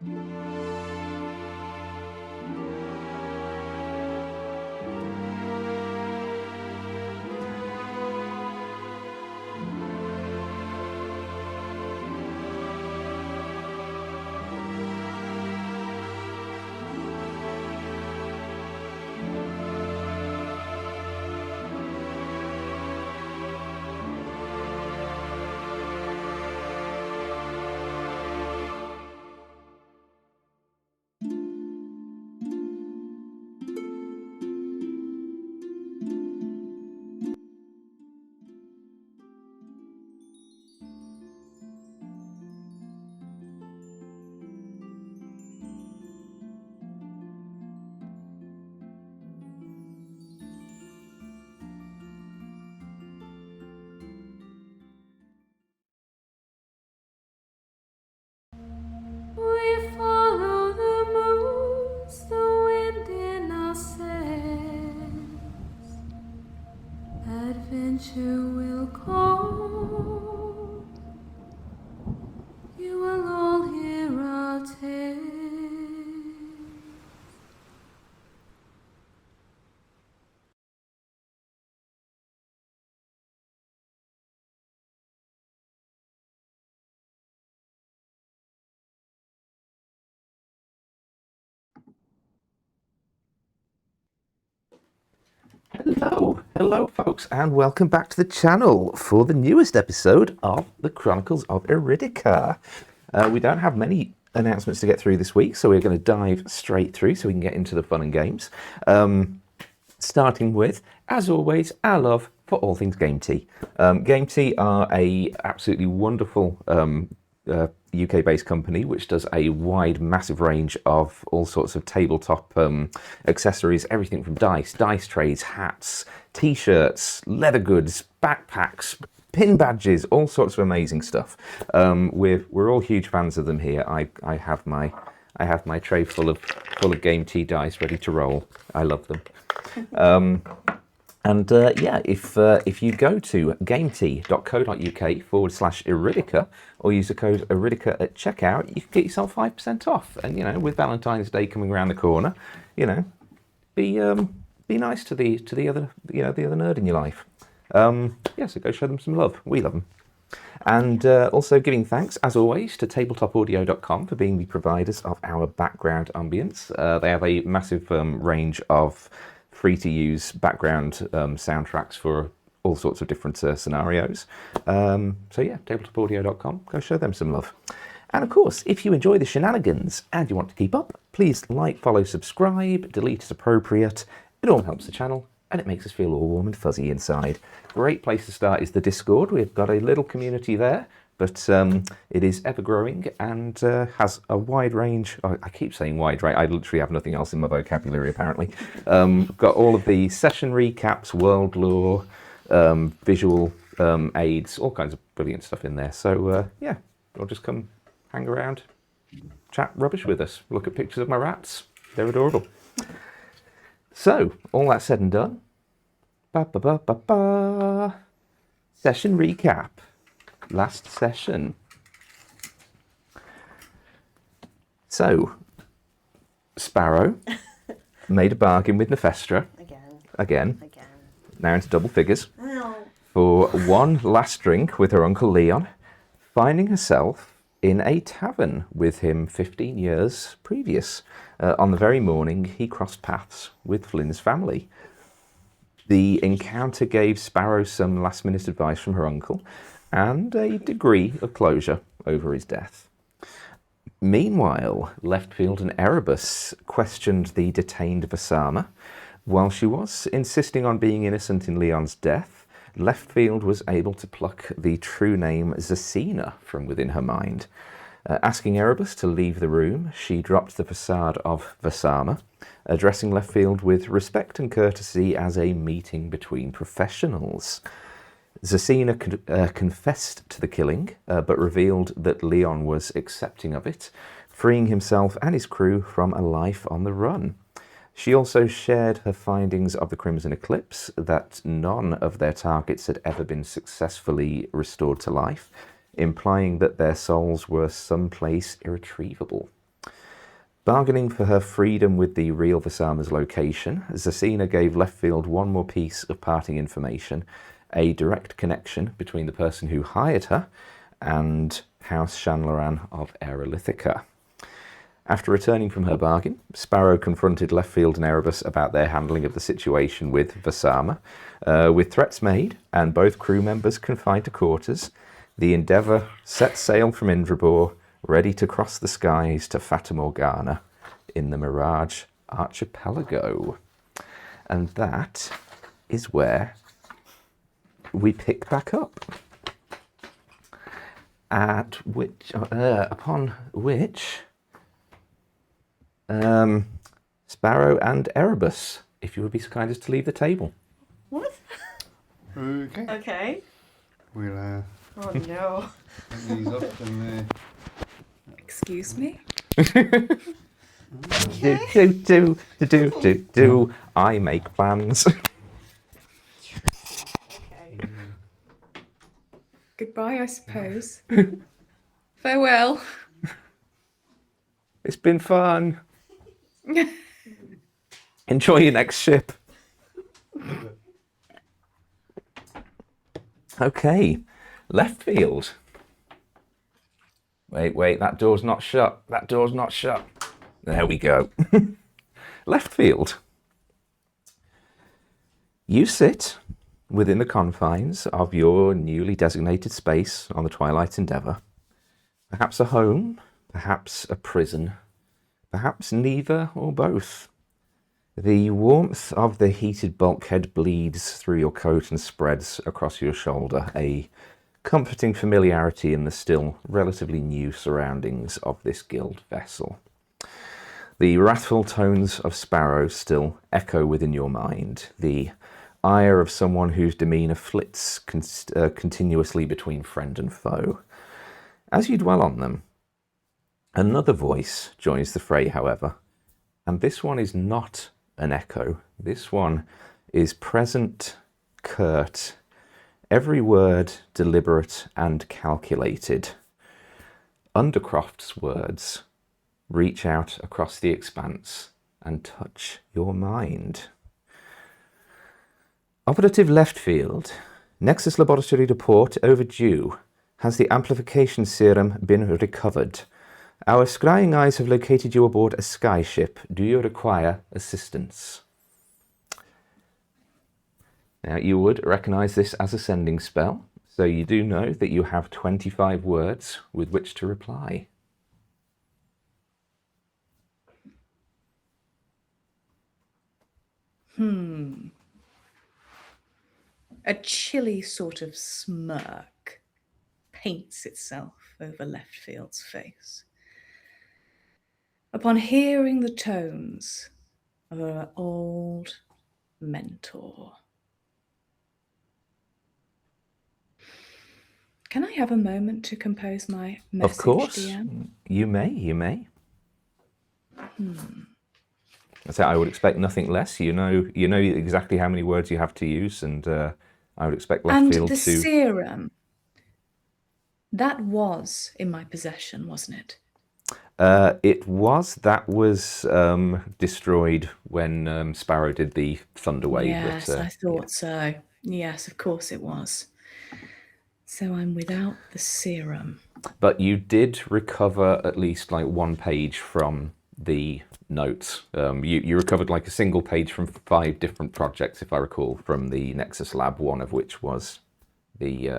We follow the moons, the wind in our sails. Adventure will call. You will all hear our tale. Hello folks, and welcome back to the channel for the newest episode of the Chronicles of Iridica. We don't have many announcements to get through this week, so we're going to dive straight through so we can get into the fun and games. Starting with, as always, our love for all things Game Tea. Game Tea are a absolutely wonderful UK-based company which does a wide, massive range of all sorts of tabletop accessories, everything from dice trays, hats, t-shirts, leather goods, backpacks, pin badges, all sorts of amazing stuff. We're all huge fans of them here. I have my tray full of Game Tea dice ready to roll. I love them. If you go to gametea.co.uk/Iridica or use the code Iridica at checkout, you can get yourself 5% off. And with Valentine's Day coming around the corner, be nice to the other nerd in your life. So go show them some love. We love them. And also giving thanks, as always, to tabletopaudio.com for being the providers of our background ambience. They have a massive range of free-to-use background soundtracks for all sorts of different scenarios. Tabletopaudio.com, go show them some love. And of course, if you enjoy the shenanigans and you want to keep up, please like, follow, subscribe, delete as appropriate. It all helps the channel and it makes us feel all warm and fuzzy inside. Great place to start is the Discord. We've got a little community there, but it is ever growing and has a wide range. I keep saying wide, right? I literally have nothing else in my vocabulary apparently. Got all of the session recaps, world lore, visual aids, all kinds of brilliant stuff in there. So you'll just come hang around, chat rubbish with us, look at pictures of my rats. They're adorable. So, all that said and done, session recap. Last session. So, Sparrow made a bargain with Nefestra. Again. Now into double figures. For one last drink with her Uncle Leon, finding herself in a tavern with him 15 years previous. On the very morning he crossed paths with Flynn's family. The encounter gave Sparrow some last-minute advice from her uncle and a degree of closure over his death. Meanwhile, Leftfield and Erebus questioned the detained Vasama. While she was insisting on being innocent in Leon's death, Leftfield was able to pluck the true name Zasina from within her mind. Asking Erebus to leave the room, she dropped the facade of Vasama, addressing Leftfield with respect and courtesy as a meeting between professionals. Zasina confessed to the killing, but revealed that Leon was accepting of it, freeing himself and his crew from a life on the run. She also shared her findings of the Crimson Eclipse, that none of their targets had ever been successfully restored to life, implying that their souls were someplace irretrievable. Bargaining for her freedom with the real Vasama's location, Zasina gave Leftfield one more piece of parting information, a direct connection between the person who hired her and House Shanlaran of Iridica. After returning from her bargain, Sparrow confronted Leftfield and Erebus about their handling of the situation with Vasama. With threats made and both crew members confined to quarters, the Endeavour set sail from Indrabor, ready to cross the skies to Fata Morgana in the Mirage Archipelago. And that is where we pick back up. Upon which Sparrow and Erebus, if you would be so kind as to leave the table. What? Okay. Okay. We'll Oh no. take these up and Excuse me? Do. I make plans. Okay. Goodbye, I suppose. Farewell. It's been fun. Enjoy your next ship. Okay, Leftfield. Wait, that door's not shut. That door's not shut. There we go. Leftfield. You sit within the confines of your newly designated space on the Twilight Endeavour. Perhaps a home, perhaps a prison, perhaps neither or both. The warmth of the heated bulkhead bleeds through your coat and spreads across your shoulder, a comforting familiarity in the still relatively new surroundings of this guild vessel. The wrathful tones of Sparrow still echo within your mind, the ire of someone whose demeanour flits continuously between friend and foe. As you dwell on them, another voice joins the fray, however, and this one is not an echo. This one is present, curt, every word deliberate and calculated. Undercroft's words reach out across the expanse and touch your mind. Operative Leftfield, Nexus Laboratory report overdue. Has the amplification serum been recovered? Our scrying eyes have located you aboard a skyship. Do you require assistance? Now, you would recognise this as a sending spell, so you do know that you have 25 words with which to reply. A chilly sort of smirk paints itself over Leftfield's face upon hearing the tones of her old mentor. Can I have a moment to compose my message, Of course, DM? you may. So I would expect nothing less. You know exactly how many words you have to use, and I would expect And Leftfield the to. serum, that was in my possession, wasn't it? It was. That was destroyed when Sparrow did the Thunderwave. Yes, I thought so. Yes, of course it was. So I'm without the serum. But you did recover at least like one page from the notes. You recovered like a single page from 5 different projects, if I recall, from the Nexus Lab, one of which was the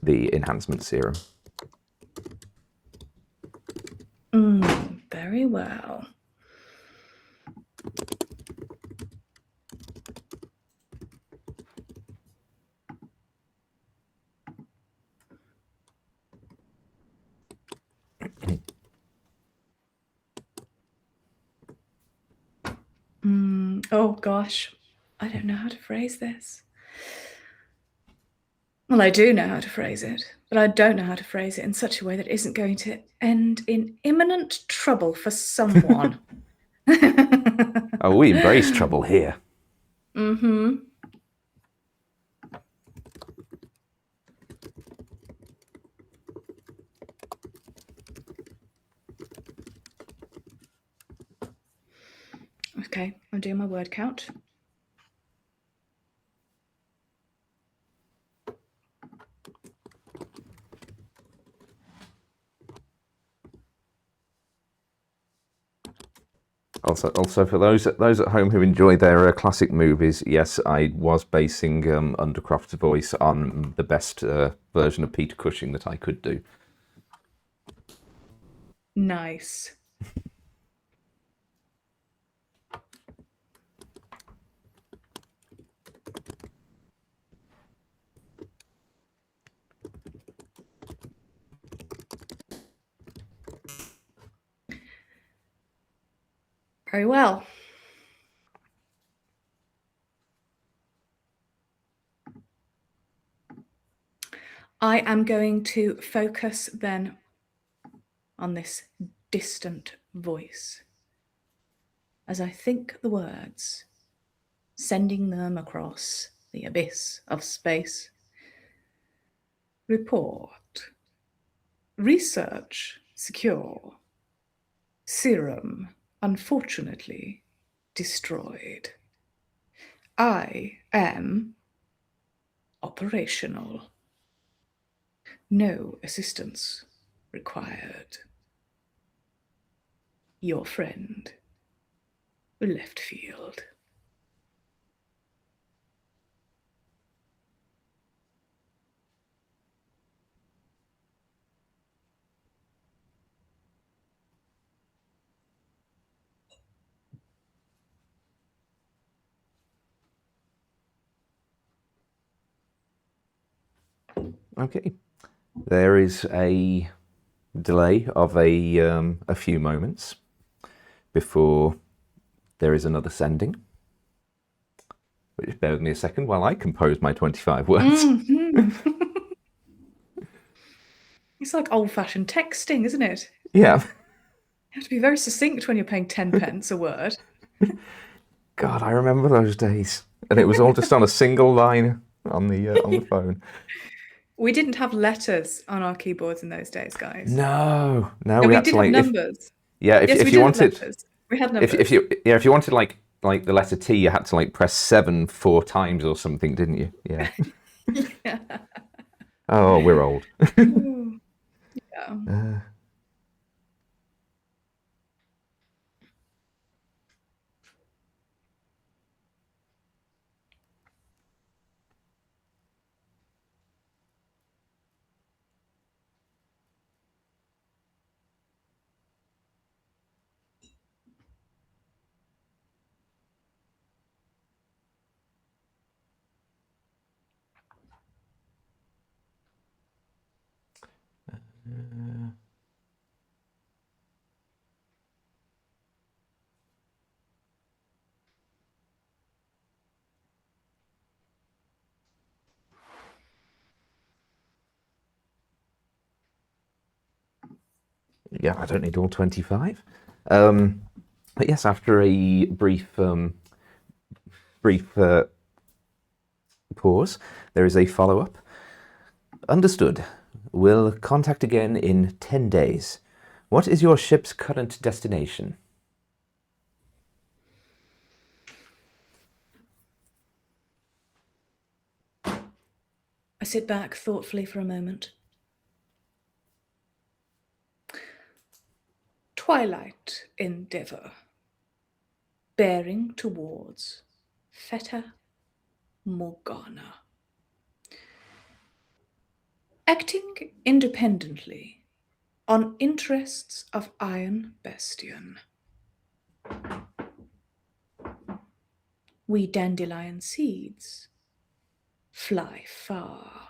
enhancement serum. Very well. Oh gosh, I don't know how to phrase this. Well, I do know how to phrase it, but I don't know how to phrase it in such a way that it isn't going to end in imminent trouble for someone. Oh, we embrace trouble here. Mm-hmm. Okay, I'm doing my word count. Also for those at home who enjoy their classic movies, yes, I was basing Undercroft's voice on the best version of Peter Cushing that I could do. Nice. Very well. I am going to focus then on this distant voice as I think the words, sending them across the abyss of space. Report. Research secure. Serum, unfortunately, destroyed. I am operational. No assistance required. Your friend, Leftfield. Okay, there is a delay of a few moments before there is another sending. Which, bear with me a second while I compose my 25 words. It's like old-fashioned texting, isn't it? Yeah. You have to be very succinct when you're paying 10 pence a word. God, I remember those days, and it was all just on a single line on the phone. We didn't have letters on our keyboards in those days, guys. No, We had did to, have like, numbers. if Yes, we you did have wanted, letters. We had numbers. if you wanted like the letter T, you had to like press 7 4 times or something, didn't you? Yeah. Yeah. Oh, we're old. Yeah. Yeah, I don't need all 25. But yes, after a brief pause, there is a follow-up. Understood. We'll contact again in 10 days. What is your ship's current destination? I sit back thoughtfully for a moment. Twilight Endeavour, bearing towards Fata Morgana. Acting independently on interests of Iron Bastion. We dandelion seeds fly far.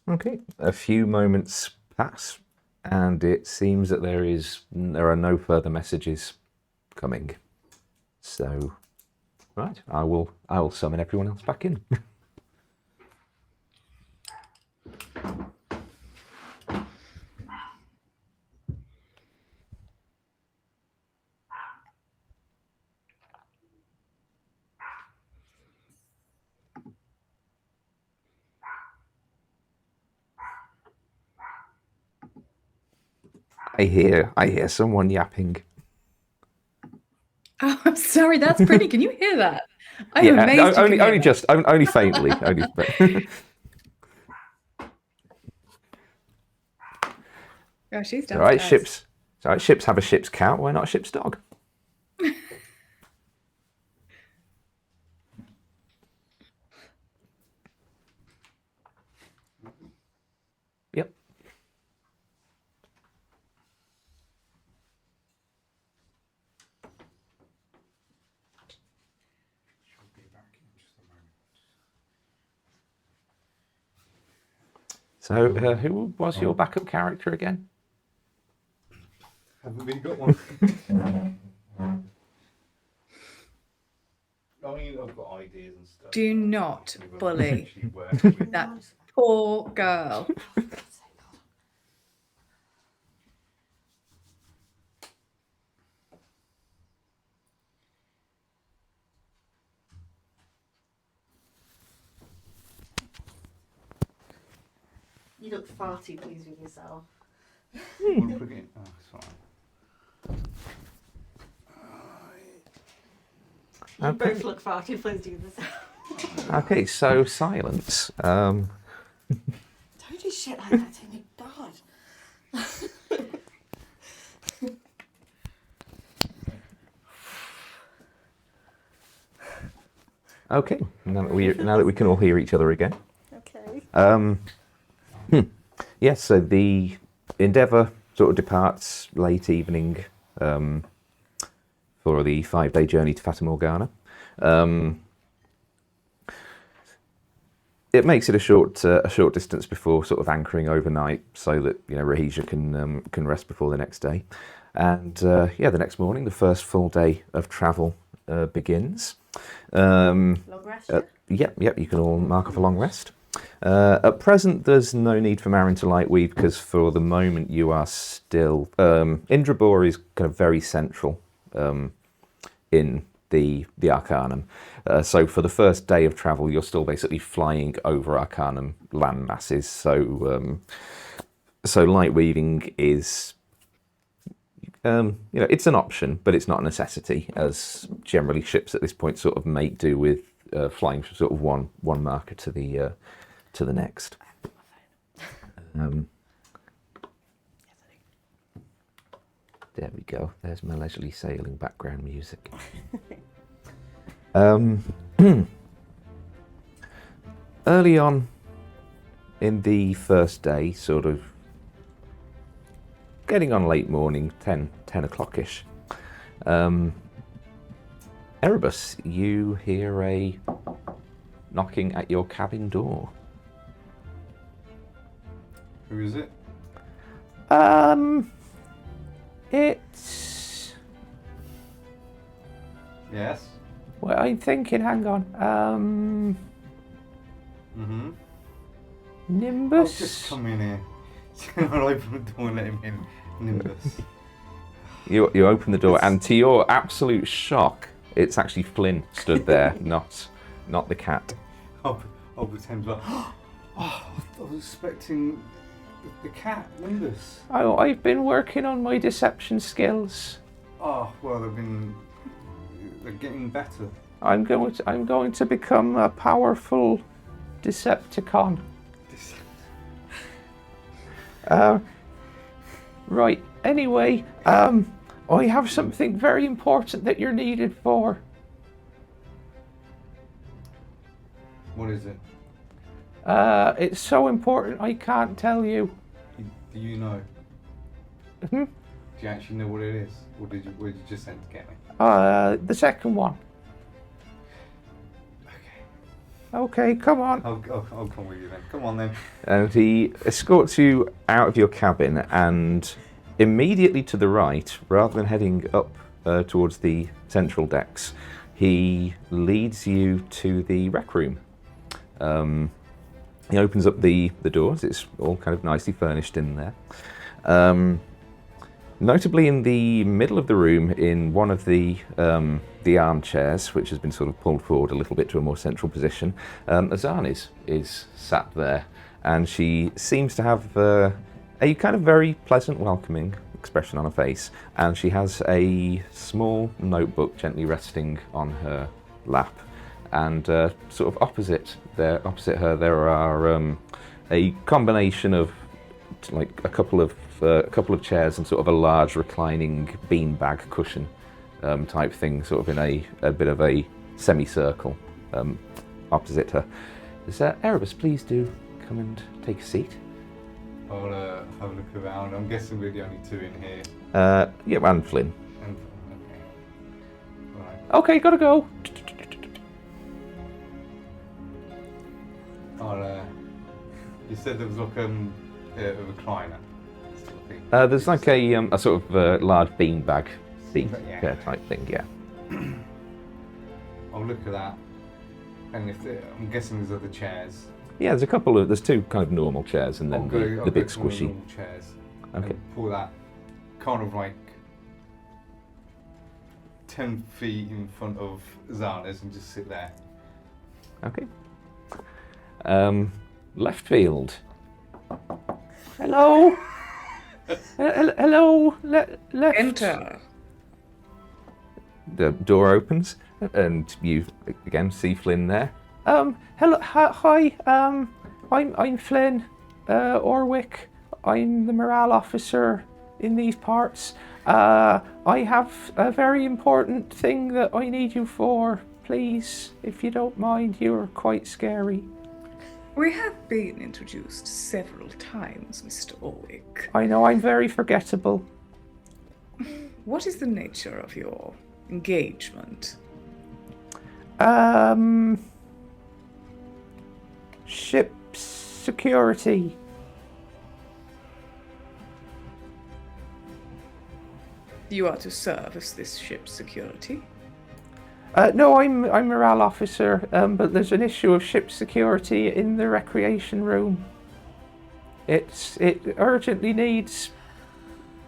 Okay, a few moments pass, and it seems that there are no further messages coming. So Right, I will summon everyone else back in. I hear someone yapping. Oh, I'm sorry, that's pretty. Can you hear that? I'm Yeah, amazed you can hear that. only faintly. Oh, she's It's all right, downstairs. It's all right, ships have a ship's cat. Why not a ship's dog? Yep. So, who was your backup character again? Haven't really got one. I mean, I've got ideas and stuff. Do not bully Actually work with. that poor girl. You look far too pleased with yourself. We'll put it in. Oh, it's fine. You Okay. both look far too pleased with yourself. Okay, so silence. Don't do shit like that to me, God. Okay, now that we can all hear each other again. Okay. Yes, so the Endeavour sort of departs late evening for the 5-day journey to Fata Morgana. It makes it a short distance before sort of anchoring overnight, so that Rahija can rest before the next day. And the next morning, the first full day of travel begins. Long rest. Yep, you can all mark off a long rest. At present, there's no need for Marin to light weave because for the moment you are still... Indrabor is kind of very central in the Arcanum. So for the first day of travel, you're still basically flying over Arcanum land masses. So light weaving is... it's an option, but it's not a necessity, as generally ships at this point sort of make do with flying from sort of one marker to the next. There we go. There's my leisurely sailing background music. Early on in the first day, sort of getting on late morning, 10 o'clock-ish, Erebus, you hear a knocking at your cabin door. Who is it? It's... Yes. Well, I'm thinking, hang on. Mm-hmm. Nimbus? Oh, just come in here. I'll open the door and let him in. Nimbus. You open the door, and to your absolute shock, it's actually Flynn stood there, not the cat. I'll pretend like, oh, I was expecting the cat, Nimbus. Oh, I've been working on my deception skills. Oh, well, they're getting better. I'm going to become a powerful Decepticon. Right. Anyway, I have something very important that you're needed for. What is it? It's so important I can't tell you. Do you know? Hmm? Do you actually know what it is? Or did you just send to get me? The second one. Okay, come on. I'll come with you then. Come on then. And he escorts you out of your cabin, and immediately to the right, rather than heading up towards the central decks, he leads you to the rec room. He opens up the doors. It's all kind of nicely furnished in there. Notably, in the middle of the room, in one of the armchairs, which has been sort of pulled forward a little bit to a more central position, Azan is sat there, and she seems to have a kind of very pleasant, welcoming expression on her face, and she has a small notebook gently resting on her lap, and sort of opposite her there are a combination of like a couple of chairs and sort of a large reclining beanbag cushion type thing, sort of in a bit of a semicircle opposite her. Erebus, please do come and take a seat. I'll have a look around. I'm guessing we're the only two in here. Yeah, and Flynn. Okay. Right. Okay, gotta go. You said there was like a recliner sort of thing. There's like a sort of large beanbag seat Yeah. type thing, yeah. I'll look at that, and I'm guessing there's other chairs. Yeah, there's two kind of normal chairs and then I'll the go big to one of the squishy. normal chairs. Okay. And pull that kind of like 10 feet in front of Zana's and just sit there. Okay. Leftfield. Hello. Hello. Left. Enter. The door opens, and you again see Flynn there. Hello. Hi. I'm Flynn. Orwick. I'm the morale officer in these parts. I have a very important thing that I need you for. Please, if you don't mind, you're quite scary. We have been introduced several times, Mr. Orwick. I know I'm very forgettable. What is the nature of your engagement? Ship security. You are to serve as this ship's security? No, I'm morale officer, but there's an issue of ship security in the recreation room. It urgently needs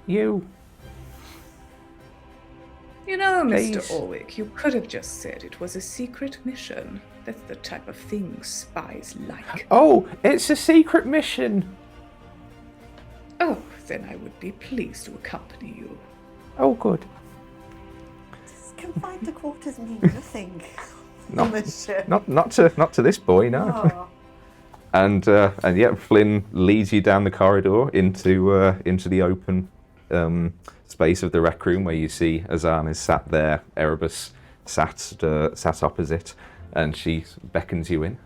you. You know, Please. Mr. Orwick, you could have just said it was a secret mission. That's the type of thing spies like. Oh, it's a secret mission. Oh, then I would be pleased to accompany you. Oh, good. Does confined to quarters mean nothing on this ship? Not to this boy, no. Oh. And yeah, Flynn leads you down the corridor into the open space of the rec room where you see Azan is sat there, Erebus sat opposite, and she beckons you in.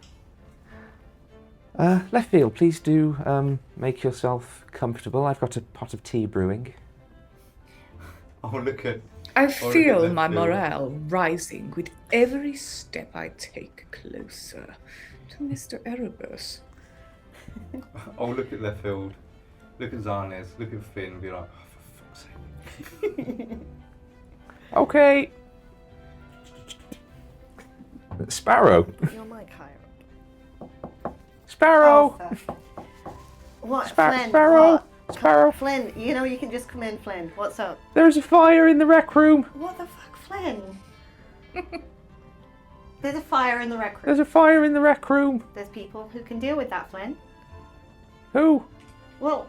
Leftfield, please do make yourself comfortable. I've got a pot of tea brewing. I'll look at. I look feel at my Leftfield. morale rising with every step I take closer to Mr. Erebus. I'll look at Leftfield, look at Zarnes, look at Finn, and be like, oh, for fuck's sake. Okay. Sparrow. Your mic higher. Sparrow. Oh, fuck. What, Sparrow. Flynn? Sparrow. What? Sparrow. Flynn, you know you can just come in, Flynn. What's up? There's a fire in the rec room. What the fuck, Flynn? There's a fire in the rec room. There's a fire in the rec room. There's people who can deal with that, Flynn. Who? Well,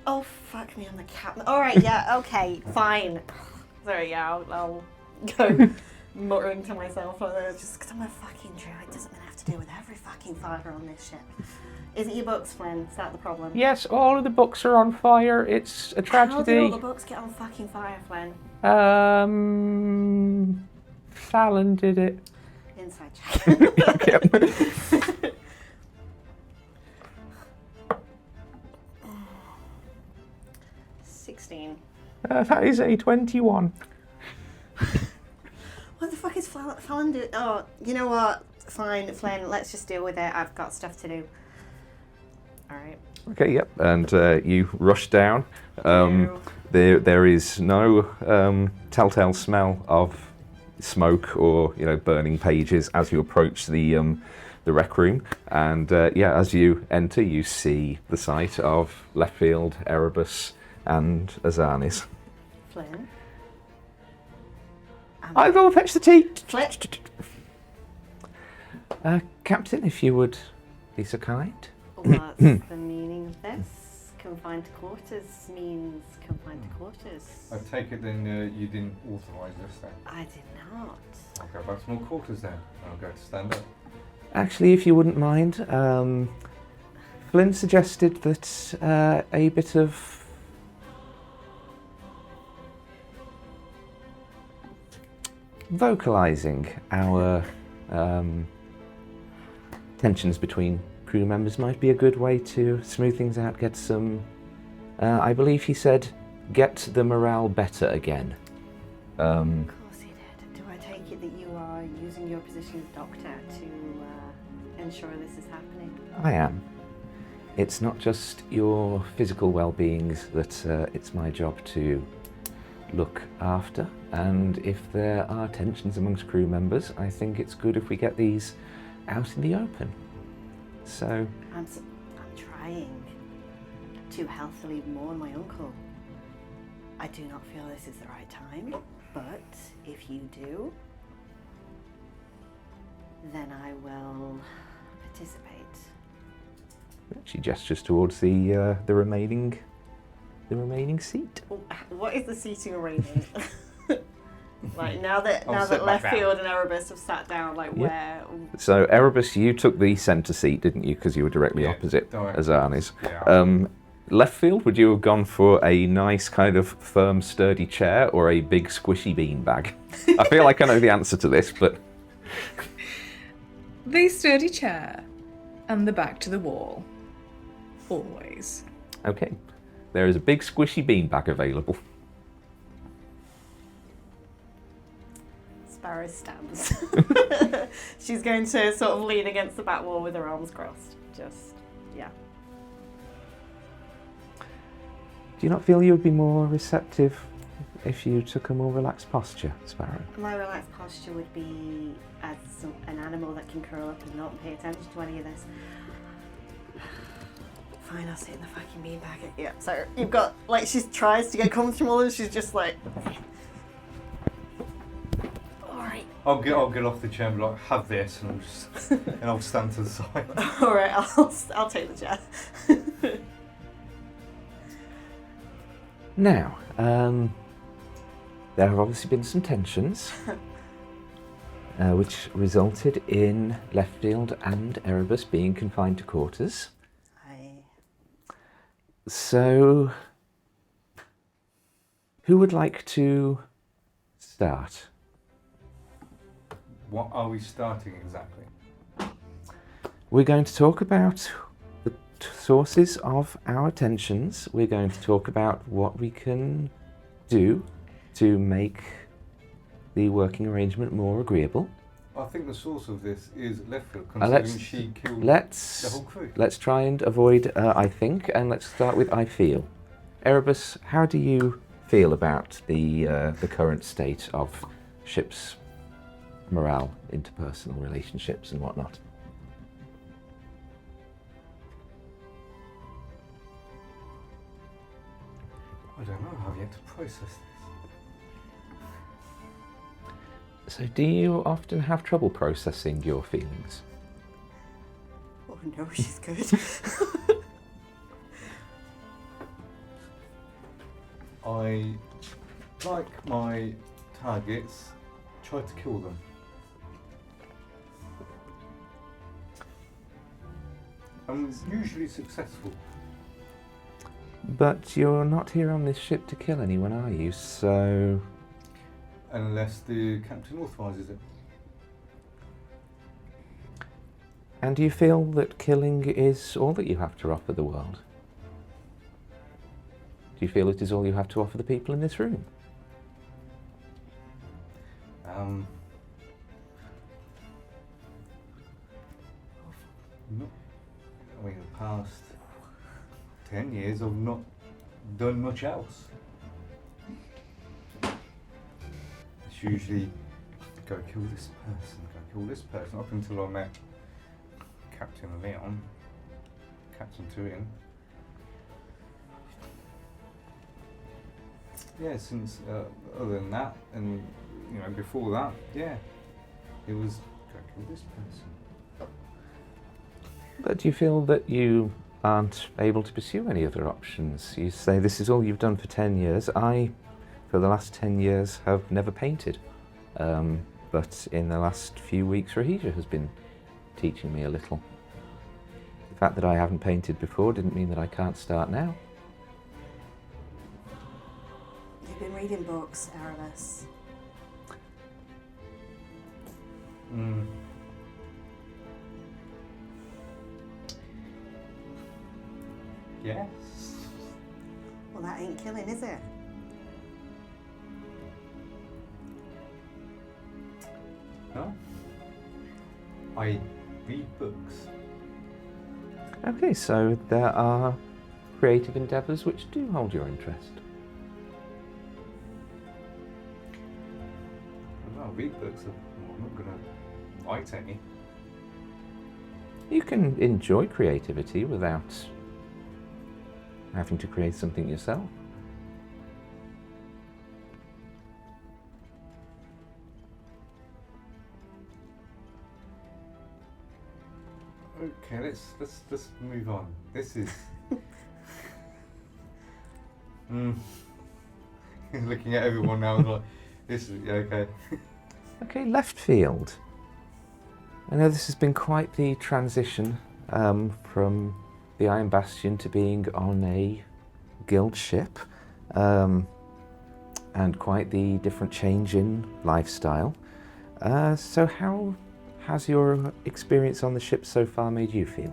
oh fuck me, I'm the captain. All right, yeah, okay, fine. Sorry, yeah, I'll go muttering to myself. Just because I'm a fucking druid doesn't mean I have to deal with every fucking fire on this ship. Is it your books, Flynn? Is that the problem? Yes, all of the books are on fire. It's a How did all tragedy. the books get on fucking fire, Flynn? Fallon did it. Inside check. Okay. 16. That is a 21. What the fuck is Fallon doing? Oh, you know what? Fine, Flynn, let's just deal with it. I've got stuff to do. Alright. Okay, yep. And you rush down. There is no telltale smell of smoke or burning pages as you approach the rec room. And as you enter, you see the sight of Leftfield, Erebus, and Azanis. Flynn. I'll go and fetch the tea. Flynn. Captain, if you would be so kind. What's the meaning of this? Confined to quarters means confined to quarters. I take it then you didn't authorise this then? I did not. I'll go back to my quarters then. I'll go to stand up. Actually, if you wouldn't mind, Flynn suggested that a bit of vocalising our tensions between crew members might be a good way to smooth things out, get some, I believe he said, get the morale better again. Of course he did. Do I take it that you are using your position as doctor to ensure this is happening? I am. It's not just your physical well-beings that it's my job to look after, and if there are tensions amongst crew members, I think it's good if we get these out in the open. So I'm trying to healthily mourn my uncle. I do not feel this is the right time, but if you do, then I will participate. she gestures towards the remaining seat. What is the seating arrangement? Like now that sit back Leftfield and Erebus have sat down, like where? So Erebus, you took the centre seat, didn't you? Because you were directly opposite Azanis. Yeah. Leftfield, would you have gone for a nice kind of firm, sturdy chair or a big squishy beanbag? I feel like I know the answer to this, but The sturdy chair and the back to the wall. Always. okay. There is a big squishy beanbag available. Sparrow stands. She's going to sort of lean against the back wall with her arms crossed. Just, yeah. Do you not feel you would be more receptive if you took a more relaxed posture, Sparrow? My relaxed posture would be as an animal that can curl up and not pay attention to any of this. Fine, I'll sit in the fucking beanbag. Yeah, so you've got, like, she tries to get comfortable and she's just like... Alright. I'll get off the chair and be like, have this, and I'll stand to the side. Alright, I'll take the chair. Now, there have obviously been some tensions, which resulted in Leftfield and Erebus being confined to quarters. So, who would like to start? What are we starting exactly? We're going to talk about the sources of our tensions. We're going to talk about what we can do to make the working arrangement more agreeable. I think the source of this is Leftfield, considering she killed the whole crew. Let's try and avoid I think, and let's start with I feel. Erebus, how do you feel about the current state of ship's morale, interpersonal relationships and whatnot? I don't know, I've yet to process this. So do you often have trouble processing your feelings? Oh no, she's good. I, like my targets, try to kill them. I'm usually successful. But you're not here on this ship to kill anyone, are you? So... Unless the captain authorises it. And do you feel that killing is all that you have to offer the world? Do you feel it is all you have to offer the people in this room? I mean, the past 10 years I've not done much else. It's usually go kill this person, go kill this person, up until I met Captain Leon, Captain Turin. Yeah, since other than that, and you know, before that, yeah, it was go kill this person. But do you feel that you aren't able to pursue any other options? You say this is all you've done for 10 years. I, for the last 10 years, have never painted. But in the last few weeks, Rahija has been teaching me a little. The fact that I haven't painted before didn't mean that I can't start now. You've been reading books, Aramis. Yes. Well, that ain't killing, is it? No. I read books. Okay, so there are creative endeavours which do hold your interest. I read books. I'm not going to write any. You can enjoy creativity without having to create something yourself. Okay, let's move on. This is. Looking at everyone now, like this is okay. Okay, Leftfield. I know this has been quite the transition from the Iron Bastion to being on a guild ship, and quite the different change in lifestyle. So how has your experience on the ship so far made you feel?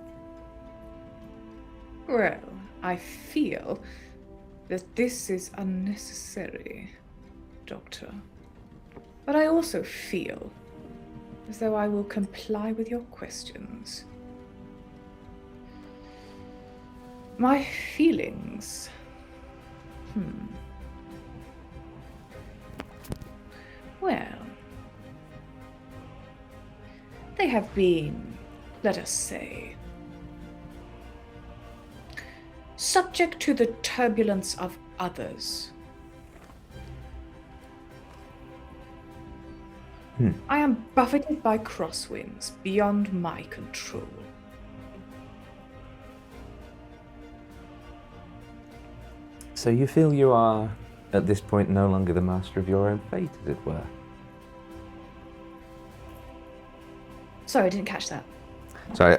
Well, I feel that this is unnecessary, Doctor. But I also feel as though I will comply with your questions. My feelings. Well, they have been, let us say, subject to the turbulence of others. I am buffeted by crosswinds beyond my control. So you feel you are, at this point, no longer the master of your own fate, as it were? Sorry, I didn't catch that. Sorry,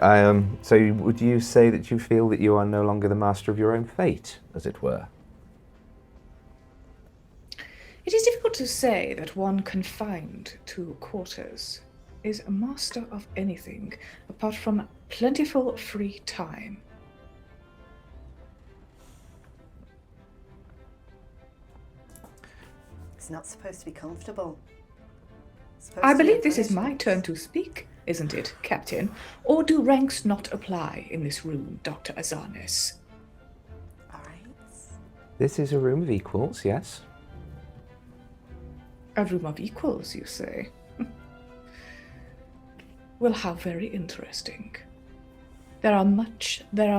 so would you say that you feel that you are no longer the master of your own fate, as it were? It is difficult to say that one confined to quarters is a master of anything apart from plentiful free time. It's not supposed to be comfortable. I believe this is my turn to speak, isn't it, Captain? Or do ranks not apply in this room, Dr. Azanis? All right. This is a room of equals, yes? A room of equals, you say? Well, how very interesting. There are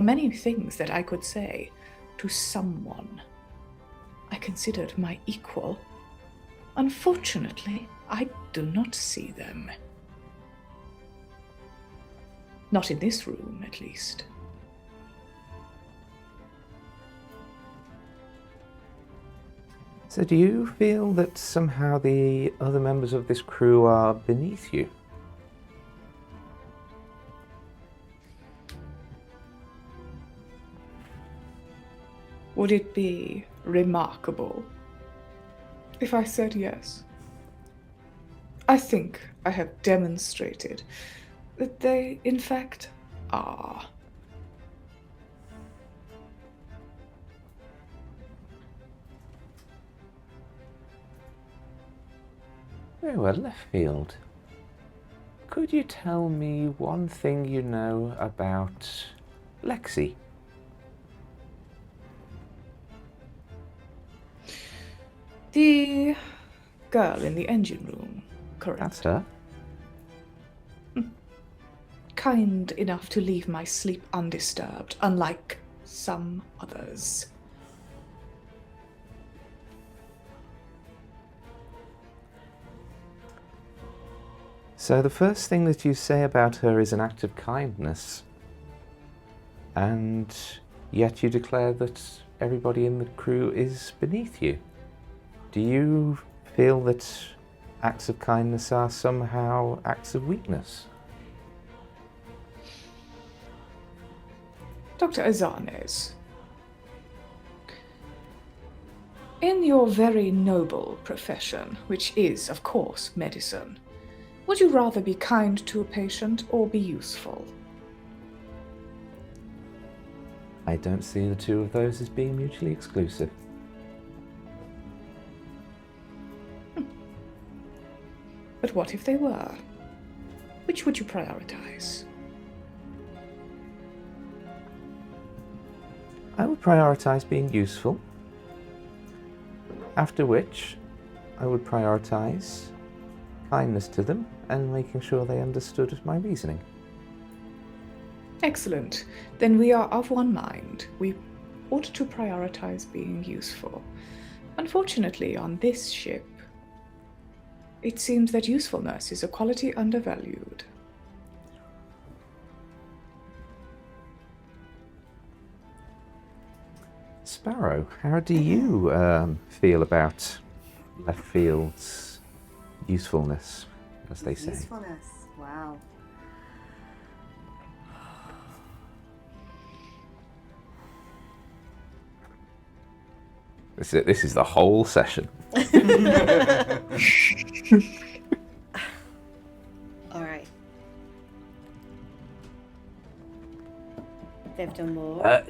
many things that I could say to someone I considered my equal. Unfortunately, I do not see them. Not in this room, at least. So do you feel that somehow the other members of this crew are beneath you? Would it be remarkable if I said yes? I think I have demonstrated that they, in fact, are. Very well, Leftfield. Could you tell me one thing you know about Lexi? The girl in the engine room, correct? That's her. Kind enough to leave my sleep undisturbed, unlike some others. So the first thing that you say about her is an act of kindness. And yet you declare that everybody in the crew is beneath you. Do you feel that acts of kindness are somehow acts of weakness? Dr. Azanes, in your very noble profession, which is, of course, medicine, would you rather be kind to a patient or be useful? I don't see the two of those as being mutually exclusive. But what if they were? Which would you prioritize? I would prioritize being useful, after which I would prioritize kindness to them and making sure they understood my reasoning. Excellent. Then we are of one mind. We ought to prioritize being useful. Unfortunately, on this ship, it seems that usefulness is a quality undervalued. Sparrow, how do you feel about Leftfield's usefulness, as they say? Usefulness. Wow. This is the whole session. All right. They've done more.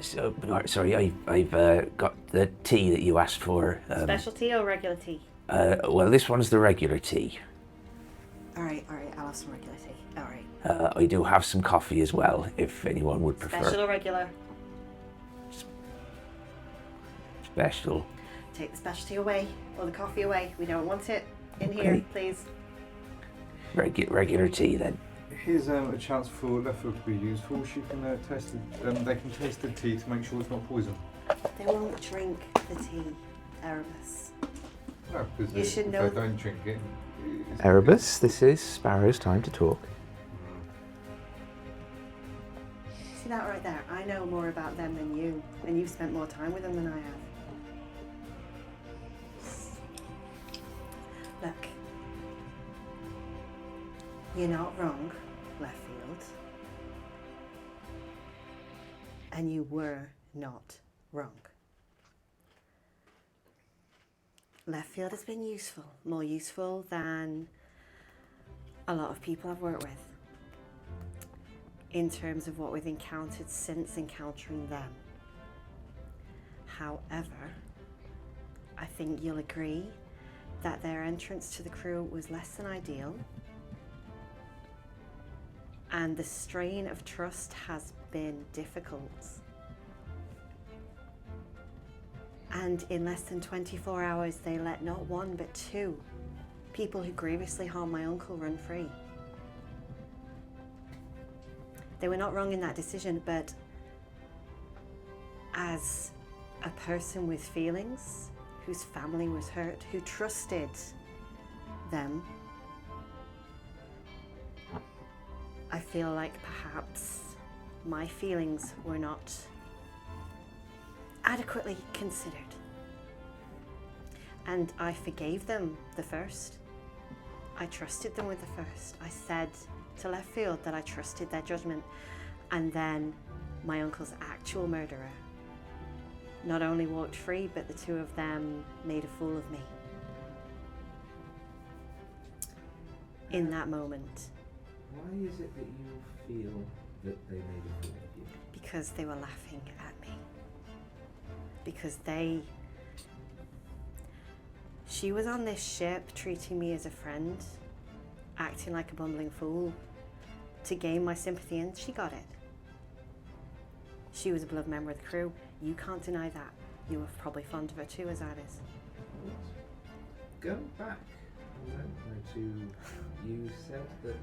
Sorry, I've got the tea that you asked for. Specialty or regular tea? Well, this one's the regular tea. All right. I'll have some regular tea. All right. I do have some coffee as well, if anyone would prefer. Special or regular? Special. Take the specialty away or the coffee away. We don't want it in here, please. Regular tea then. Here's a chance for Leftfield to be useful. She can test it. They can taste the tea to make sure it's not poison. They won't drink the tea, Erebus. No, because You should if know- they don't drink it. it's- Erebus, this is Sparrow's time to talk. See that right there? I know more about them than you, and you've spent more time with them than I have. Look, you're not wrong, Leftfield. And you were not wrong. Leftfield has been useful, more useful than a lot of people I've worked with, in terms of what we've encountered since encountering them. However, I think you'll agree that their entrance to the crew was less than ideal, and the strain of trust has been difficult. And in less than 24 hours, they let not one but two people who grievously harmed my uncle run free. They were not wrong in that decision, but as a person with feelings, whose family was hurt, who trusted them, I feel like perhaps my feelings were not adequately considered. And I forgave them the first. I trusted them with the first. I said to Leftfield that I trusted their judgment. And then my uncle's actual murderer not only walked free, but the two of them made a fool of me. In that moment. Why is it that you feel that they made a fool of you? Because they were laughing at me. Because she was on this ship treating me as a friend, acting like a bumbling fool to gain my sympathy, and she got it. She was a beloved member of the crew. You can't deny that. You were probably fond of her too, as I was. Going back You said that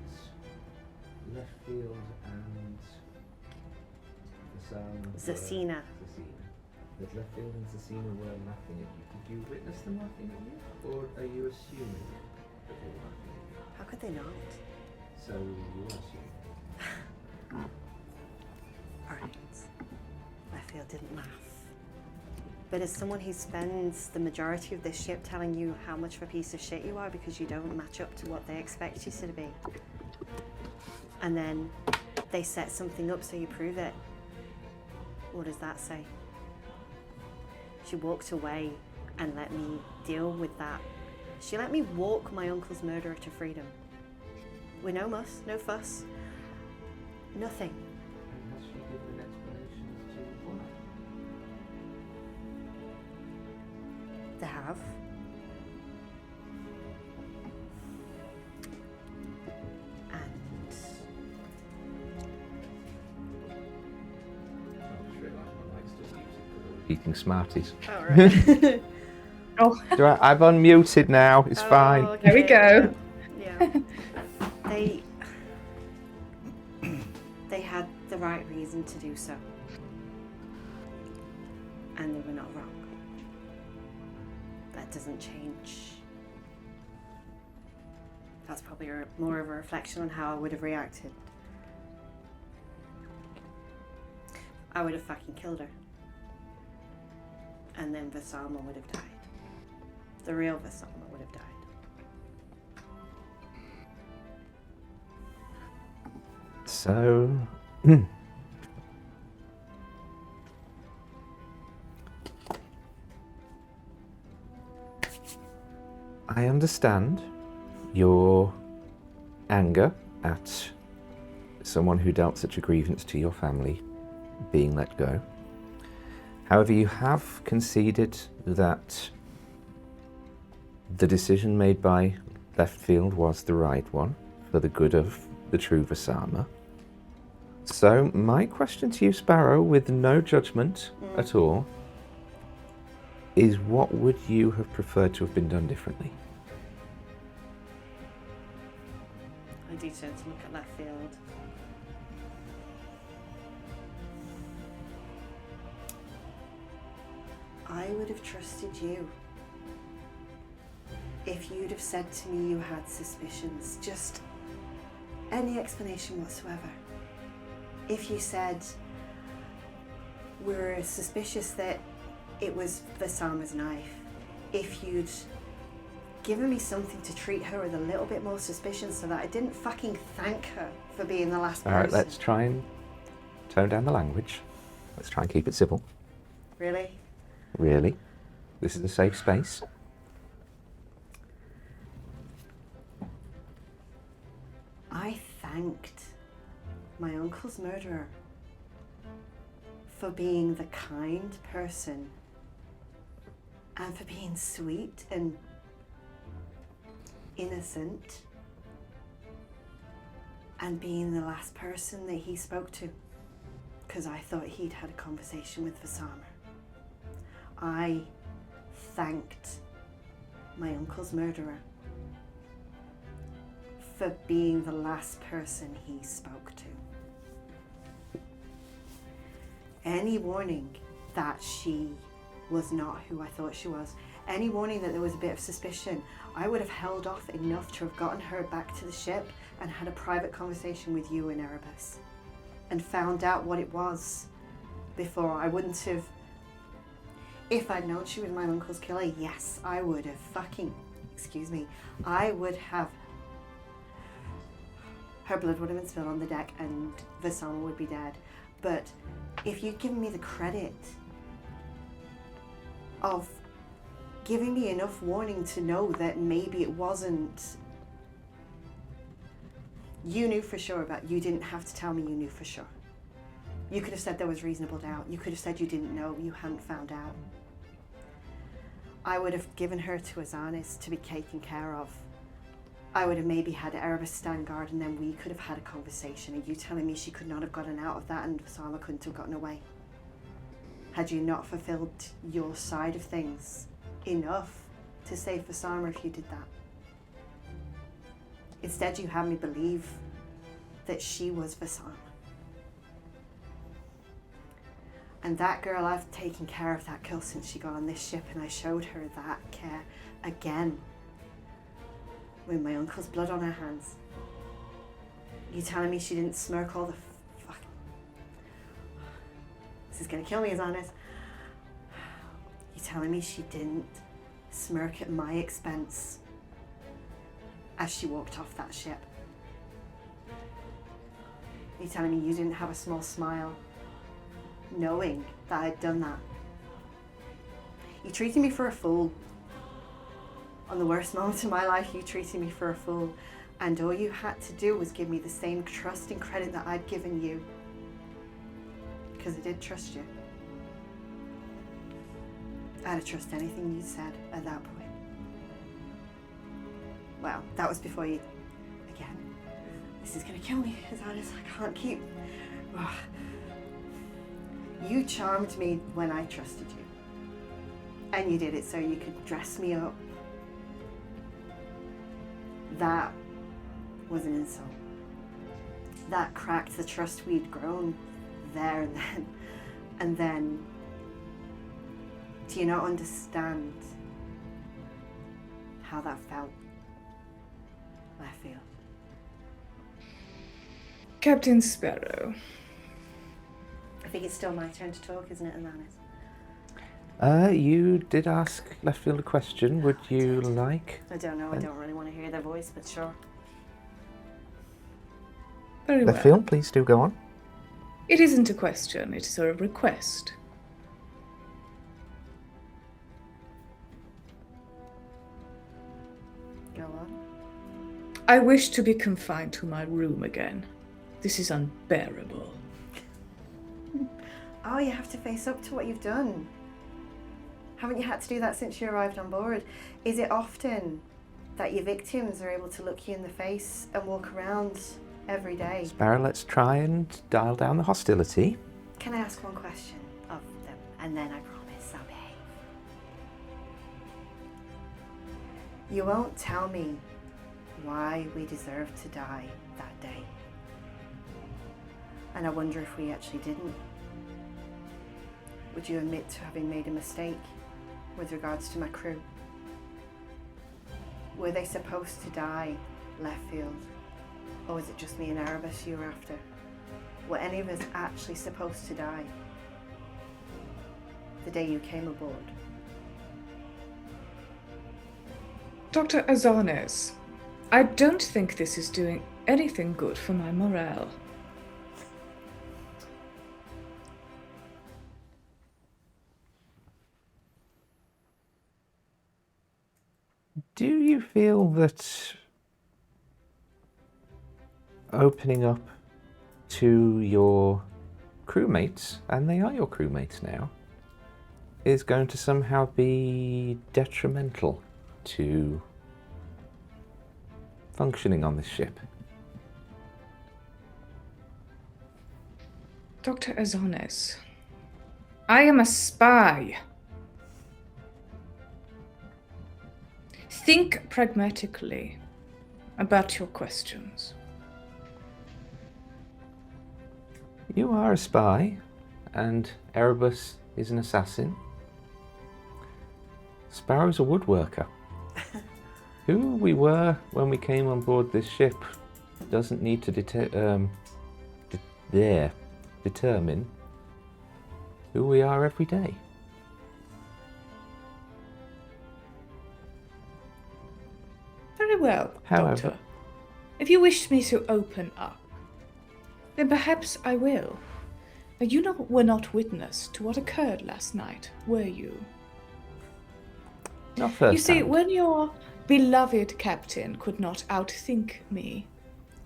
Leftfield and Zasina. That Leftfield and Zasina were laughing at you. Did you witness them laughing at you? Or are you assuming that they were laughing at you? How could they not? So you are assuming. Alright. Leftfield didn't laugh. But as someone who spends the majority of this ship telling you how much of a piece of shit you are because you don't match up to what they expect you to be, and then they set something up so you prove it, what does that say? She walked away and let me deal with that. She let me walk my uncle's murderer to freedom. With no muss, no fuss, nothing. Has she given an explanation as to why? They have. And I just realised my mic's still muted because I was eating Smarties. alright. Oh, I've unmuted now. It's fine. there we go. Yeah. They had the right reason to do so. And they were not wrong. That doesn't change. That's probably more of a reflection on how I would have reacted. I would have fucking killed her. And then Vasama would have died. The real Vasama would have died. So, I understand your anger at someone who dealt such a grievance to your family being let go. However, you have conceded that the decision made by Leftfield was the right one for the good of the true Vasama. So my question to you, Sparrow, with no judgment at all, is what would you have preferred to have been done differently? I do tend to look at Leftfield. I would have trusted you. If you'd have said to me you had suspicions, just any explanation whatsoever. If you said we were suspicious that it was Vasama's knife, if you'd given me something to treat her with a little bit more suspicion so that I didn't fucking thank her for being the last person. All right, let's try and tone down the language. Let's try and keep it civil. Really? Really? This is a safe space. I thanked my uncle's murderer for being the kind person and for being sweet and innocent and being the last person that he spoke to, because I thought he'd had a conversation with Vasama. I thanked my uncle's murderer for being the last person he spoke to. Any warning that she was not who I thought she was, any warning that there was a bit of suspicion, I would have held off enough to have gotten her back to the ship and had a private conversation with you in Erebus and found out what it was before. I wouldn't have, if I'd known she was my uncle's killer, yes, I would have I would have, her blood would have been spilled on the deck and Vasama would be dead. But if you'd given me the credit of giving me enough warning to know that maybe it wasn't, you knew for sure, but you didn't have to tell me you knew for sure. You could have said there was reasonable doubt. You could have said you didn't know, you hadn't found out. I would have given her to Azanis to be taken care of. I would have maybe had Erebus stand guard and then we could have had a conversation. Are you telling me she could not have gotten out of that and Vasama couldn't have gotten away? Had you not fulfilled your side of things enough to save Vasama if you did that? Instead, you had me believe that she was Vasan. And that girl, I've taken care of that girl since she got on this ship, and I showed her that care again with my uncle's blood on her hands. You telling me she didn't smirk all the fuck? This is gonna kill me, as honest. You telling me she didn't smirk at my expense as she walked off that ship? You telling me you didn't have a small smile knowing that I'd done that? You treated me for a fool. On the worst moments of my life, you treated me for a fool. And all you had to do was give me the same trust and credit that I'd given you. Because I did trust you. I'd trust anything you said at that point. Well, that was before you... Again, this is gonna kill me, as honest. I can't keep... Ugh. You charmed me when I trusted you. And you did it so you could dress me up. That was an insult. That cracked the trust we'd grown there and then. And then, do you not understand how that felt? Leftfield. Captain Sparrow. I think it's still my turn to talk, isn't it, Alanis? You did ask Leftfield a question. Would you like? I don't know, I don't really want to hear their voice, but sure. Very well. Leftfield, please do go on. It isn't a question, it is a request. Go on. I wish to be confined to my room again. This is unbearable. Oh, you have to face up to what you've done. Haven't you had to do that since you arrived on board? Is it often that your victims are able to look you in the face and walk around every day? Sparrow, let's try and dial down the hostility. Can I ask one question of them? And then I promise I'll behave. You won't tell me why we deserve to die that day. And I wonder if we actually didn't. Would you admit to having made a mistake with regards to my crew? Were they supposed to die Leftfield? Or was it just me and Erebus you were after? Were any of us actually supposed to die the day you came aboard? Dr. Azanes, I don't think this is doing anything good for my morale. Do you feel that opening up to your crewmates, and they are your crewmates now, is going to somehow be detrimental to functioning on this ship? Dr. Azanes, I am a spy. Think pragmatically about your questions. You are a spy, and Erebus is an assassin. Sparrow's a woodworker. Who we were when we came on board this ship doesn't need to determine who we are every day. Very well, However- Doctor. If you wish me to open up, then perhaps I will. But you were not witness to what occurred last night, were you? Not first You see, hand. when your beloved captain could not outthink me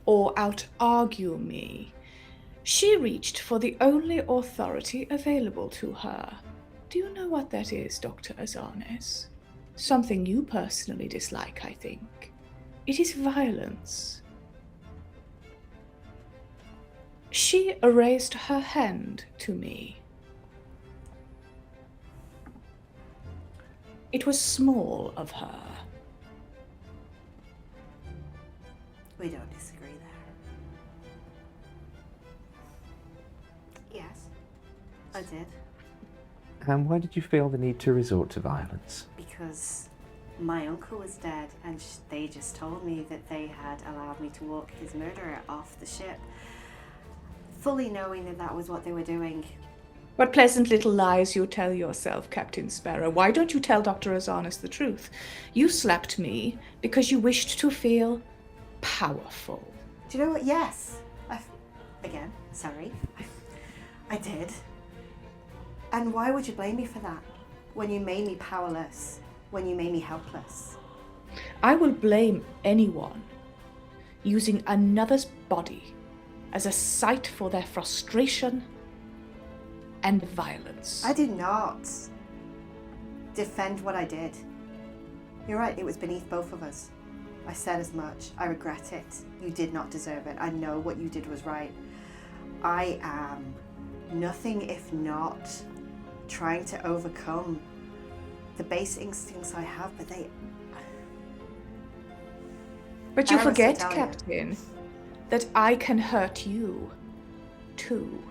or out-argue me, she reached for the only authority available to her. Do you know what that is, Dr. Azanes? Something you personally dislike, I think. It is violence. She raised her hand to me. It was small of her. We don't disagree there. Yes, I did. And why did you feel the need to resort to violence? Because my uncle was dead, and they just told me that they had allowed me to walk his murderer off the ship, fully knowing that that was what they were doing. What pleasant little lies you tell yourself, Captain Sparrow. Why don't you tell Dr. Azanis the truth? You slapped me because you wished to feel powerful. Do you know what? Yes. I did. And why would you blame me for that? When you made me powerless, when you made me helpless. I will blame anyone using another's body as a site for their frustration and violence. I did not defend what I did. You're right, it was beneath both of us. I said as much. I regret it. You did not deserve it. I know what you did was right. I am nothing if not trying to overcome the base instincts I have, but But you I honestly forget, tell you. Captain, that I can hurt you, too.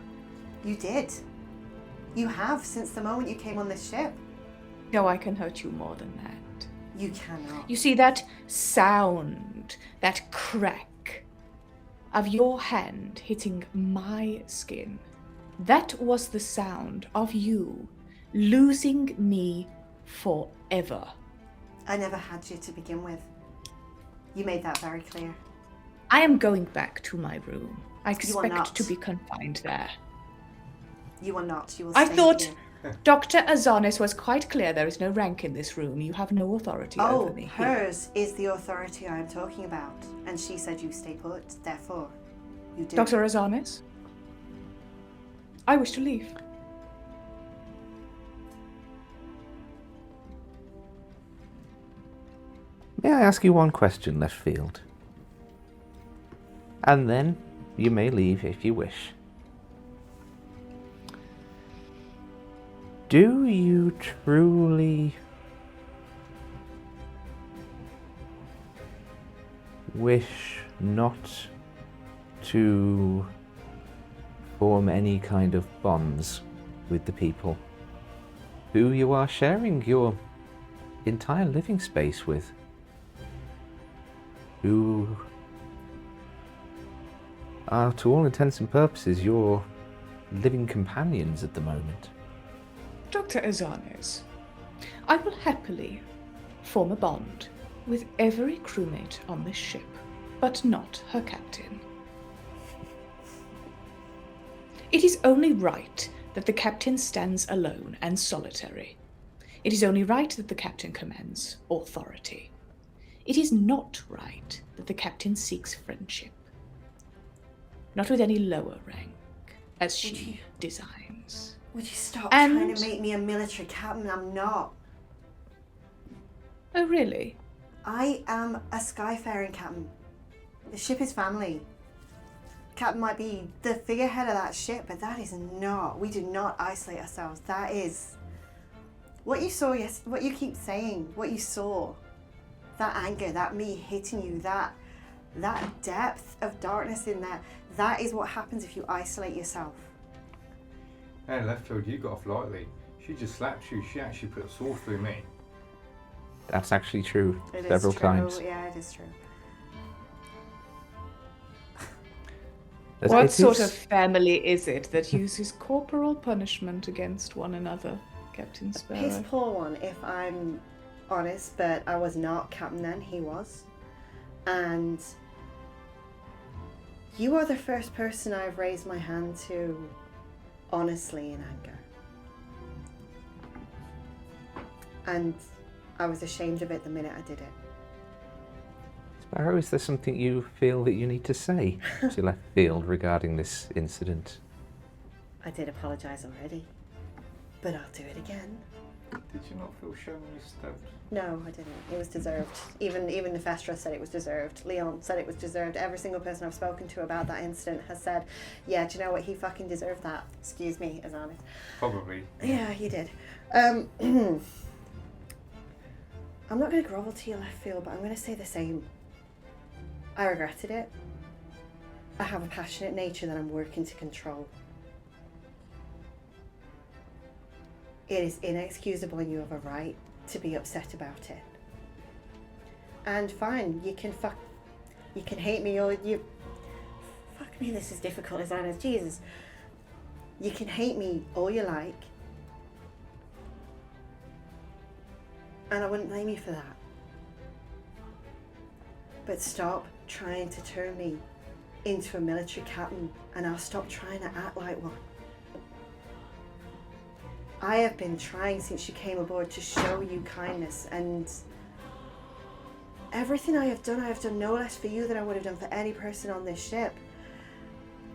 You did. You have since the moment you came on this ship. No, I can hurt you more than that. You cannot. You see, that sound, that crack of your hand hitting my skin, that was the sound of you losing me forever. I never had you to begin with. You made that very clear. I am going back to my room. I You are expect not. to be confined there. You are not. You will I stay thought here. Dr. Azanis was quite clear there is no rank in this room. You have no authority over me. here. Hers is the authority I am talking about. And she said you stay put, therefore, you do. Dr. Azanis? I wish to leave. May I ask you one question, Leftfield? And then you may leave if you wish. Do you truly wish not to form any kind of bonds with the people who you are sharing your entire living space with? Who are, to all intents and purposes, your living companions at the moment? Dr. Azanis, I will happily form a bond with every crewmate on this ship, but not her captain. It is only right that the captain stands alone and solitary. It is only right that the captain commands authority. It is not right that the captain seeks friendship. Not with any lower rank, as she designs. Would you stop And- trying to make me a military captain? I'm not. Oh, really? I am a skyfaring captain. The ship is family. Captain might be the figurehead of that ship, but that is not. We do not isolate ourselves. That is what you saw. Yes, what you keep saying. What you saw. That anger. That me hitting you. That depth of darkness in there. That is what happens if you isolate yourself. Hey, Leftfield, you got off lightly. She just slapped you. She actually put a sword through me. That's actually true. It is Several true. times. Yeah, it is true. It What sort is- of family is it that uses corporal punishment against one another, Captain Sparrow? Piss poor one, if I'm honest, but I was not captain then, he was. And you are the first person I've raised my hand to honestly in anger. And I was ashamed of it the minute I did it. Sparrow, is there something you feel that you need to say to Leftfield regarding this incident? I did apologise already, but I'll do it again. Did you not feel shame when you stabbed? No, I didn't. It was deserved. Even Nefestra said it was deserved. Leon said it was deserved. Every single person I've spoken to about that incident has said, yeah, do you know what? He fucking deserved that. Excuse me, Azanis. Probably. Yeah, he did. I'm not going to grovel to your Leftfield, but I'm going to say the same. I regretted it. I have a passionate nature that I'm working to control. It is inexcusable and you have a right to be upset about it. And fine, you can hate me or fuck me, this is difficult as I know, Jesus. You can hate me all you like. And I wouldn't blame you for that. But stop trying to turn me into a military captain and I'll stop trying to act like one. I have been trying since you came aboard to show you kindness, and everything I have done no less for you than I would have done for any person on this ship.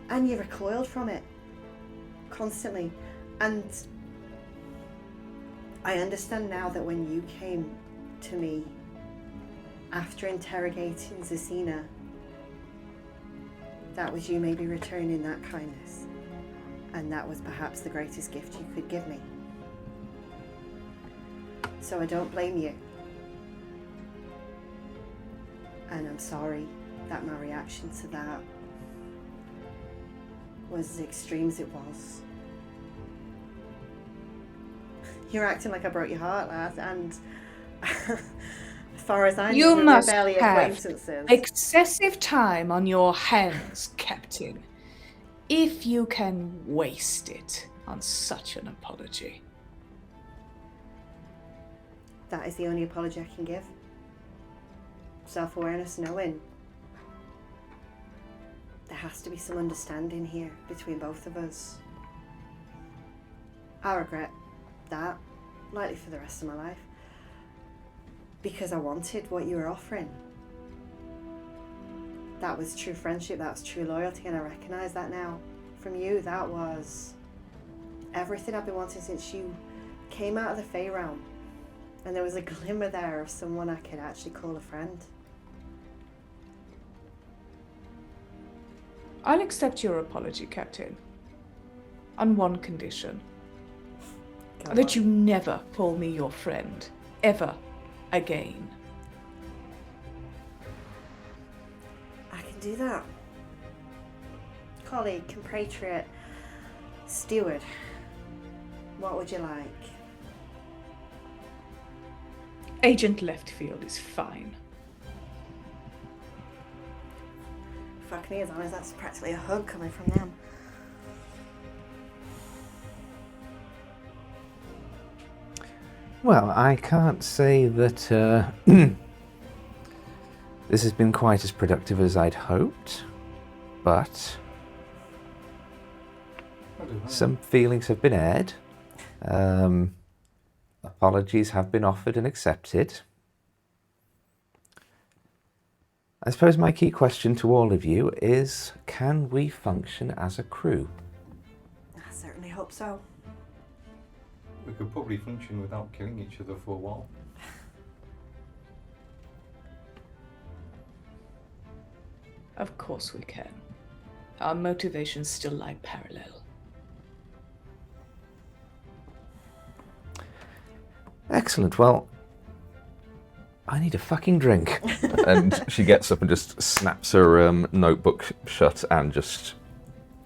And you recoiled from it constantly. And I understand now that when you came to me after interrogating Zesina, that was you maybe returning that kindness. And that was perhaps the greatest gift you could give me. So I don't blame you. And I'm sorry that my reaction to that was as extreme as it was. You're acting like I broke your heart, lad, and as far as I know, You we're must barely have acquaintances. excessive time on your hands, Captain, if you can waste it on such an apology. That is the only apology I can give. Self-awareness, knowing there has to be some understanding here between both of us. I regret that, likely for the rest of my life, because I wanted what you were offering. That was true friendship, that was true loyalty, and I recognise that now from you. That was everything I've been wanting since you came out of the Fey realm. And there was a glimmer there of someone I could actually call a friend. I'll accept your apology, Captain. On one condition. That you never call me your friend. Ever. Again. I can do that. Colleague, compatriot, steward. What would you like? Agent Leftfield is fine. Fuck me, as long as that's practically a hug coming from them. Well, I can't say that this has been quite as productive as I'd hoped, but some feelings have been aired. Apologies have been offered and accepted. I suppose my key question to all of you is, can we function as a crew? I certainly hope so. We could probably function without killing each other for a while. Of course we can. Our motivations still lie parallel. Excellent. Well, I need a fucking drink. And she gets up and just snaps her notebook shut and just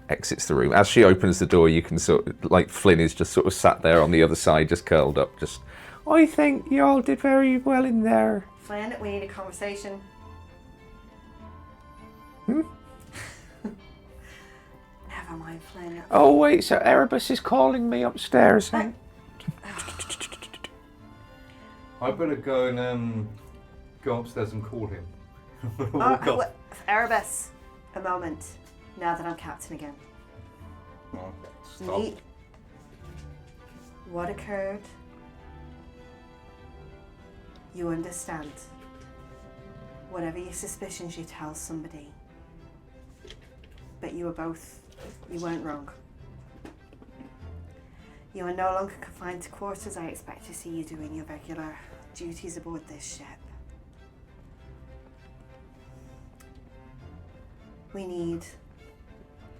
exits the room. As she opens the door, you can sort of, like, Flynn is just sort of sat there on the other side, just curled up, just, I think you all did very well in there. Flynn, we need a conversation. Hmm? Never mind, Flynn. Oh, wait, so Erebus is calling me upstairs. I better go and go upstairs and call him. Erebus, a moment. Now that I'm captain again. Oh, stop. Meet what occurred. You understand. Whatever your suspicions, you tell somebody. But you weren't wrong. You are no longer confined to quarters. I expect to see you doing your regular duties aboard this ship. We need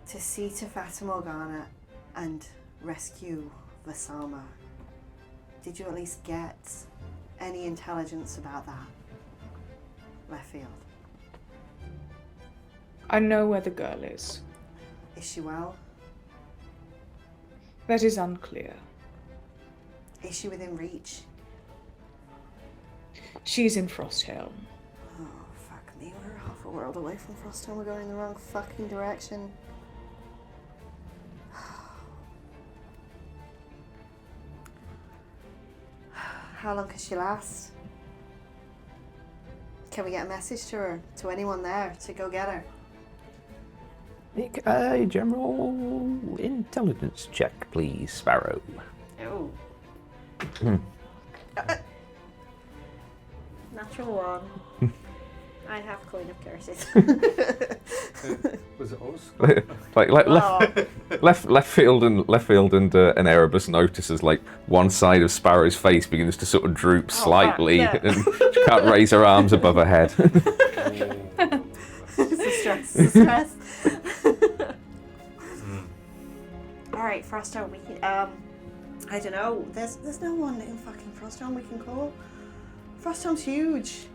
to see to Fata Morgana and rescue Vasama. Did you at least get any intelligence about that? Leftfield. I know where the girl is. Is she well? That is unclear. Is she within reach? She's in Frosthelm. Oh, fuck me. We're half a world away from Frosthelm. We're going in the wrong fucking direction. How long can she last? Can we get a message to her, to anyone there, to go get her? Make a general intelligence check, please, Sparrow. Oh. Natural one. I have coin of curses. Was it us? Leftfield and Erebus notice as like one side of Sparrow's face begins to sort of droop slightly, and she can't raise her arms above her head. It's the stress. The stress. Alright, Frosthelm, we can I don't know. There's no one in fucking Frosthelm we can call. Frosthelm's huge.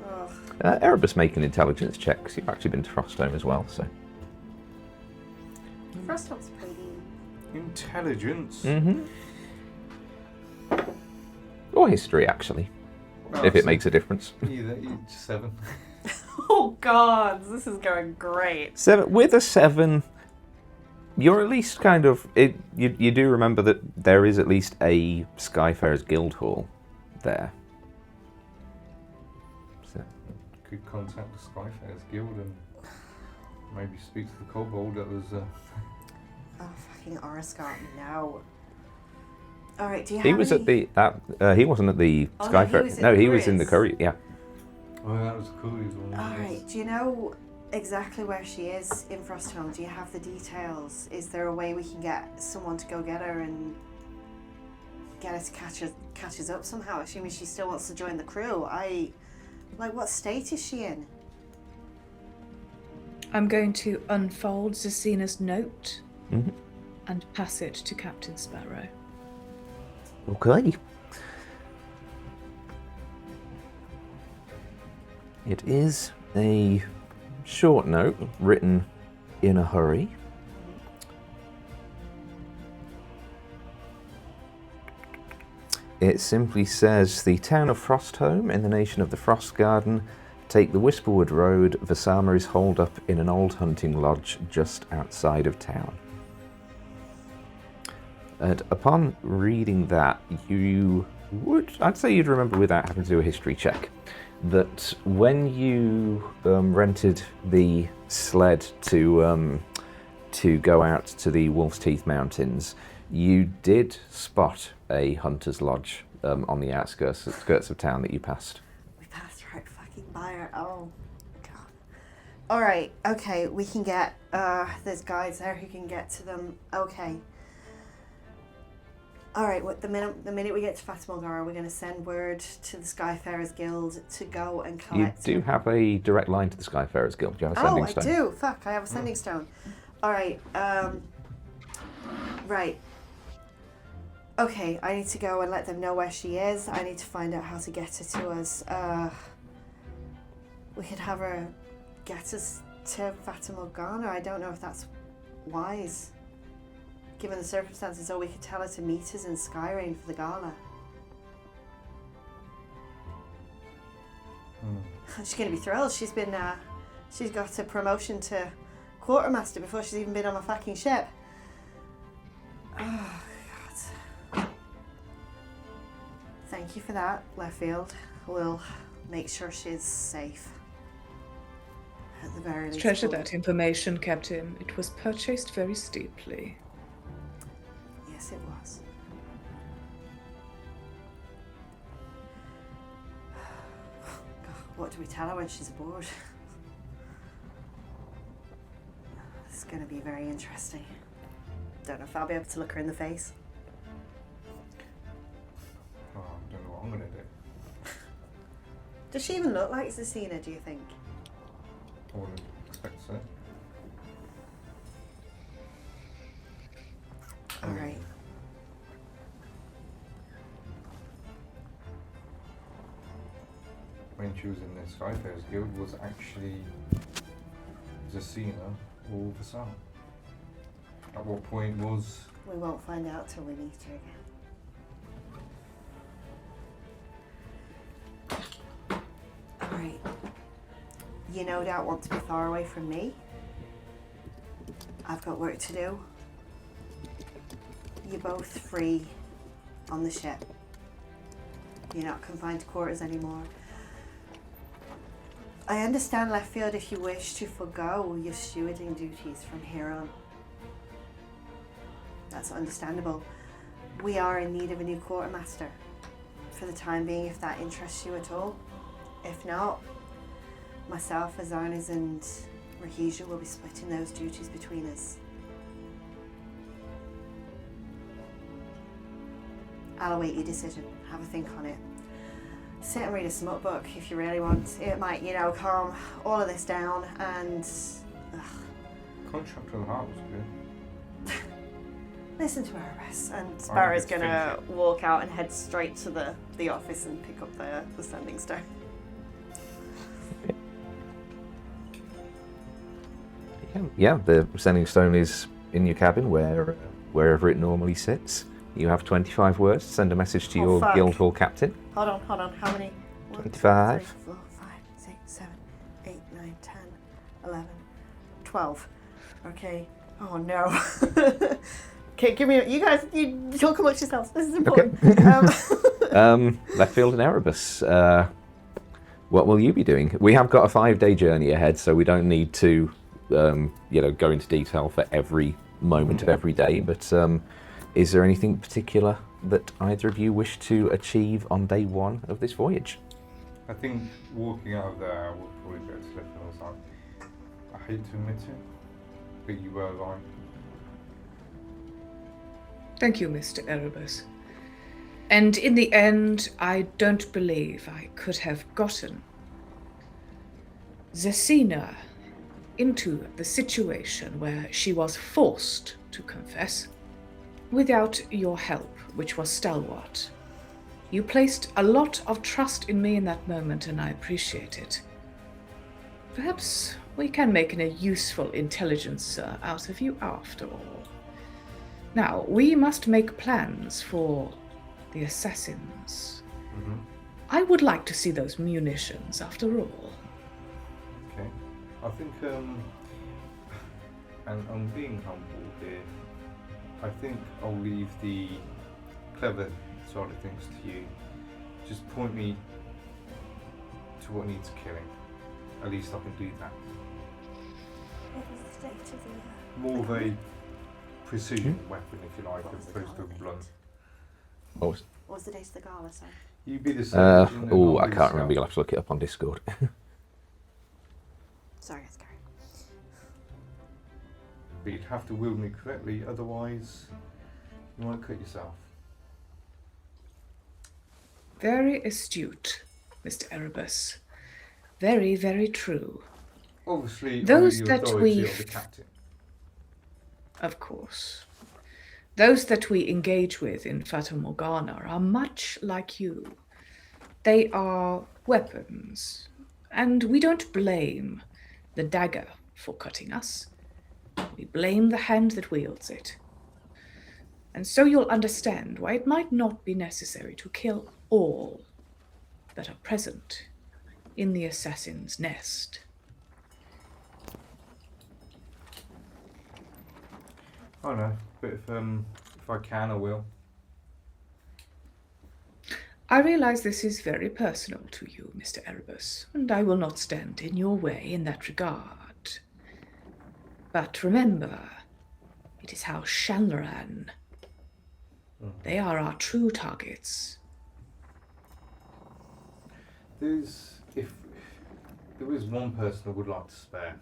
Ugh. Erebus make an intelligence check, because you've actually been to Frosthelm as well, so. Frosthelm's pretty. Intelligence. Mm-hmm. Or history, actually, Well, if it so makes a difference. Either 7. Oh god, this is going great. 7 with a 7. You're at least kind of you do remember that there is at least a Skyfarer's Guild Hall there. So. Could contact the Skyfarers Guild and maybe speak to the kobold that was. Oh fucking Oriscott, no. Alright, do you have He was any... at the he wasn't at the Oh, Skyfarer. no, He was in the Couriers. courier. Yeah. Oh, that was cool. Alright, do you know exactly where she is in Frosthelm? Do you have the details? Is there a way we can get someone to go get her and get her to catch us up somehow, assuming she still wants to join the crew? What state is she in? I'm going to unfold Zesina's note Mm-hmm. and pass it to Captain Sparrow. Okay. It is a short note written in a hurry. It simply says, the town of Frostholm in the nation of the Frost Garden, take the Whisperwood Road. Vasama is holed up in an old hunting lodge just outside of town. And upon reading that, I'd say you'd remember without having to do a history check, that when you rented the sled to go out to the Wolf's Teeth Mountains, you did spot a hunter's lodge on the outskirts of town that you passed. We passed right fucking by her. Oh, God. Alright, okay, we can get, there's guides there who can get to them. Okay. Alright, the minute we get to Fata Morgana, we're going to send word to the Skyfarers Guild to go and collect. You do have a direct line to the Skyfarers Guild. Do you have a sending stone? I do. Fuck, I have a sending stone. Alright, right. Okay, I need to go and let them know where she is. I need to find out how to get her to us. We could have her get us to Fata Morgana. I don't know if that's wise. Given the circumstances, or we could tell her to meet us in Skyrain for the gala. She's going to be thrilled. She's got a promotion to quartermaster before she's even been on a fucking ship. Oh, God. Thank you for that, Leftfield. We'll make sure she's safe. At the very least. Treasure that information, Captain. It was purchased very steeply. Yes, it was. What do we tell her when she's aboard? This is going to be very interesting. Don't know if I'll be able to look her in the face. Oh, I don't know what I'm going to do. Does she even look like Zesina, do you think? I wouldn't expect so. Alright. when she was in the Skyfarers Guild was actually Zasina or Vasal? At what point was... We won't find out till we meet her again. Alright. You no doubt want to be far away from me. I've got work to do. You're both free on the ship. You're not confined to quarters anymore. I understand, Leftfield, if you wish to forgo your stewarding duties from here on. That's understandable. We are in need of a new quartermaster. For the time being, if that interests you at all. If not, myself, Azarnas and Rahija will be splitting those duties between us. I'll await your decision. Have a think on it. Sit and read a smut book if you really want. It might, calm all of this down and... Contract of the Heart was good. Listen to Erebus. And Sparrow's gonna walk out and head straight to the office and pick up the sending stone. Yeah, the sending stone is in your cabin, wherever it normally sits. You have 25 words to send a message to your guild hall captain. Hold on. How many? 25. 1, 2, 3, 4, 5, 6, 7, 8, 9, 10, 11, 12. Okay. Oh no. Okay, give me. You guys, you talk amongst yourselves. This is important. Okay. Leftfield and Erebus. What will you be doing? We have got a 5-day journey ahead, so we don't need to, go into detail for every moment of every day. But is there anything particular that either of you wish to achieve on day 1 of this voyage? I think walking out of there would probably go to Leftfield's side. I hate to admit it, but you were right. Thank you, Mr. Erebus. And in the end, I don't believe I could have gotten Zasina into the situation where she was forced to confess without your help, which was stalwart. You placed a lot of trust in me in that moment, and I appreciate it. Perhaps we can make a useful intelligencer out of you after all. Now, we must make plans for the assassins. Mm-hmm. I would like to see those munitions, after all. Okay. I think, and I'm being humble here, I think I'll leave the clever side of things to you. Just point me to what needs killing. At least I can do that. What was the date of the... More of a precision weapon, if you like, as opposed to blunt. What was the date of the gala, sorry? You be the surgeon. I can't remember. You'll have to look it up on Discord. Sorry, it's Gary. But you'd have to wield me correctly, otherwise you might cut yourself. Very astute, Mr. Erebus. Very, very true. Obviously, those under the that authority we... of the captain. Of course. Those that we engage with in Fata Morgana are much like you. They are weapons, and we don't blame the dagger for cutting us. We blame the hand that wields it. And so you'll understand why it might not be necessary to kill all that are present in the assassin's nest. I know, but if I can, I will. I realize this is very personal to you, Mr. Erebus, and I will not stand in your way in that regard. But remember, it is House Shanlaran. They are our true targets. If there is one person I would like to spare,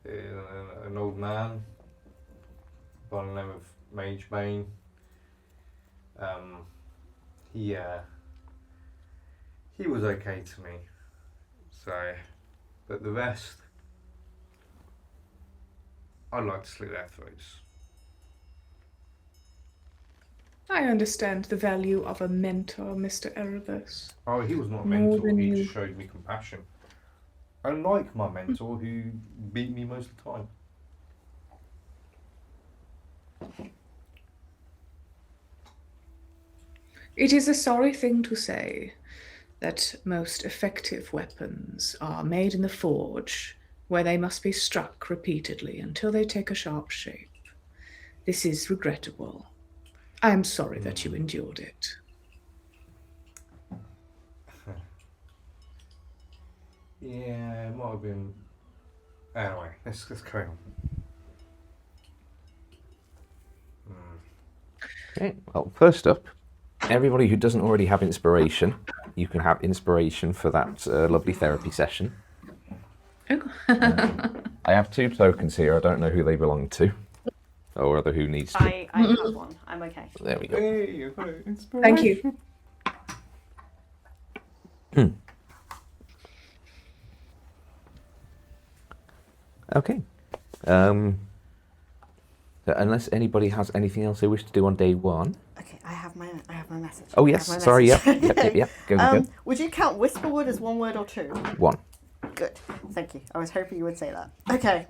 an old man by the name of Mage Bane. He was okay to me. So, but the rest, I'd like to slit their throats. I understand the value of a mentor, Mr. Erebus. Oh, he was not a More mentor. than He you. just showed me compassion. Unlike my mentor, who beat me most of the time. It is a sorry thing to say that most effective weapons are made in the forge, where they must be struck repeatedly until they take a sharp shape. This is regrettable. I am sorry that you endured it. Yeah, it might have been. Anyway, let's carry on. Okay, well, first up, everybody who doesn't already have inspiration, you can have inspiration for that lovely therapy session. Oh. I have 2 tokens here. I don't know who they belong to, or rather who needs to. I have one. I'm okay. There we go. Hey, I've got it. Thank you. Okay. Unless anybody has anything else they wish to do on day 1. Okay, I have my message. Oh I yes, have my sorry. Yep. message. Go. Would you count Whisperwood as 1 word or 2? 1. Good, thank you. I was hoping you would say that. Okay,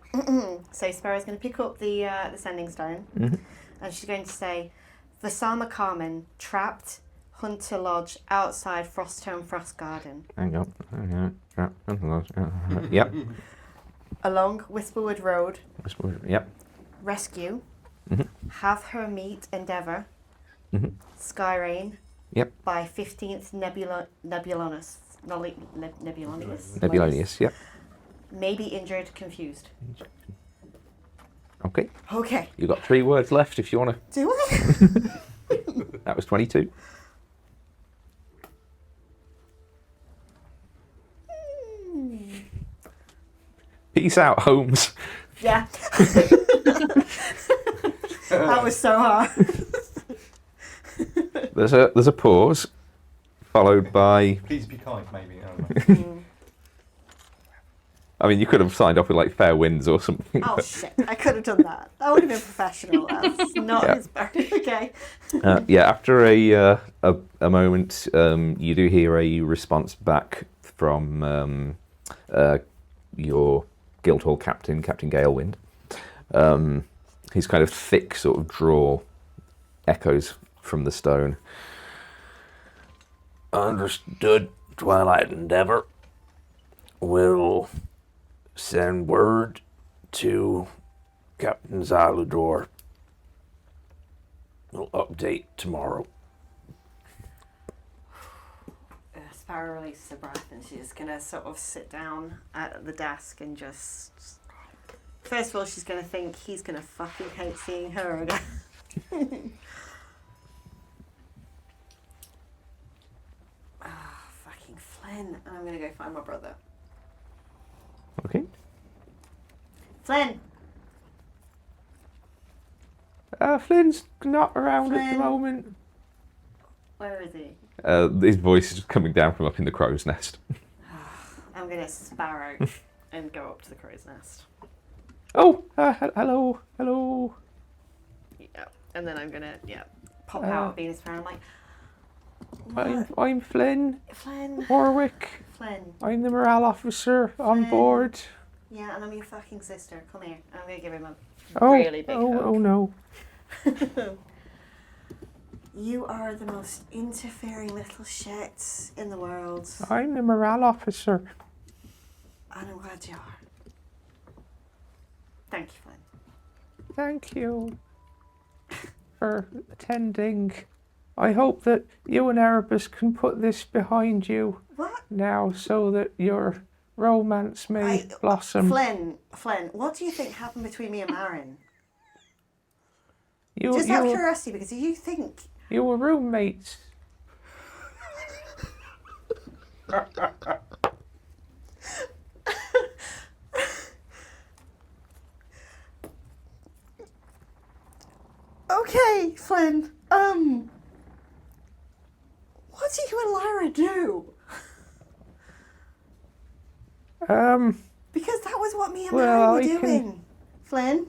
so Sparrow's going to pick up the sending stone, and she's going to say, Vasama Carmen, trapped, Hunter Lodge, outside Frosthome Frost Garden. Hang on. Yep. Along Whisperwood Road, Yep. rescue, have her meet Endeavour, Skyrain, Yep. by 15th Nebulonus. Nebulonius? Nebulonius. Yep. May be injured, confused. Okay. Okay. You've got 3 words left if you want to. Do I? That was 22. Peace out, Holmes. Yeah. That was so hard. There's a pause, followed by. Please be kind, maybe. I don't know. I mean, you could have signed off with like fair winds or something. Oh but, shit! I could have done that. That would have been professional. That's not Yeah. inspiring. Okay. yeah. After a moment, you do hear a response back from your Guildhall captain, Captain Galewind. His kind of thick sort of drawl echoes from the stone. Understood, Twilight Endeavour. Will send word to Captain Xyludor. We'll update tomorrow. Sparrow releases her breath, and she's gonna sort of sit down at the desk and just. First of all, she's gonna think he's gonna fucking hate seeing her again. Fucking Flynn. And I'm gonna go find my brother. Okay. Flynn! Flynn's not around at the Flynn. moment. Where is he? His voice is coming down from up in the crow's nest. I'm gonna sparrow and go up to the crow's nest. Oh, hello. Yeah. And then I'm gonna, pop out being a sparrow. I'm like, I'm Flynn Flynn. Warwick. Flynn. I'm the morale officer on Flynn. board. Yeah, and I'm your fucking sister. Come here. And I'm gonna give him a Oh, really big hug. oh no. You are the most interfering little shit in the world. I'm the morale officer. And I'm glad you are. Thank you, Flynn. Thank you for attending. I hope that you and Erebus can put this behind you What? now so that your romance may blossom. Flynn, what do you think happened between me and Marin? You, Just you, out of curiosity, because you think... you were roommates. Okay, Flynn, what do you and Lyra do? Because that was what me and Well, Marin I were doing, Flynn.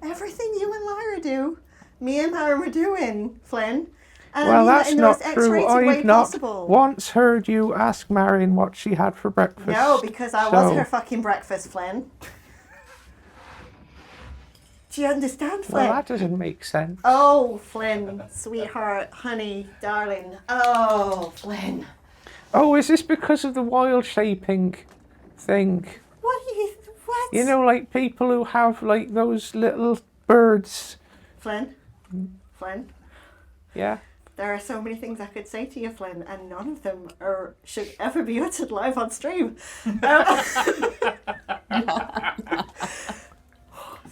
Everything you and Lyra do, me and Marin were doing, Flynn. And Well, I mean that that's in the not most true. X-rated way I've not possible. once heard you ask Marion what she had for breakfast. No, because I was her fucking breakfast, Flynn. Do you understand, Flynn? Well, that doesn't make sense. Oh, Flynn, sweetheart, honey, darling. Oh, Flynn. Oh, is this because of the wild shaping thing? What? You know, like people who have like those little birds. Flynn? Flynn? Yeah. There are so many things I could say to you, Flynn, and none of them should ever be uttered live on stream.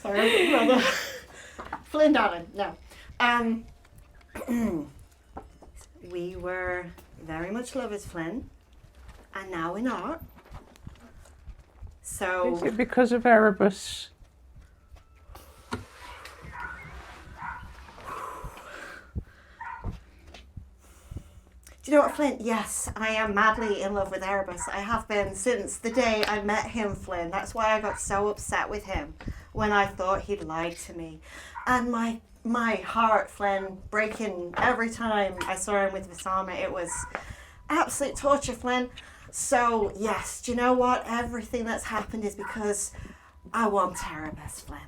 Sorry, brother. Flynn, darling, no. We were very much lovers, Flynn, and now we're not. So... Is it because of Erebus? Do you know what, Flynn? Yes, I am madly in love with Erebus. I have been since the day I met him, Flynn. That's why I got so upset with him when I thought he'd lied to me. And my heart, Flynn, breaking every time I saw him with Visama. It was absolute torture, Flynn. So, yes, do you know what? Everything that's happened is because I want Erebus, Flynn.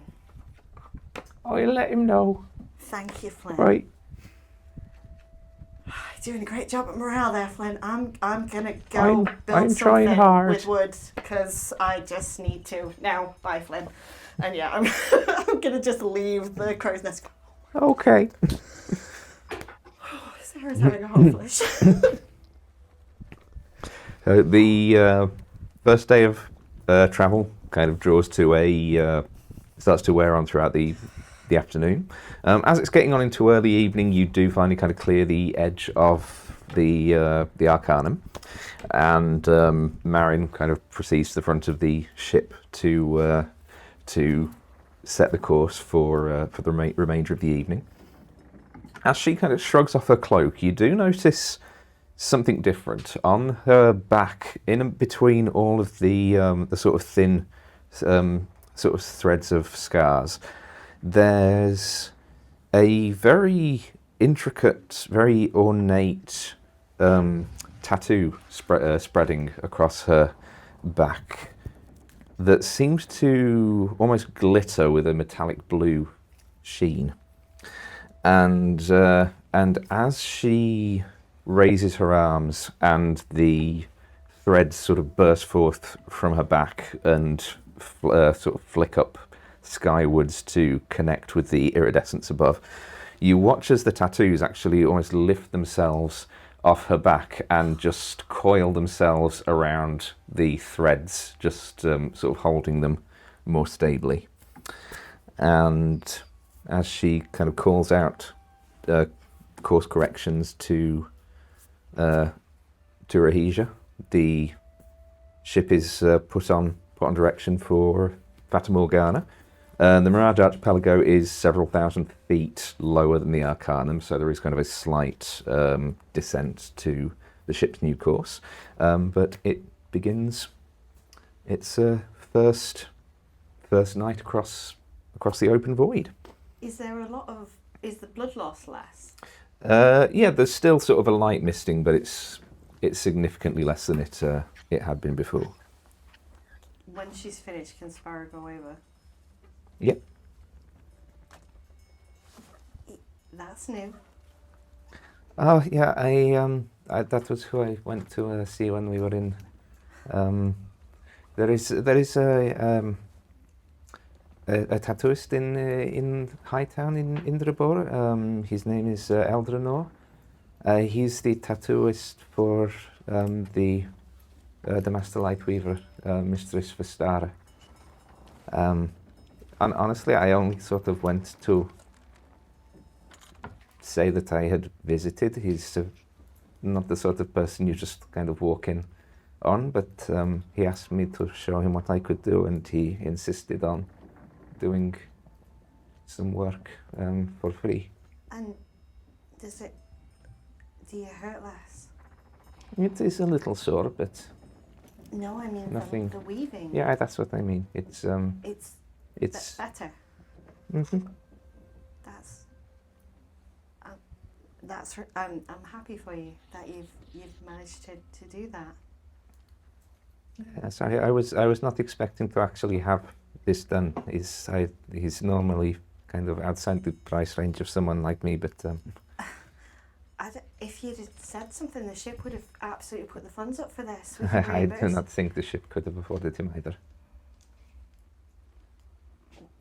Oh, you let him know. Thank you, Flynn. Right. You're doing a great job at morale there, Flynn. I'm gonna go build I'm something trying hard. with wood because I just need to now. Bye, Flynn. And yeah, I'm I'm gonna just leave the crow's nest. Okay. Sarah's having a hot flush. So the first day of travel kind of draws to starts to wear on throughout the afternoon. As it's getting on into early evening, you do finally kind of clear the edge of the Arcanum, and Marion kind of proceeds to the front of the ship to set the course for the remainder of the evening. As she kind of shrugs off her cloak, you do notice something different on her back, in between all of the sort of thin sort of threads of scars. There's a very intricate, very ornate tattoo spreading across her back that seems to almost glitter with a metallic blue sheen. And as she raises her arms and the threads sort of burst forth from her back and sort of flick up skywards to connect with the iridescence above, you watch as the tattoos actually almost lift themselves off her back and just coil themselves around the threads, just sort of holding them more stably. And as she kind of calls out course corrections to Rahija, the ship is put on direction for Fata Morgana. The Mirage Archipelago is several thousand feet lower than the Arcanum, so there is kind of a slight descent to the ship's new course. But it begins its first night across the open void. Is the blood loss less? Yeah, there's still sort of a light misting, but it's significantly less than it had been before. When she's finished, can Sparrow go over? Yep. That's new. Oh yeah, I that was who I went to see when we were in. There is a tattooist in Hightown in Endeavour. His name is Eldrenor. He's the tattooist for the Master Lightweaver, Mistress Vistara. And honestly, I only sort of went to say that I had visited. He's not the sort of person you just kind of walk in on, but he asked me to show him what I could do, and he insisted on doing some work for free. And do you hurt less? It is a little sore, but No, I mean nothing. The weaving. Yeah, that's what I mean. It's better. Mhm. That's I'm happy for you that you've managed to do that. Yes, I was not expecting to actually have this done. He's normally kind of outside the price range of someone like me, but If you'd have said something, the ship would have absolutely put the funds up for this. I do not think the ship could have afforded him either.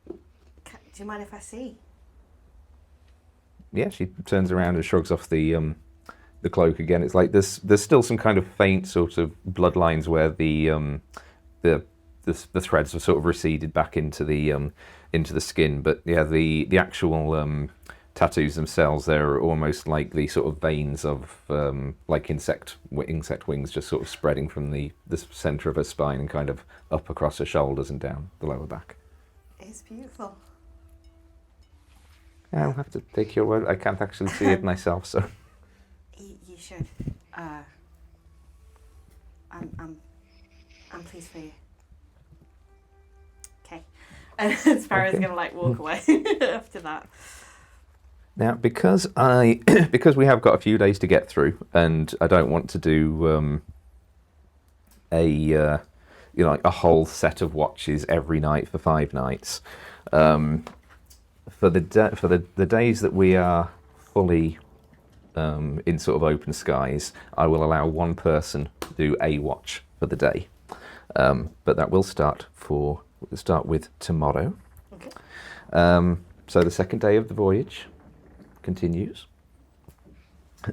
Do you mind if I see? Yeah, she turns around and shrugs off the cloak again. It's like there's still some kind of faint sort of bloodlines where the threads have sort of receded back into the skin, but yeah, the actual tattoos themselves, they're almost like the sort of veins of like insect wings just sort of spreading from the center of her spine and kind of up across her shoulders and down the lower back. It's beautiful. I'll have to take your word. I can't actually see it myself, so. You should. I'm pleased for you. Okay. And Sparrow's gonna like walk away after that. Now, because we have got a few days to get through, and I don't want to do like a whole set of watches every night for 5 nights. For the days that we are fully in sort of open skies, I will allow one person to do a watch for the day, but that will start with tomorrow. Okay. So the second day of the voyage continues.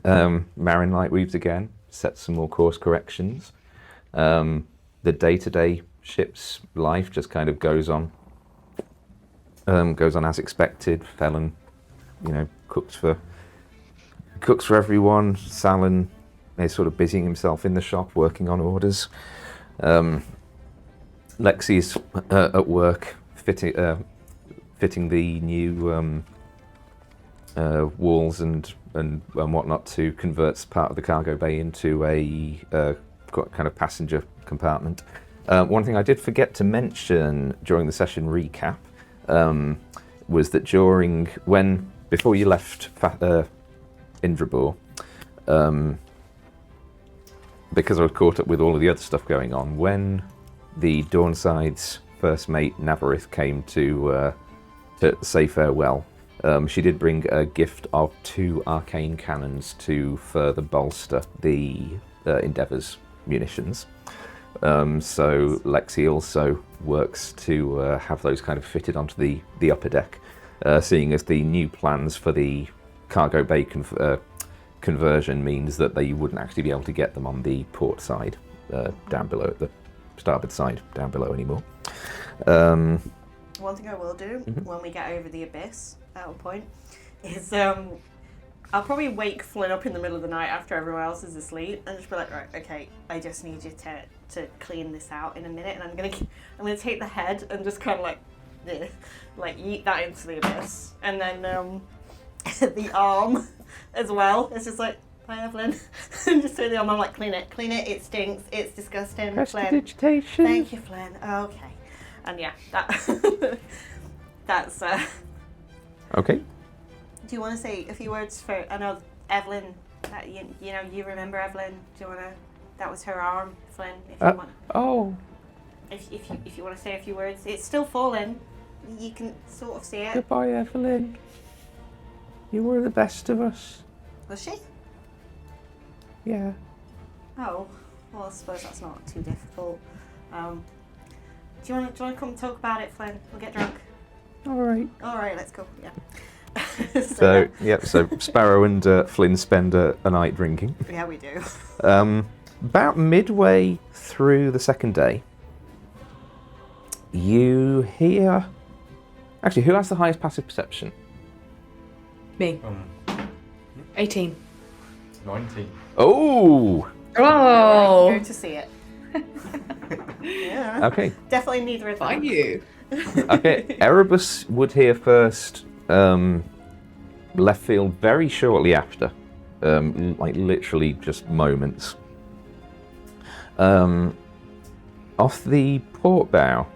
Marin Lightweaves again, sets some more course corrections. The day-to-day ship's life just kind of goes on as expected. Felon, cooks for everyone. Salon is sort of busying himself in the shop, working on orders. Lexi's at work fitting the new walls and whatnot to convert part of the cargo bay into a kind of passenger compartment. One thing I did forget to mention during the session recap was that before you left Indrabor, because I was caught up with all of the other stuff going on, when the Dawnside's first mate Navarith came to say farewell, she did bring a gift of 2 arcane cannons to further bolster the Endeavour's munitions. So Lexi also works to have those kind of fitted onto the upper deck, seeing as the new plans for the cargo bay conversion means that they wouldn't actually be able to get them on the port side down below, at the starboard side down below anymore. One thing I will do when we get over the abyss at a point is I'll probably wake Flynn up in the middle of the night after everyone else is asleep and just be like, right, okay, I just need you to clean this out in a minute, and I'm gonna take the head and just kind of like yeet that into the abyss, and then the arm as well. It's just like, hi Evelyn, and just say the arm. I'm like, clean it, it stinks, it's disgusting. Prestidigitation. Thank you, Flynn. Okay, and yeah, that's Okay. Do you want to say a few words for? I know Evelyn. You remember Evelyn? Do you want to? That was her arm, Flynn. If you want. Oh. If you want to say a few words, it's still falling. You can sort of see it. Goodbye, Evelyn. You were the best of us. Was she? Yeah. Oh, well, I suppose that's not too difficult. Do you want to come talk about it, Flynn? We'll get drunk. All right. All right, let's go. Yeah. So Sparrow and Flynn spend a night drinking. Yeah, we do. About midway through the second day, you hear... Actually, who has the highest passive perception? Me. 18. 19. Oh! Oh! Go to see it. Yeah. Okay. Definitely neither of them. Thank you. Okay, Erebus would hear first, Leftfield very shortly after, like literally just moments. Off the port bow,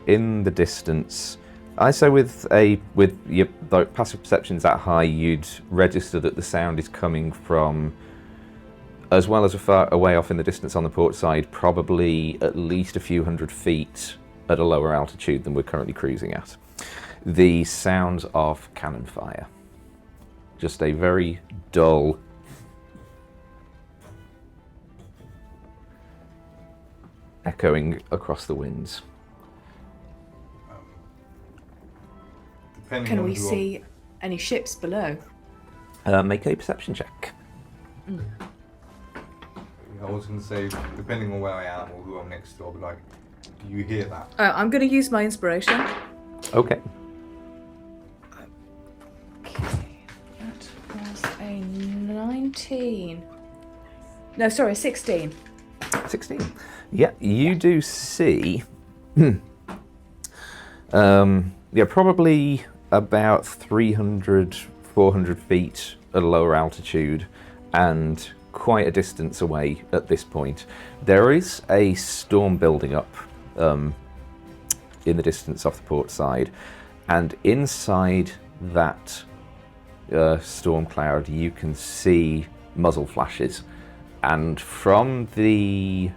in the distance, I say with your passive perceptions that high, you'd register that the sound is coming from, as well as a far away off in the distance on the port side, probably at least a few hundred feet at a lower altitude than we're currently cruising at. The sounds of cannon fire. Just a very dull, echoing across the winds. Depending Can on we who I- see any ships below? Make a perception check. I was going to say, depending on where I am or who I'm next to, I'll be like, do you hear that? I'm going to use my inspiration. Okay. Okay, that was a 19. No, sorry, 16. 16. Yeah, you do see. Probably about 300, 400 feet at a lower altitude, and quite a distance away at this point. There is a storm building up in the distance off the port side, and inside that storm cloud you can see muzzle flashes, and from the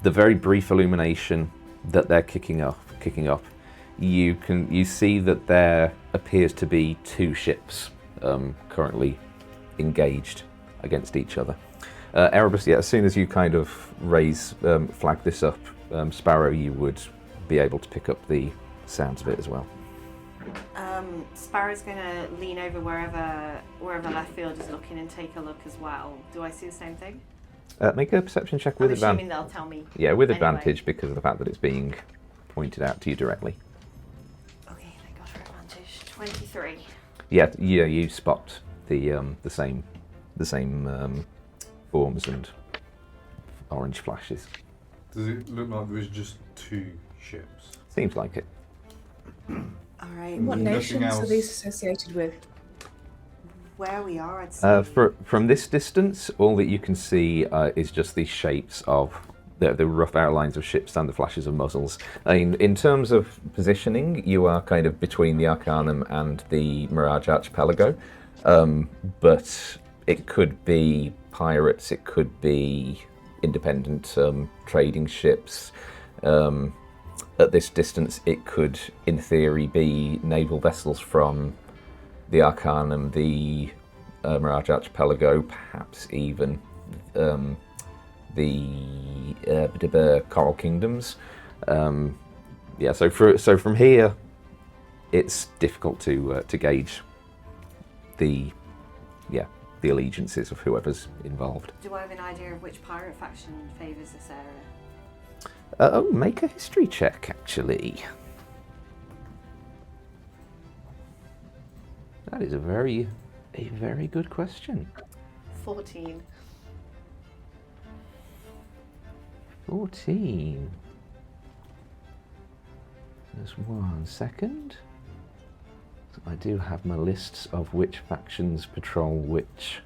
very brief illumination that they're kicking up, you see that there appears to be two ships currently engaged against each other. Erebus, yeah, as soon as you kind of flag this up, Sparrow, you would be able to pick up the sounds of it as well. Sparrow's going to lean over wherever Leftfield is looking and take a look as well. Do I see the same thing? Make a perception check with I'm advantage. assuming they'll tell me. Yeah, with anyway. advantage because of the fact that it's being pointed out to you directly. Okay, I got her advantage. 23. Yeah, you spot the same forms and orange flashes. Does it look like there's just two ships? Seems like it. All right. What Nothing nations are else. these associated with? Where we are, I'd say. From this distance, all that you can see is just the shapes of the rough outlines of ships and the flashes of muzzles. I mean, in terms of positioning, you are kind of between the Arcanum and the Mirage Archipelago, but it could be pirates, it could be independent trading ships. At this distance, it could, in theory, be naval vessels from the Arcanum, the Mirage Archipelago, perhaps even the Coral Kingdoms. So from here, it's difficult to gauge the allegiances of whoever's involved. Do I have an idea of which pirate faction favours this area? Make a history check, actually. That is a very good question. 14. 14. Just 1 second. So I do have my lists of which factions patrol which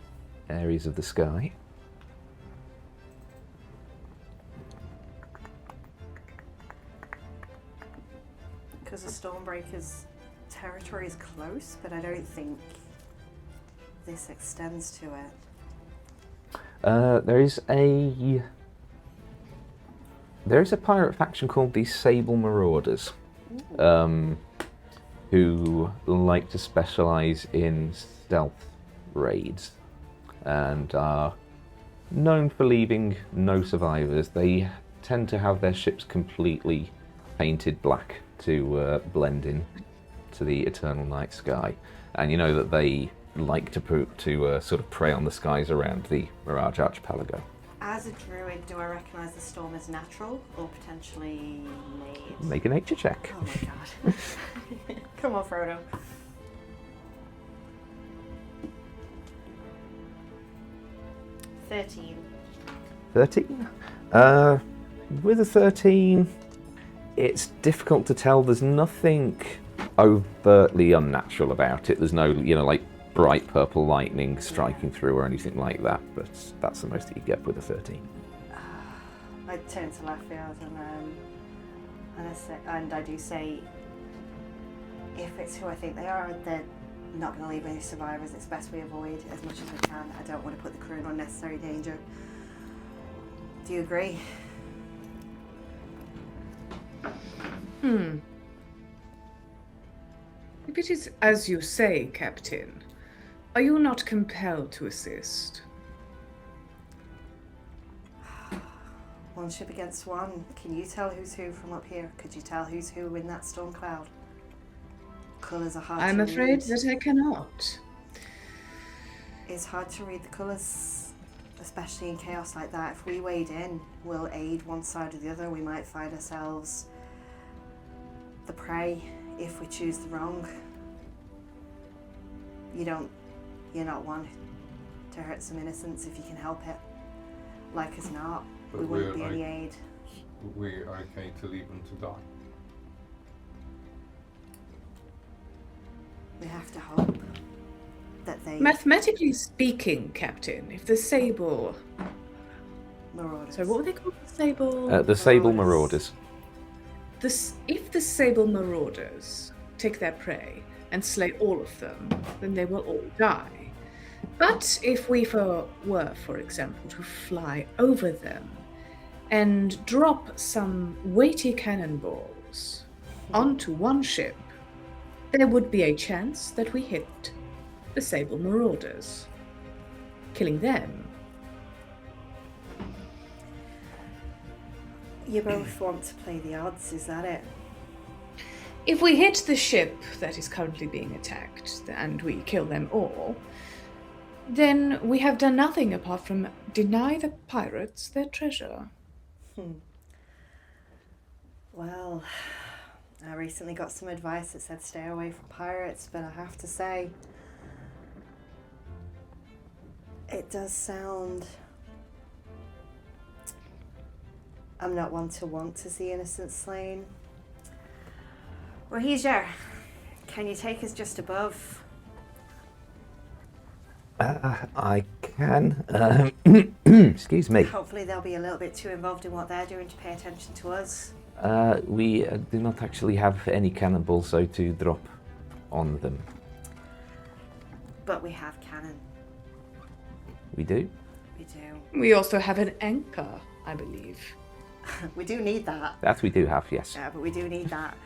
areas of the sky. Because the Stormbreaker's territory is close, but I don't think this extends to it. There is a pirate faction called the Sable Marauders, who like to specialise in stealth raids and are known for leaving no survivors. They tend to have their ships completely painted black to blend in to the eternal night sky, and you know that they like to sort of prey on the skies around the Mirage Archipelago. As a druid, do I recognise the storm as natural or potentially made? Make a nature check. Oh my god. Come on, Frodo. "13. 13? With a 13, it's difficult to tell. There's nothing overtly unnatural about it. There's no, like bright purple lightning striking through or anything like that, but that's the most that you get with a 13. I turn to Leftfield and I do say, if it's who I think they are, they're not going to leave any survivors. It's best we avoid as much as we can. I don't want to put the crew in unnecessary danger. Do you agree? If it is as you say, Captain, are you not compelled to assist? One ship against one. Can you tell who's who from up here? Could you tell who's who in that storm cloud? Colours are hard I'm to afraid read. that I cannot. It's hard to read the colours, especially in chaos like that. If we wade in, we'll aid one side or the other. We might find ourselves the prey if we choose the wrong. You're not one to hurt some innocents if you can help it. Like as not, But we wouldn't be we're any aid. We're okay to leave them to die. We have to hope that they Mathematically speaking, Captain, if the Sable... marauders. So what were they called? The Sable... The Sable Marauders. Marauders. If the Sable Marauders take their prey and slay all of them, then they will all die. But if we were, for example, to fly over them and drop some weighty cannonballs onto one ship, there would be a chance that we hit the Sable Marauders, killing them. You both want to play the odds, is that it? If we hit the ship that is currently being attacked and we kill them all, then we have done nothing apart from deny the pirates their treasure. Well, I recently got some advice that said stay away from pirates, but I have to say, it does sound... I'm not one to want to see innocents slain. Rahija, can you take us just above? I can. Excuse me. Hopefully they'll be a little bit too involved in what they're doing to pay attention to us. We do not actually have any cannonballs, so to drop on them. But we have cannon. We do. We do. We also have an anchor, I believe. We do need that. That we do have, yes. Yeah, but we do need that.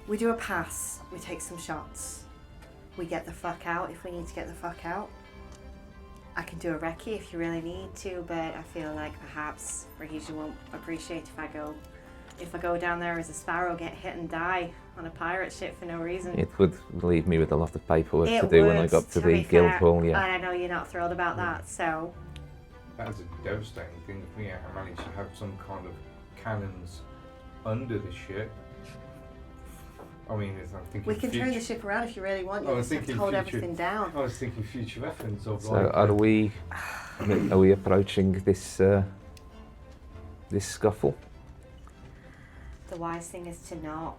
We do a pass. We take some shots. We get the fuck out if we need to get the fuck out. I can do a recce if you really need to, but I feel like perhaps Rahija won't appreciate if I go down there as a sparrow, get hit and die on a pirate ship for no reason. It would leave me with a lot of paperwork It to do when I would, got to the be guild fair, hall, yeah. And I know you're not thrilled about that, so That's a devastating thing if we manage to have some kind of cannons under the ship. I mean, I'm thinking we can turn the ship around if you really want. I You was just have to thinking hold future- everything down. I was thinking future reference of So like... are we approaching this this scuffle? The wise thing is to not.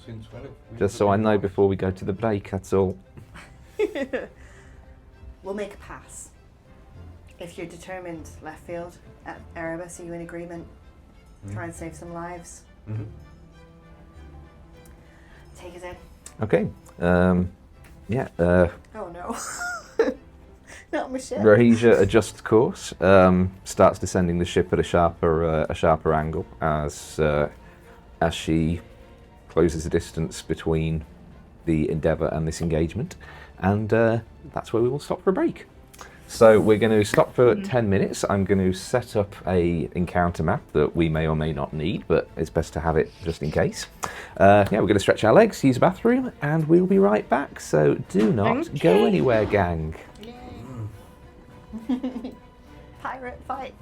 Since when have we Just so I know before we go to the break, that's all. We'll make a pass. If you're determined, Leftfield, at Erebus, are you in agreement? Try and save some lives. Mhm. Take us in. Okay. Yeah. Oh no. Not my ship. Rahija adjusts course, starts descending the ship at a sharper angle as she closes the distance between the Endeavour and this engagement, and that's where we will stop for a break. So we're going to stop for 10 minutes. I'm going to set up a encounter map that we may or may not need, but it's best to have it just in case. Yeah, we're going to stretch our legs, use a bathroom, and we'll be right back. So do not go anywhere, gang. Pirate fight.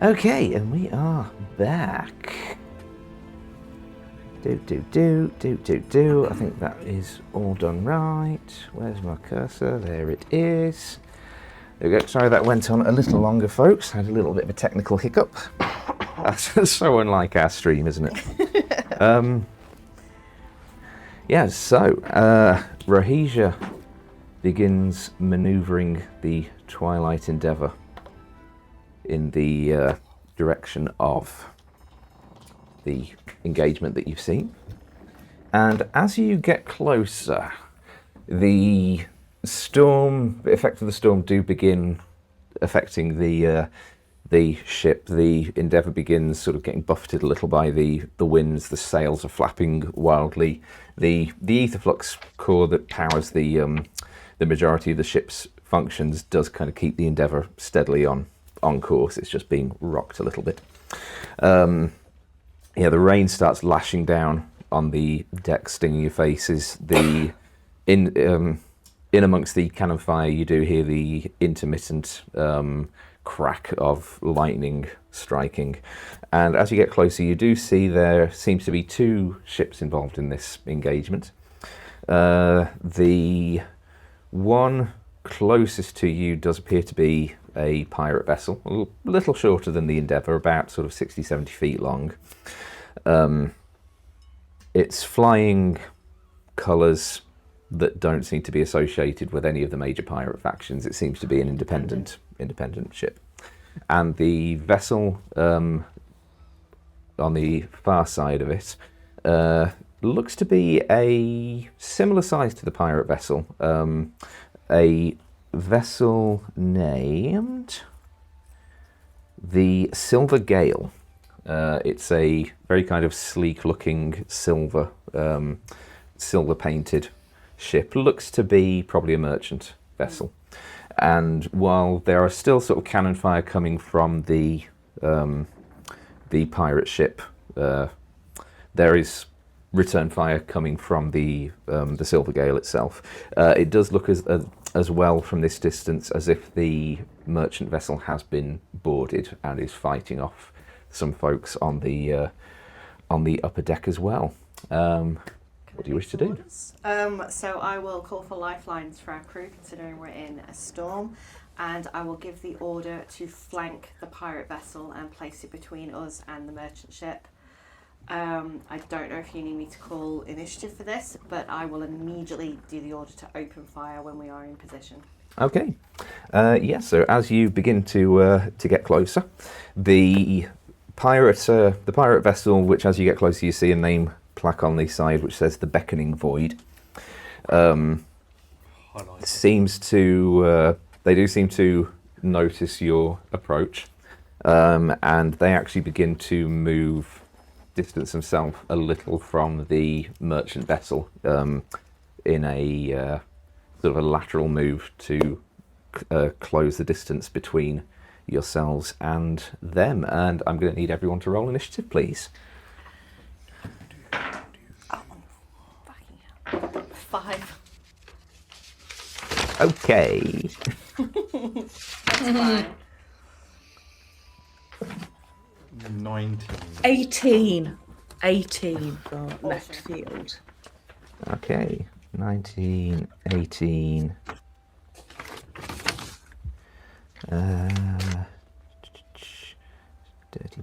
Okay, and we are back. Do. I think that is all done right. Where's my cursor? There it is. There we go. Sorry that went on a little longer, folks. Had a little bit of a technical hiccup. That's so unlike our stream, isn't it? Yeah, so Rahija begins manoeuvring the Twilight Endeavour in the direction of the engagement that you've seen. And as you get closer, the effects of the storm do begin affecting the ship. The Endeavour begins sort of getting buffeted a little by the winds. The sails are flapping wildly. The ether flux core that powers the majority of the ship's functions does kind of keep the Endeavour steadily on course. It's just being rocked a little bit. The rain starts lashing down on the deck, stinging your faces. In amongst the cannon fire, you do hear the intermittent crack of lightning striking. And as you get closer, you do see there seems to be 2 ships involved in this engagement. The one closest to you does appear to be a pirate vessel, a little shorter than the Endeavour, about sort of 60, 70 feet long. It's flying colours that don't seem to be associated with any of the major pirate factions. It seems to be an independent ship. And the vessel on the far side of it looks to be a similar size to the pirate vessel. A vessel named the Silver Gale. It's a very kind of sleek-looking silver painted ship. Looks to be probably a merchant vessel. And while there are still sort of cannon fire coming from the pirate ship, there is return fire coming from the Silver Gale itself. It does look as well from this distance as if the merchant vessel has been boarded and is fighting off some folks on the upper deck as well. What do you wish to do? So I will call for lifelines for our crew, considering we're in a storm, and I will give the order to flank the pirate vessel and place it between us and the merchant ship. I don't know if you need me to call initiative for this, but I will immediately do the order to open fire when we are in position. Okay. So as you begin to get closer, the pirate vessel, which as you get closer you see a name plaque on the side which says the Beckoning Void, seems to they do seem to notice your approach, and they actually begin to distance themselves a little from the merchant vessel in a sort of a lateral move to close the distance between yourselves and them. And I'm going to need everyone to roll initiative, please. Oh, fucking hell. 5. Okay. That's fine. 19. 18 for Leftfield. Okay. 19, 18. 30,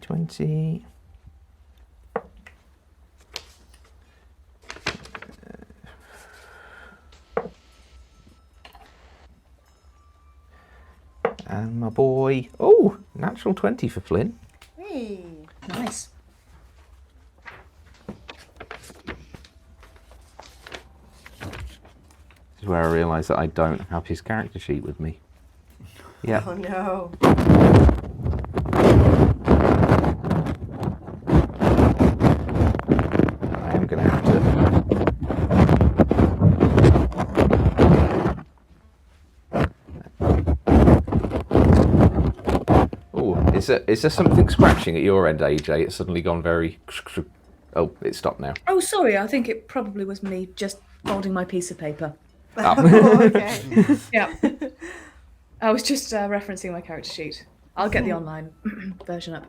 20. And my boy, natural 20 for Flynn. Hey. Nice. This is where I realise that I don't have his character sheet with me. Yeah. Oh no. I am going to have to. Oh, is there something scratching at your end, AJ? It's suddenly gone very. Oh, it stopped now. Oh, sorry. I think it probably was me just folding my piece of paper. Oh, okay. Yeah. I was just referencing my character sheet. I'll get the online version up.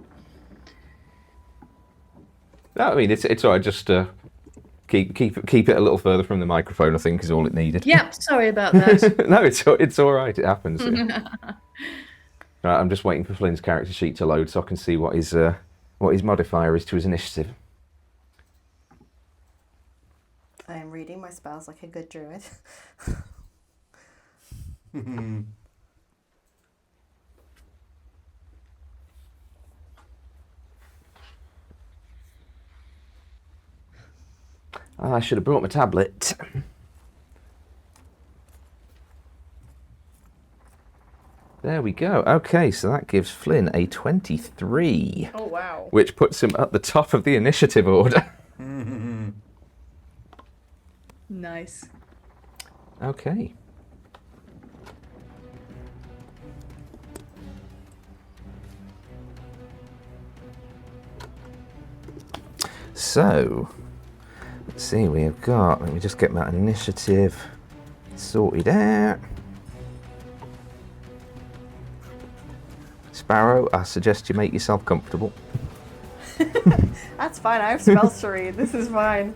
No, I mean it's alright. Just keep it a little further from the microphone. I think is all it needed. Yeah, sorry about that. No, it's all right. It happens. Right, I'm just waiting for Flynn's character sheet to load so I can see what his modifier is to his initiative. I am reading my spells like a good druid. Oh, I should have brought my tablet. There we go. Okay, so that gives Flynn a 23. Oh, wow. Which puts him at the top of the initiative order. Nice. Okay. So, let's see, we have got, let me just get my initiative sorted out. Sparrow, I suggest you make yourself comfortable. That's fine. I have spells to read. This is fine.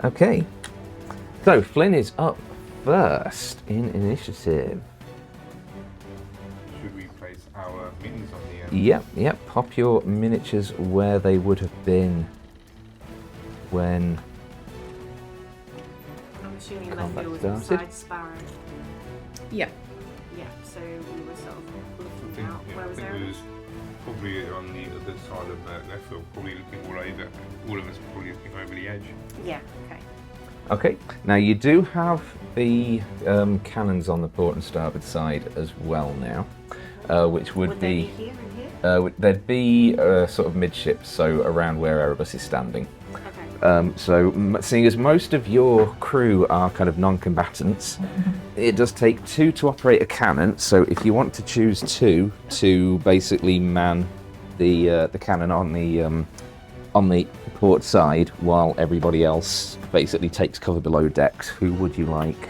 Okay. So, Flynn is up first in initiative. Should we place our minis on the end? Yep. Pop your miniatures where they would have been when... I'm assuming Combat Leftfield was started. inside Sparrow. Yeah. Yeah, so we were sort of I looking think, out. yeah, Where I was think Aaron? we was probably on the other side of Leftfield, probably looking all of us probably looking over the edge. Yeah, okay. Okay, now you do have the cannons on the port and starboard side as well now, which would they be... here and here? they'd be sort of midship, so around where Erebus is standing. Okay. Seeing as most of your crew are kind of non-combatants, it does take 2 to operate a cannon. So if you want to choose 2 to basically man the cannon on the port side, while everybody else basically takes cover below decks, who would you like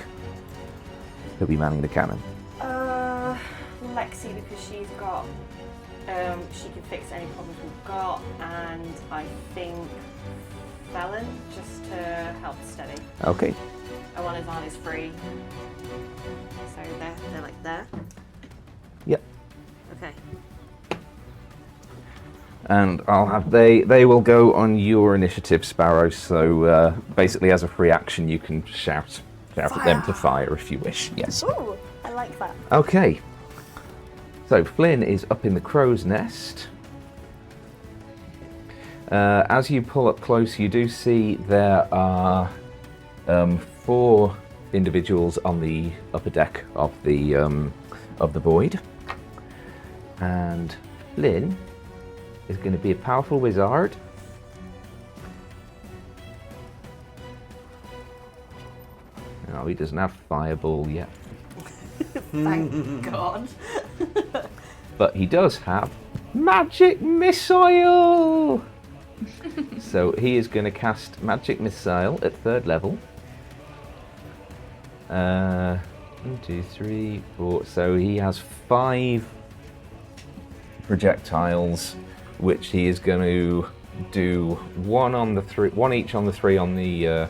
to be manning the cannon? Lexi, because she's got, she can fix any problems we've got, and I think Felon, just to help steady. Okay. And one Ivan is free. So they're like there. Yep. Okay. And I'll have they will go on your initiative, Sparrow. So basically, as a free action, you can shout at them to fire if you wish. Yes. Ooh, I like that. Okay. So Flynn is up in the crow's nest. As you pull up close, you do see there are 4 individuals on the upper deck of the Void, and Flynn is going to be a powerful wizard. No, he doesn't have Fireball yet. Thank God. But he does have Magic Missile! So he is going to cast Magic Missile at 3rd level. 1, 2, 3, 4. So he has 5 projectiles, which he is going to do 1 on the 3, 1 each on the 3 on the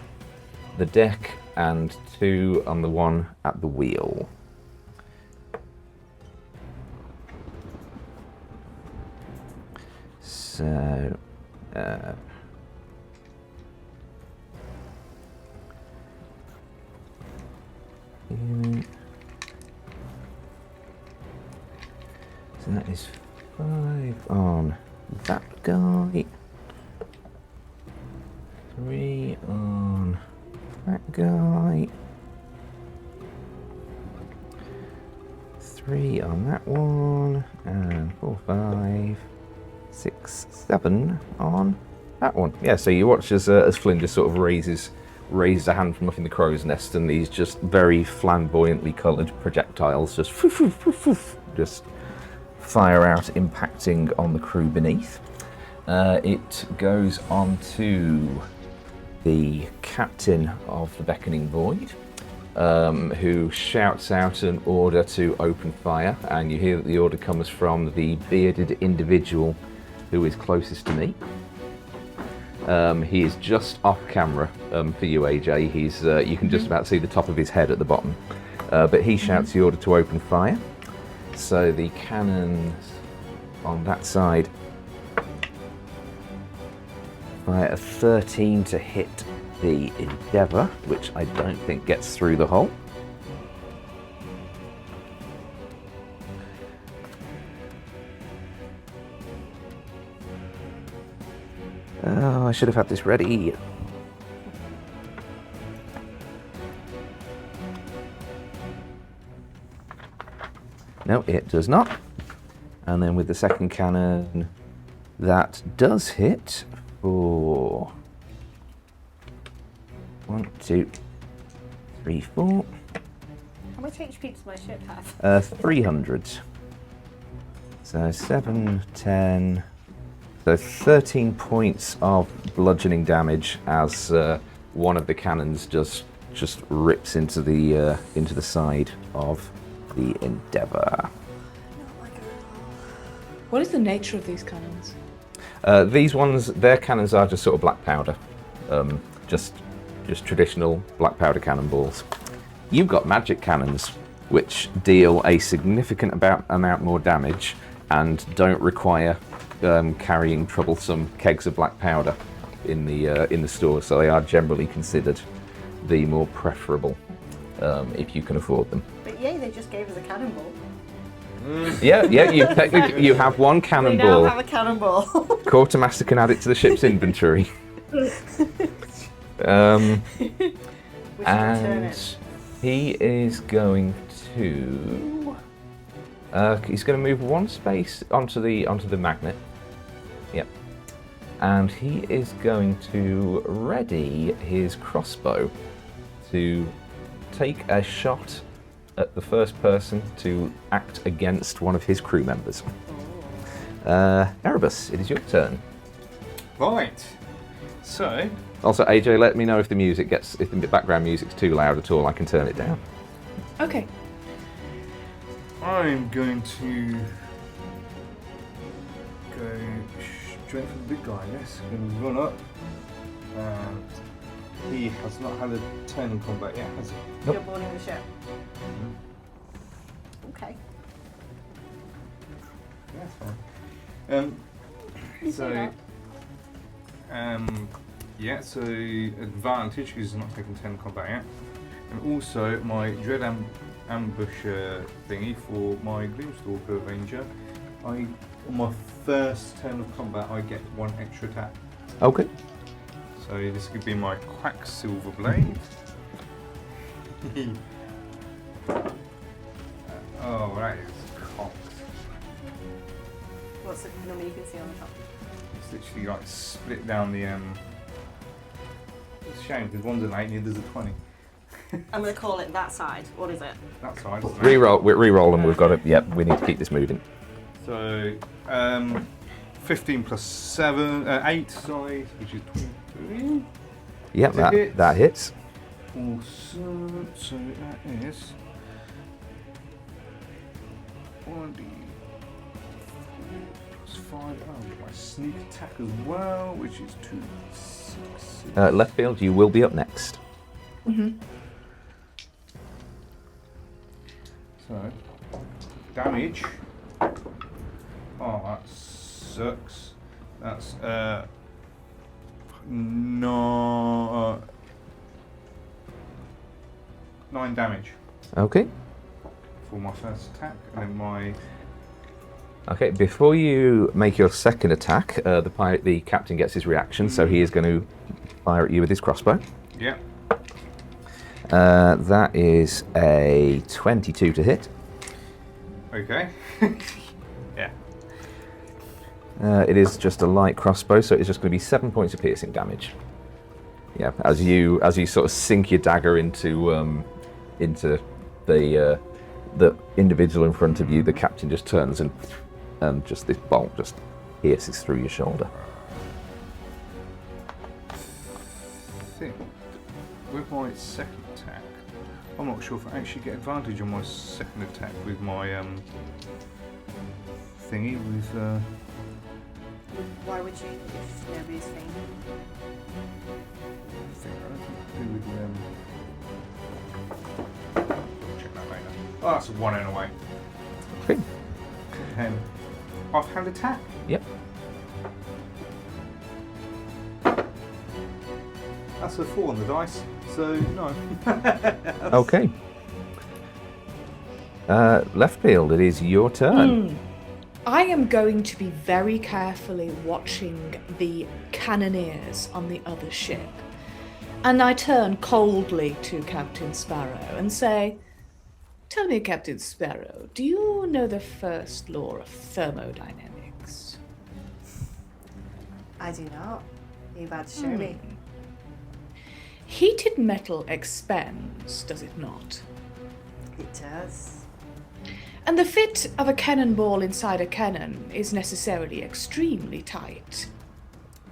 deck, and 2 on the 1 at the wheel. So, so that is 5 on that guy, 3 on that guy, 3 on that one, and 4, 5, 6, 7 on that one. Yeah, so you watch as Flynn just sort of raises a hand from up in the crow's nest, and these just very flamboyantly coloured projectiles just fire out, impacting on the crew beneath. It goes on to the captain of the Beckoning Void, who shouts out an order to open fire, and you hear that the order comes from the bearded individual who is closest to me. He is just off camera for you, AJ. He's you can just about see the top of his head at the bottom, but he shouts the order to open fire. So the cannons on that side fire a 13 to hit the Endeavour, which I don't think gets through the hole. Oh, I should have had this ready. No, it does not. And then with the second cannon, that does hit for 1, 2, 3, 4. How much HP does my ship have? 300. So 7, 10. So 13 points of bludgeoning damage as one of the cannons just rips into the side of the Endeavour. What is the nature of these cannons? These ones, their cannons are just sort of black powder, just traditional black powder cannonballs. You've got magic cannons, which deal a significant amount more damage and don't require carrying troublesome kegs of black powder in the store, so they are generally considered the more preferable if you can afford them. But yay, they just gave us a cannonball. Yeah, you have one cannonball. We now have a cannonball. Quartermaster can add it to the ship's inventory. And he is going to he's going to move one space onto the magnet. Yep. And he is going to ready his crossbow to take a shot at the first person to act against one of his crew members. Erebus, it is your turn. Right. So, Also, AJ, let me know if the background music's too loud at all. I can turn it down. Okay. I'm going to go straight for the big guy, yes. I'm going to run up. He has not had a turn in combat yet, has he? Nope. You're boarding the ship. Okay. Yeah, that's fine. Yeah, so advantage because he's not taken 10 combat yet. And also my Dread Ambusher thingy for my Gloomstalker Ranger. On my first turn of combat I get 1 extra attack. Okay. So this could be my Quacksilver Blade. Oh, that is cocked. What's the number you can see on the top? It's literally like split down the It's a shame because one's an 8 and the other's a 20. I'm going to call it that side. What is it? That side. Isn't it? Reroll and we've got it. Yep, we need to keep this moving. So 15 plus 7, 8 size, which is 23. Yep, that hits. Also, so that is 1d4 plus 5. Oh, my sneak attack as well, which is 2, 6. Leftfield, you will be up next. Mm-hmm. So, damage. Oh, that sucks. That's 9 damage Okay. for my first attack, and then my. Okay, before you make your second attack, the captain gets his reaction, so he is going to fire at you with his crossbow. Yeah. That is a 22 to hit. Okay. Yeah. It is just a light crossbow, so it's just going to be 7 points of piercing damage. Yeah, as you sort of sink your dagger into the individual in front of you, the captain just turns and and just this bolt just pierces through your shoulder. I think with my second attack, I'm not sure if I actually get advantage on my second attack with my thingy with. Why would you if nobody's seen? Check that later. Oh, that's a 1 anyway. Okay. 10. Offhand attack. Yep. That's a 4 on the dice, so no. Okay. Leftfield, it is your turn. I am going to be very carefully watching the cannoneers on the other ship. And I turn coldly to Captain Sparrow and say, "Tell me, Captain Sparrow, do you know the first law of thermodynamics?" I do not. Are you about to show me? Heated metal expands, does it not? It does. And the fit of a cannonball inside a cannon is necessarily extremely tight.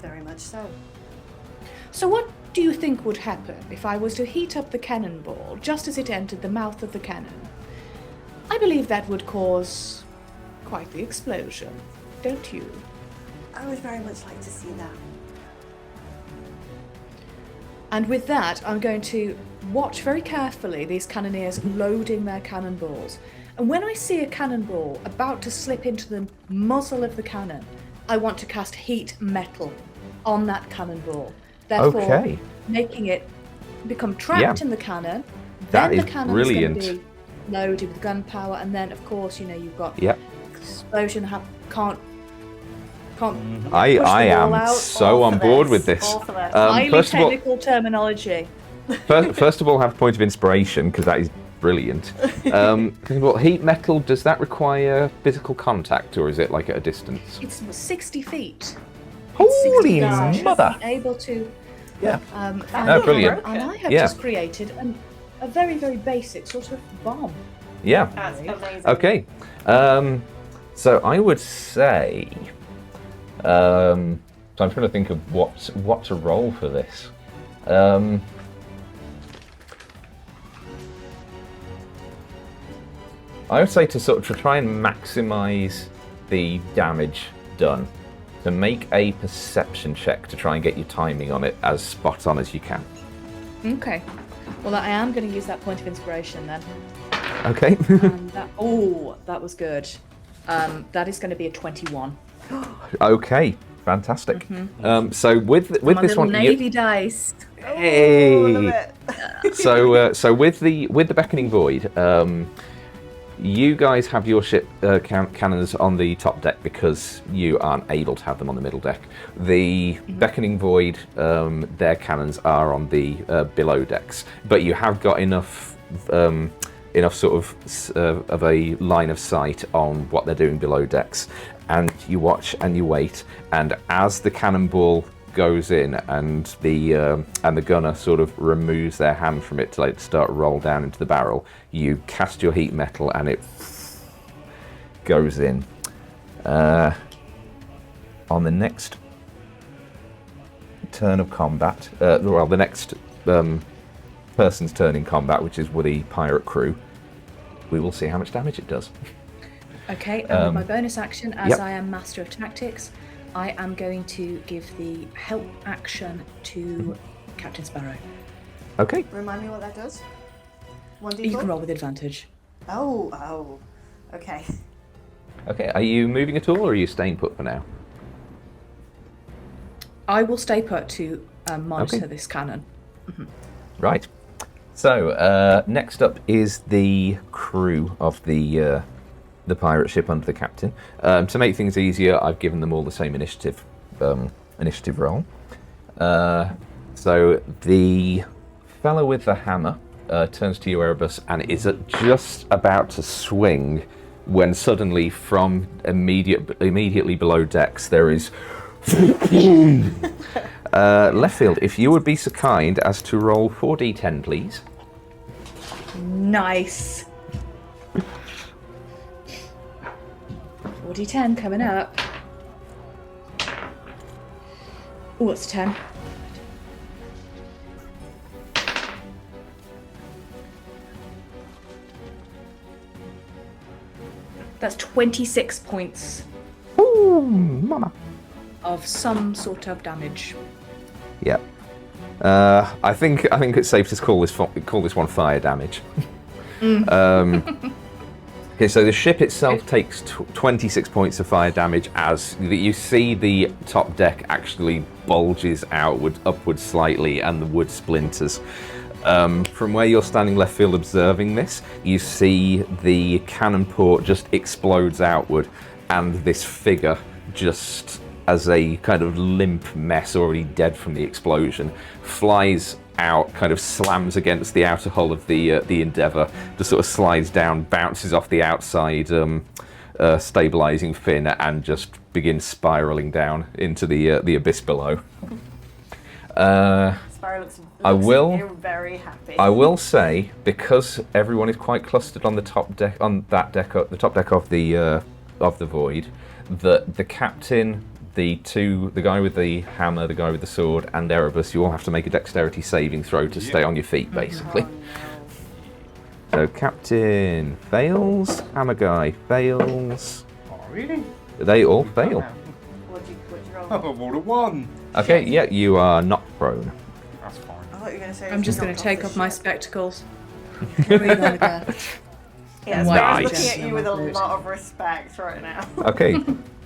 Very much so. So what do you think would happen if I was to heat up the cannonball just as it entered the mouth of the cannon? I believe that would cause quite the explosion, don't you? I would very much like to see that. And with that, I'm going to watch very carefully these cannoneers loading their cannonballs. And when I see a cannonball about to slip into the muzzle of the cannon, I want to cast heat metal on that cannonball. Therefore, making it become trapped in the cannon. That then is the cannon brilliant. is going to be loaded with gunpowder, and then, of course, you've got explosion. Can't. I am so on board with this. Highly technical terminology. First of all, have a point of inspiration because that is brilliant. Heat metal, does that require physical contact or is it like at a distance? It's 60 feet. Holy mother! Able to. Yeah. Brilliant. And I have just created a very, very basic sort of bomb. Yeah. That's amazing. Okay. So I would say. So I'm trying to think of what to roll for this. I would say to try and maximise the damage done, to make a perception check to try and get your timing on it as spot on as you can. Okay. Well, I am going to use that point of inspiration then. Okay. That was good. That is going to be a 21. Okay. Fantastic. So with this one, navy dice. Hey. So with the beckoning void, you guys have your ship cannons on the top deck because you aren't able to have them on the middle deck. The beckoning void, their cannons are on the below decks, but you have got enough sort of a line of sight on what they're doing below decks, and you watch and you wait, and as the cannonball goes in and the gunner sort of removes their hand from it to let it start to roll down into the barrel, you cast your heat metal and it goes in. On the next turn of combat, the next person's turn in combat, which is with the pirate crew, we will see how much damage it does. Okay, and with my bonus action, as I am Master of Tactics, I am going to give the help action to Captain Sparrow. Okay. Remind me what that does? 1d4? You can roll with advantage. Oh. Okay. Okay, are you moving at all or are you staying put for now? I will stay put to monitor this cannon. Right. So, next up is the crew of the pirate ship under the captain. To make things easier, I've given them all the same initiative roll. So the fellow with the hammer turns to you, Erebus, and is just about to swing when suddenly from immediately below decks there is Leftfield, if you would be so kind as to roll 4d10, please. Nice. 4d10 coming up. Oh, it's 10. That's 26 points Ooh, mama. of some sort of damage. Yeah. I think it's safe to call this one fire damage. Okay, so the ship itself takes 26 points of fire damage as you see the top deck actually bulges upwards slightly, and the wood splinters. From where you're standing left field observing this, you see the cannon port just explodes outward, and this figure, just as a kind of limp mess already dead from the explosion, flies out, kind of slams against the outer hull of the Endeavour, just sort of slides down, bounces off the outside stabilizing fin, and just begins spiraling down into the abyss below. Sparrow looks very happy. I will say, because everyone is quite clustered on the top deck, the top deck of the void, that the captain, the guy with the hammer, the guy with the sword, and Erebus, you all have to make a dexterity saving throw to stay on your feet, basically. So captain fails, hammer guy fails. Oh, really? They all fail. What'd you roll? Oh, I rolled a 1. Okay, yeah, you are not prone. That's fine. I thought you were going to say. I'm just going knocked to take the off my ship. spectacles. Where are you going to go? Yeah, Nice. Sparrow's looking at you with a lot of respect right now. Okay,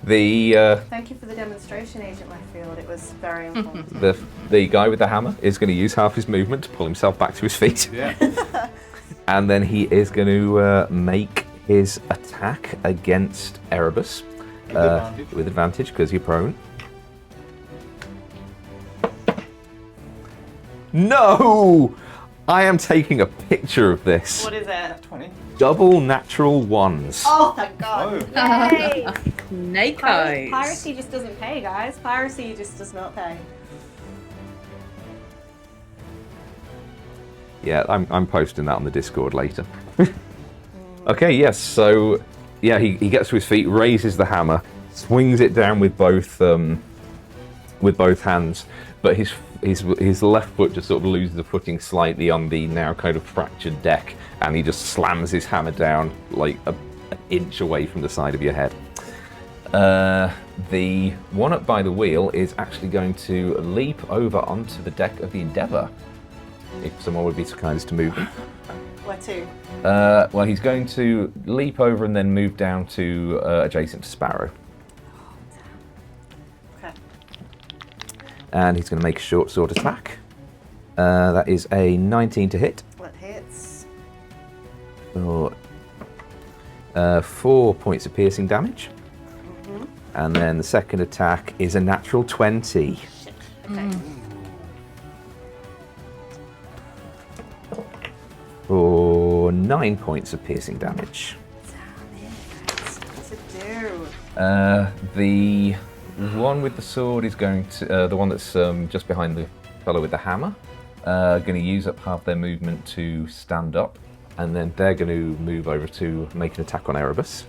the Thank you for the demonstration, Agent Leftfield. It was very informative. the guy with the hammer is going to use half his movement to pull himself back to his feet. Yeah. And then he is going to make his attack against Erebus with advantage because you're prone. No! I am taking a picture of this. What is it? 20. Double natural ones. Oh, thank God. Oh. Yay! Snake eyes. Piracy just doesn't pay, guys. Piracy just does not pay. Yeah, I'm posting that on the Discord later. Okay, yes, so yeah, he gets to his feet, raises the hammer, swings it down with both hands, but his left foot just sort of loses the footing slightly on the now kind of fractured deck, and he just slams his hammer down like an inch away from the side of your head. The one up by the wheel is actually going to leap over onto the deck of the Endeavour. If someone would be so kind as to move him. Where to? Well, he's going to leap over and then move down to adjacent to Sparrow. Okay. And he's going to make a short sword attack. That is a 19 to hit. That hits. For 4 points of piercing damage. Mm-hmm. And then the second attack is a natural 20. Shit. Okay. For 9 points of piercing damage. What's it do? The one with the sword is going to, the one that's just behind the fellow with the hammer, going to use up half their movement to stand up, and then they're going to move over to make an attack on Erebus.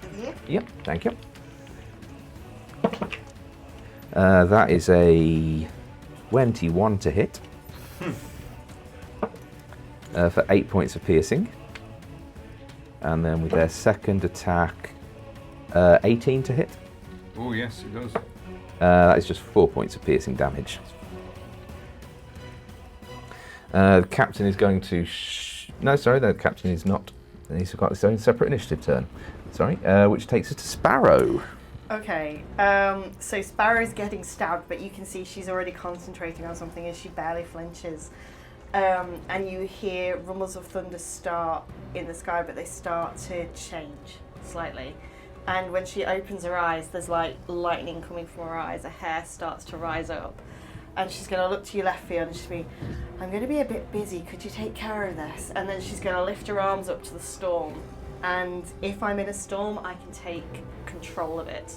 Over here? Yep, thank you. That is a 21 to hit. For 8 points of piercing. And then with their second attack, 18 to hit. Oh, yes, it does. That is just 4 points of piercing damage. The captain is going to... No, sorry, the captain is not. He's got his own separate initiative turn. Sorry, which takes us to Sparrow. Okay, so Sparrow's getting stabbed, but you can see she's already concentrating on something as she barely flinches. And you hear rumbles of thunder start in the sky, but they start to change slightly. And when she opens her eyes, there's like lightning coming from her eyes. Her hair starts to rise up. And she's going to look to your left field and she'll be, I'm going to be a bit busy. Could you take care of this? And then she's going to lift her arms up to the storm. And if I'm in a storm, I can take control of it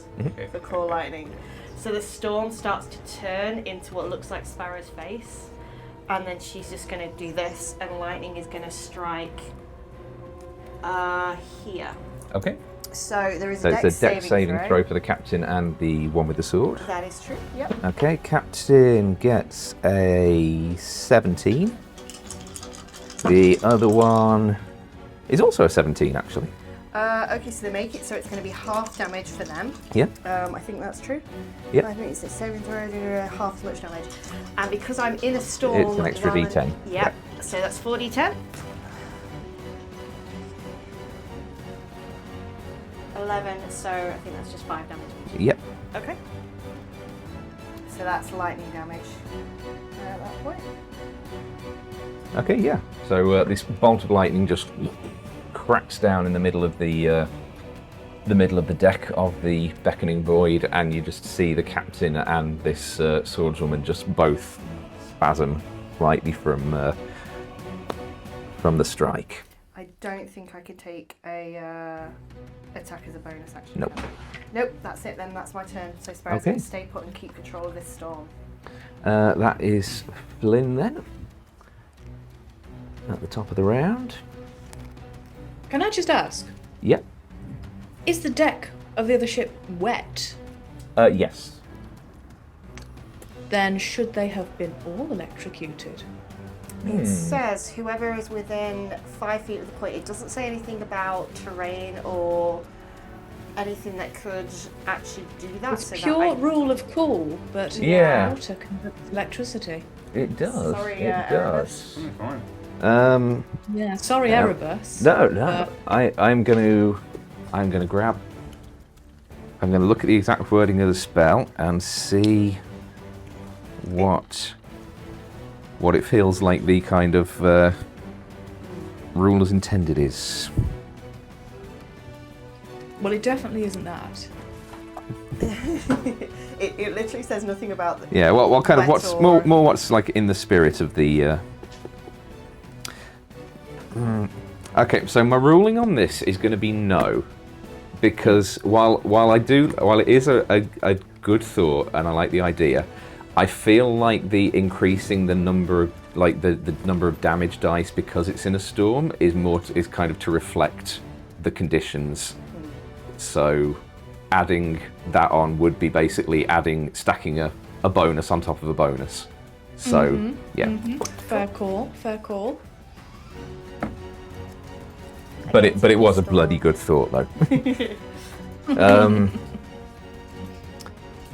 for core lightning. So the storm starts to turn into what looks like Sparrow's face. And then she's just going to do this, and lightning is going to strike here. Okay. So there is So a it's dex a dex saving throw. throw for the captain and the one with the sword. That is true. Yep. Okay, captain gets a 17. The other one is also a 17, actually. Okay, so they make it, so it's going to be half damage for them. Yeah. I think that's true. Yep. I think it's a saving throw, half as much damage. And because I'm in a storm... It's an extra rather- D10. Yep. So that's 4d10. 11, so I think that's just 5 damage. Yep. Okay. So that's lightning damage at that point. Okay, yeah. So this bolt of lightning just cracks down in the middle of the deck of the beckoning void, and you just see the captain and this swordswoman just both spasm slightly from the strike. I don't think I could take a attack as a bonus action. Nope. Nope, that's it then, that's my turn. So Sparrow's Okay. going to stay put and keep control of this storm. That is Flynn then. At the top of the round. Can I just ask, Yep. is the deck of the other ship wet? Yes. Then should they have been all electrocuted? It says whoever is within 5 feet of the point. It doesn't say anything about terrain or anything that could actually do that. It's so pure that rule of cool, but Yeah. water conducts electricity. It does. Sorry, it Erebus. does. Fine. Yeah, sorry, Yeah. Erebus. No. but- I'm gonna grab. I'm gonna look at the exact wording of the spell and see what it feels like the kind of rule as intended is. Well, it definitely isn't that. it literally says nothing about the Yeah. What kind of wet what's or- more what's like in the spirit of the. Okay, so my ruling on this is going to be no, because while it is a good thought and I like the idea, I feel like the increasing the number of the number of damage dice because it's in a storm is kind of to reflect the conditions. So adding that on would be basically stacking a bonus on top of a bonus. So yeah. Fair call, fair call. But it was a bloody good thought though.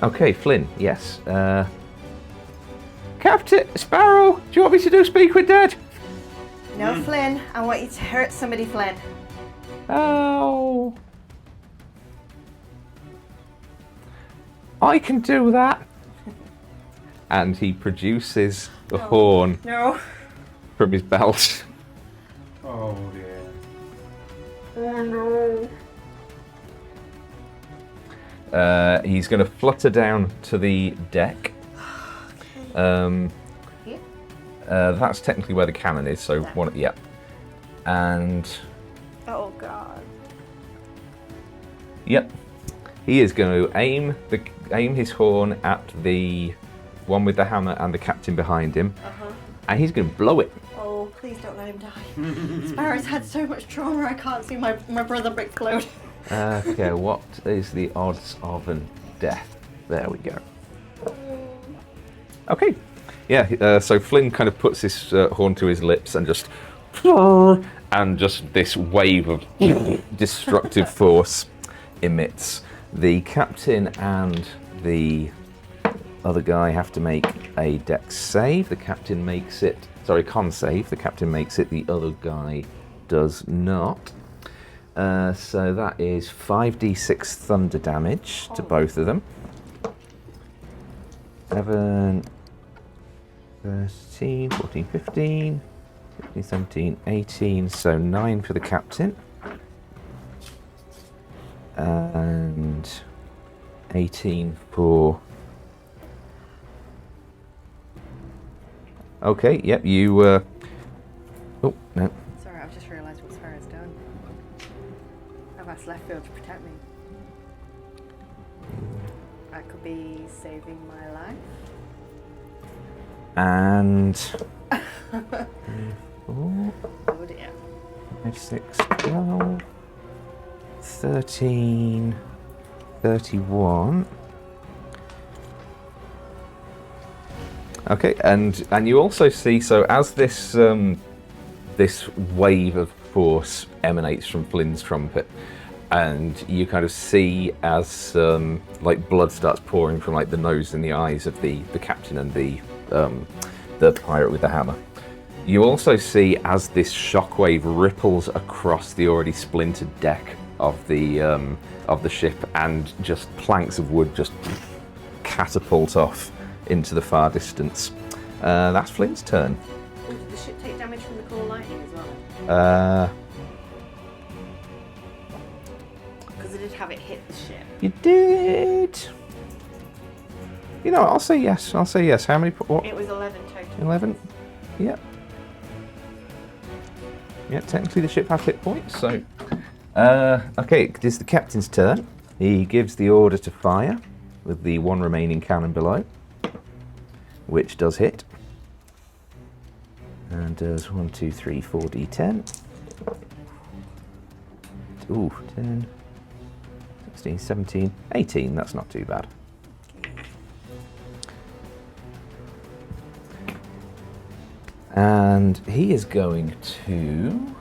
Okay, Flynn, yes. Captain Sparrow, do you want me to do Speak with Dead? No, Flynn, I want you to hurt somebody, Flynn. Oh. I can do that. And he produces a horn No. from his belt. Oh dear. Oh no. He's going to flutter down to the deck. That's technically where the cannon is, so Yeah. And Oh god. yep, he is going to aim his horn at the one with the hammer and the captain behind him, and he's going to blow it. Oh, please don't let him die. Sparrow's had so much trauma, I can't see my brother explode. Okay, what is the odds of a death? There we go. Okay, yeah. So Flynn kind of puts his horn to his lips and just this wave of destructive force emits. The captain and the other guy have to make a dex save. The captain makes it. Sorry, con save. The captain makes it. The other guy does not. So that is 5d6 thunder damage to both of them. 7, 13, 14, 15, 16, 17, 18. So 9 for the captain. And 18 for... Okay, yep, you... Oh, no. Sorry, I've just realised what Sparrow's done. I've asked Leftfield to protect me. That could be saving my life. And... 4, Oh dear. 5, 6, 12, 13, 31. Okay, and you also see, so as this this wave of force emanates from Flynn's trumpet, and you kind of see as like blood starts pouring from like the nose and the eyes of the captain and the pirate with the hammer. You also see as this shockwave ripples across the already splintered deck of the ship, and just planks of wood just catapult off into the far distance. That's Flynn's turn. Did the ship take damage from the core lightning as well? Because I did have it hit the ship. You did. You know, I'll say yes. I'll say yes. How many? What? It was 11 total. 11. Yep. Yeah, technically the ship has hit points, so... okay, it is the captain's turn. He gives the order to fire with the one remaining cannon below, which does hit. And does 1, 2, 3, 4 d10. Ooh, 10, 16, 17, 18, that's not too bad. And he is going to...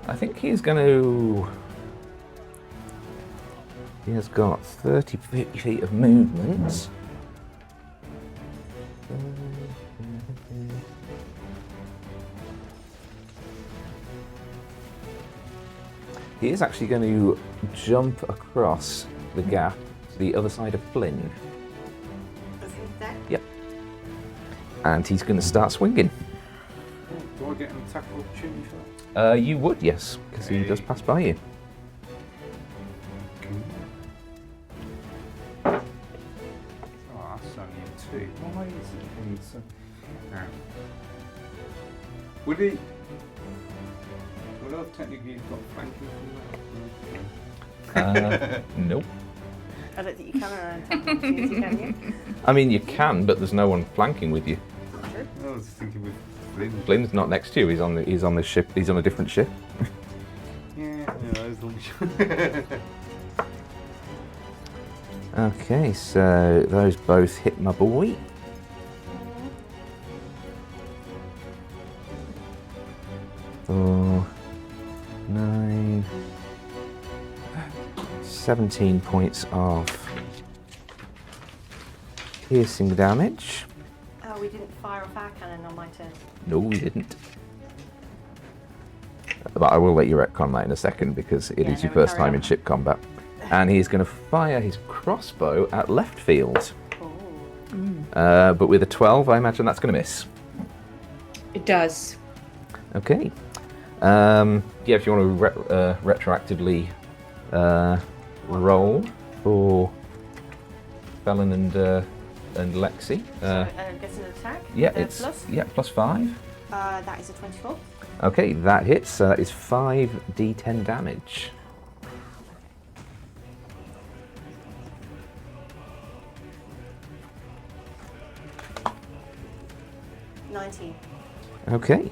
I think he's going to... He has got 30 feet of movement. He is actually going to jump across the gap to the other side of Flynn. Is he dead? Yep. And he's going to start swinging. Do I get an attack opportunity for that? You would, yes, because he does pass by you. Oh, that's only a 2. Why is it? So... Would he... Would I have technically got flanking from that? Nope. I don't think you can attack opportunity, can you? I mean, you can, but there's no one flanking with you. Not true. I was thinking with Flynn. Flynn's not next to you. He's on the ship. He's on a different ship. Yeah, as long as Okay, so those both hit my boy. 4, 9, 17 points of piercing damage. Oh, we didn't fire off our cannon on my turn. No, we didn't. But I will let you retcon that in a second because it is your first carry time in on. ship combat. And he's going to fire his crossbow at Leftfield. Oh. But with a 12, I imagine that's going to miss. It does. Okay. Yeah, if you want to retroactively roll for Felon and Lexi. So, gets an attack? Yeah, The it's plus? plus 5. That is a 24. Okay, that hits. So that is 5d10 damage. Okay.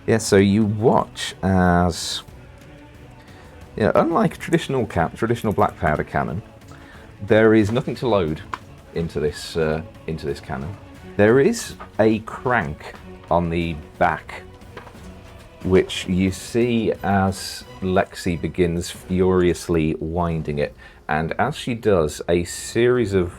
Yeah, so you watch as, you know, unlike traditional black powder cannon, there is nothing to load into this cannon. There is a crank on the back, which you see as Lexi begins furiously winding it, and as she does, a series of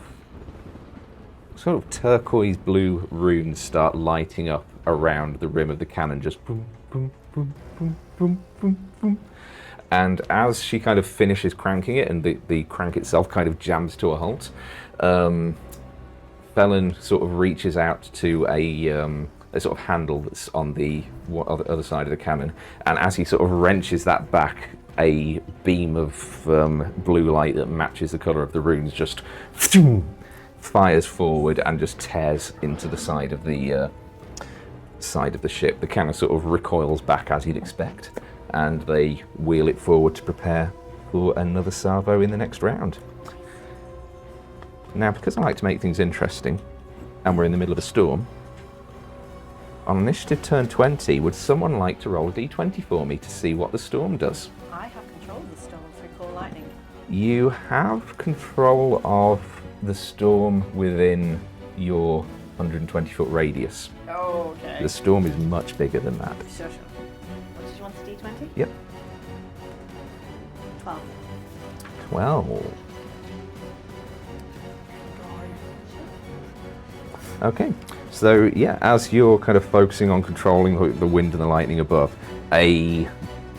sort of turquoise blue runes start lighting up around the rim of the cannon, just boom, boom, boom, boom, boom, boom, boom. And as she kind of finishes cranking it, and the crank itself kind of jams to a halt, Felon sort of reaches out to a sort of handle that's on the other side of the cannon, and as he sort of wrenches that back, a beam of blue light that matches the colour of the runes just fires forward and just tears into the side of the ship. The cannon sort of recoils back as you'd expect, and they wheel it forward to prepare for another salvo in the next round. Now, because I like to make things interesting, and we're in the middle of a storm, on initiative turn 20, would someone like to roll a d20 for me to see what the storm does? I have control of the storm through Call Lightning. You have control of the storm within your 120-foot radius. Oh, okay. The storm is much bigger than that. Sure. What did you want, the D20? Yep. 12. 12. Okay, so yeah, as you're kind of focusing on controlling the wind and the lightning above, a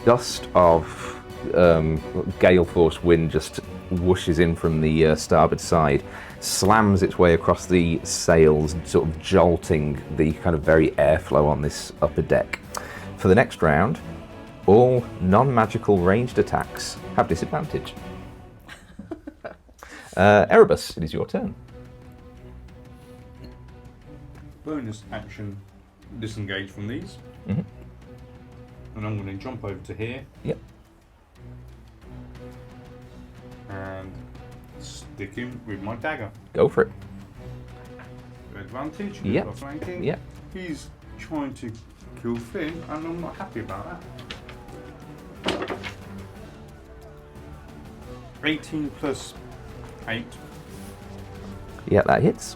gust of gale force wind just whooshes in from the starboard side, slams its way across the sails, sort of jolting the kind of very airflow on this upper deck. For the next round, all non-magical ranged attacks have disadvantage. Erebus, it is your turn. Bonus action, disengage from these. Mm-hmm. And I'm going to jump over to here. Yep. And stick him with my dagger. Go for it. Advantage, Yep. got flanking. Yep. He's trying to kill Finn, and I'm not happy about that. 18 plus 8. Yeah, that hits.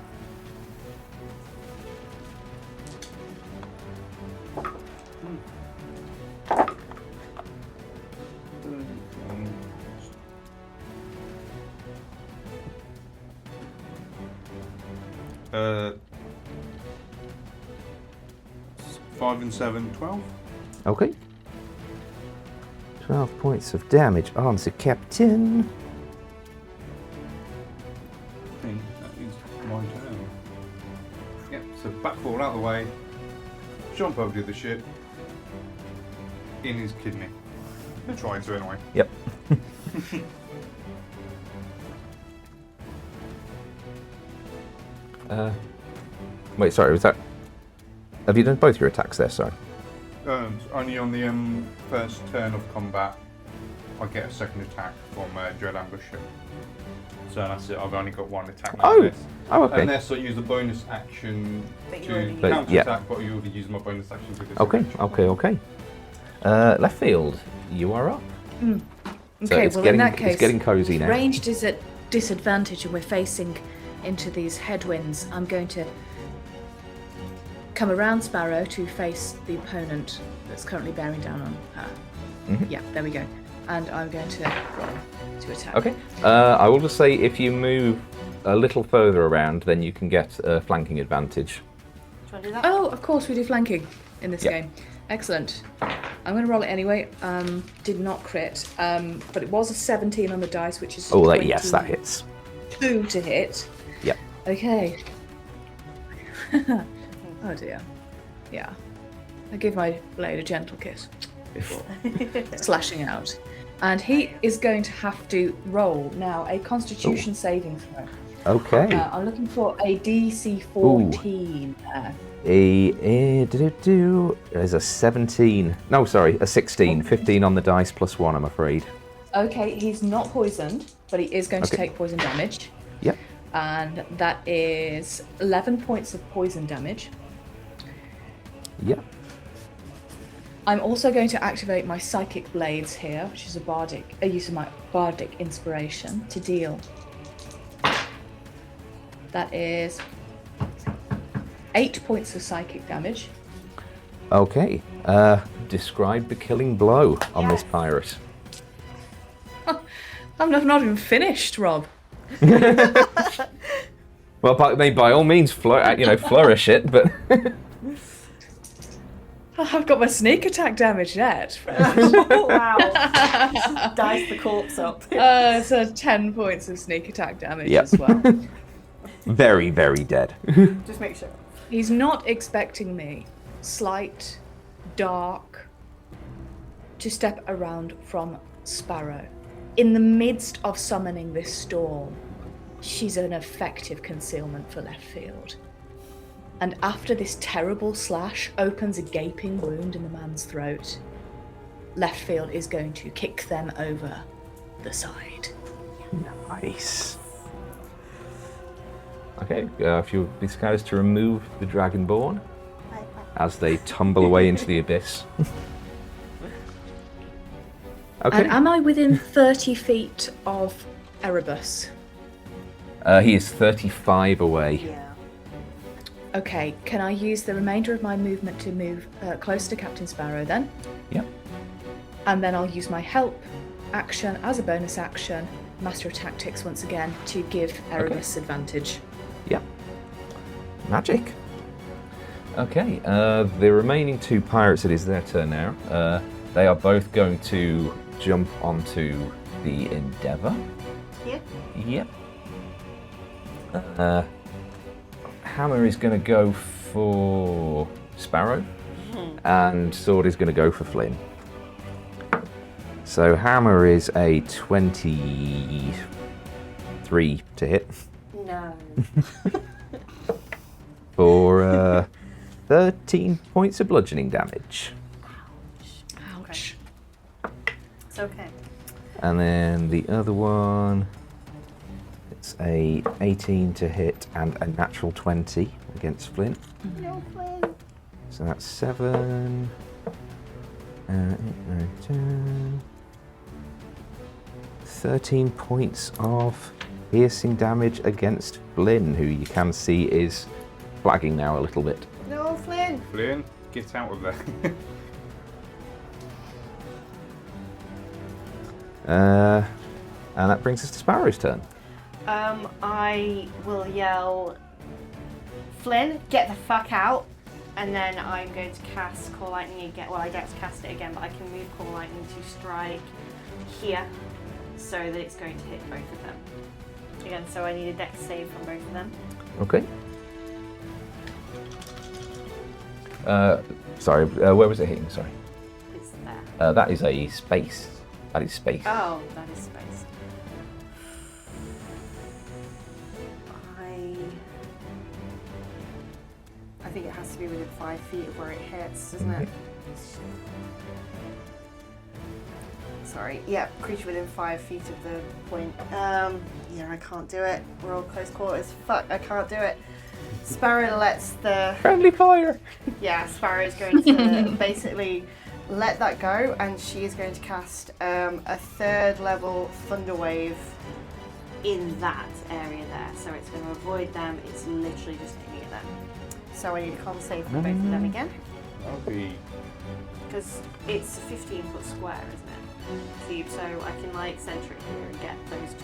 Uh, 5 and 7, 12. Okay. 12 points of damage on the captain. I think that is my turn. Yep, so backfall out of the way, jump over to the ship, in his kidney. Trying to anyway. Yep. Wait, sorry, was that... Have you done both your attacks there, sorry? Only on the first turn of combat, I get a second attack from Dread Ambush ship. So that's it, I've only got one attack now. Oh! Oh, okay. Unless I use the bonus action But you to already But, counter yeah. attack, but you already used my bonus action to disengage. Okay. Leftfield, you are up. So Okay, it's well getting, in that case, it's getting cozy now. ranged is at disadvantage and we're facing into these headwinds. I'm going to come around Sparrow to face the opponent that's currently bearing down on her. Mhm. Yeah, there we go. And I'm going to roll to attack. Okay. I will just say if you move a little further around, then you can get a flanking advantage. Do you want to do that? Oh, of course we do flanking in this Yep. game. Excellent. I'm going to roll it anyway. Did not crit, but it was a 17 on the dice, which is Oh, yes, that hits. 2 to hit. Yep. Okay. Oh dear. Yeah. I give my blade a gentle kiss before slashing out. And he is going to have to roll now a Constitution saving throw. Okay. I'm looking for a DC 14 there. There's a 17. No, sorry, a 16. 15 on the dice plus 1, I'm afraid. Okay, he's not poisoned, but he is going to Okay. take poison damage. Yep. And that is 11 points of poison damage. Yep. I'm also going to activate my Psychic Blades here, which is a use of my bardic inspiration to deal. That is 8 points of psychic damage. Okay. Describe the killing blow on this pirate. I'm not even finished, Rob. Well, by all means, flourish it, but... I've got my sneak attack damage yet. Oh, wow. Just dice the corpse up. So 10 points of sneak attack damage Yep. as well. very, very dead. Just make sure. He's not expecting me, slight, dark, to step around from Sparrow. In the midst of summoning this storm, she's an effective concealment for Leftfield. And after this terrible slash opens a gaping wound in the man's throat, Leftfield is going to kick them over the side. Nice. Okay, if you'll be so kind as to remove the Dragonborn Bye. as they tumble away into the abyss. Okay. And am I within 30 feet of Erebus? He is 35 away. Yeah. Okay, can I use the remainder of my movement to move close to Captain Sparrow then? Yep. And then I'll use my help action as a bonus action, Master of Tactics once again, to give Erebus advantage. Yep. Magic. Okay, the remaining 2 pirates, it is their turn now. They are both going to jump onto the Endeavour. Here? Yep. Hammer is going to go for Sparrow, and Sword is going to go for Flynn. So Hammer is a 23 to hit No. for 13 points of bludgeoning damage. Ouch. It's okay. And then the other one, it's a 18 to hit and a natural 20 against Flynn. No, Flynn. So that's 7, 8, 9, 10, 13 points of piercing damage against Flynn, who you can see is flagging now a little bit. No, Flynn. Flynn, get out of there. And that brings us to Sparrow's turn. I will yell, Flynn, get the fuck out. And then I'm going to cast Call Lightning again. Well, I get to cast it again, but I can move Call Lightning to strike here so that it's going to hit both of them. Again, so I need a dex save from both of them. Okay. Sorry, where was it hitting? Sorry. It's there. That is a space. That is space. Oh, that is space. I think it has to be within 5 feet of where it hits, doesn't it? Sorry. Yeah, creature within 5 feet of the point. Yeah, I can't do it. We're all close quarters. Fuck, I can't do it. Sparrow lets the... Friendly fire! Yeah, Sparrow is going to basically let that go, and she is going to cast a 3rd level Thunder Wave in that area there. So it's going to avoid them. It's literally just aiming at them. So I need a con save for both of them again. That'll be... Because it's a 15-foot square, isn't it? Cube, so I can like center it here and get those 2.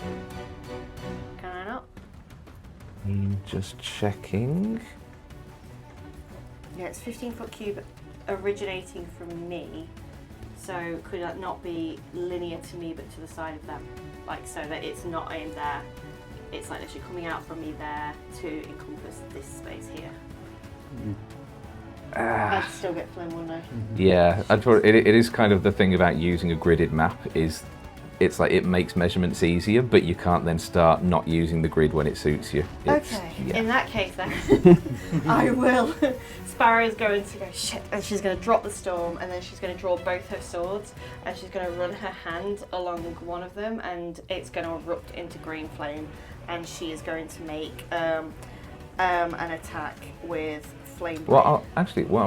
Can I not? Just checking. Yeah, it's 15-foot cube originating from me. So could that not be linear to me but to the side of them? Like so that it's not aimed there. It's like literally coming out from me there to encompass this space here. I'd still get Flynn, wouldn't I? Yeah, it is kind of the thing about using a gridded map is it's like it makes measurements easier, but you can't then start not using the grid when it suits you. Okay, Yeah. in that case then, I will. Sparrow's going to go shit, and she's going to drop the storm, and then she's going to draw both her swords, and she's going to run her hand along one of them, and it's going to erupt into green flame, and she is going to make an attack with flame. What I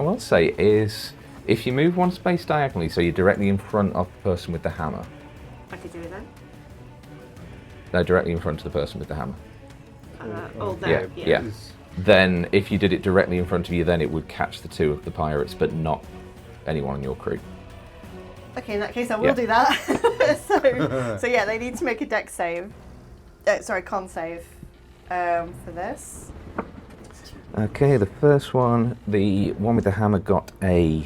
will say is, if you move one space diagonally, so you're directly in front of the person with the hammer. I could do it then. No, directly in front of the person with the hammer. There. Yeah. Then, if you did it directly in front of you, then it would catch the 2 of the pirates, but not anyone on your crew. Okay, in that case, I will do that. so yeah, they need to make a dex save. Con save for this. Okay, the first one, the one with the hammer got a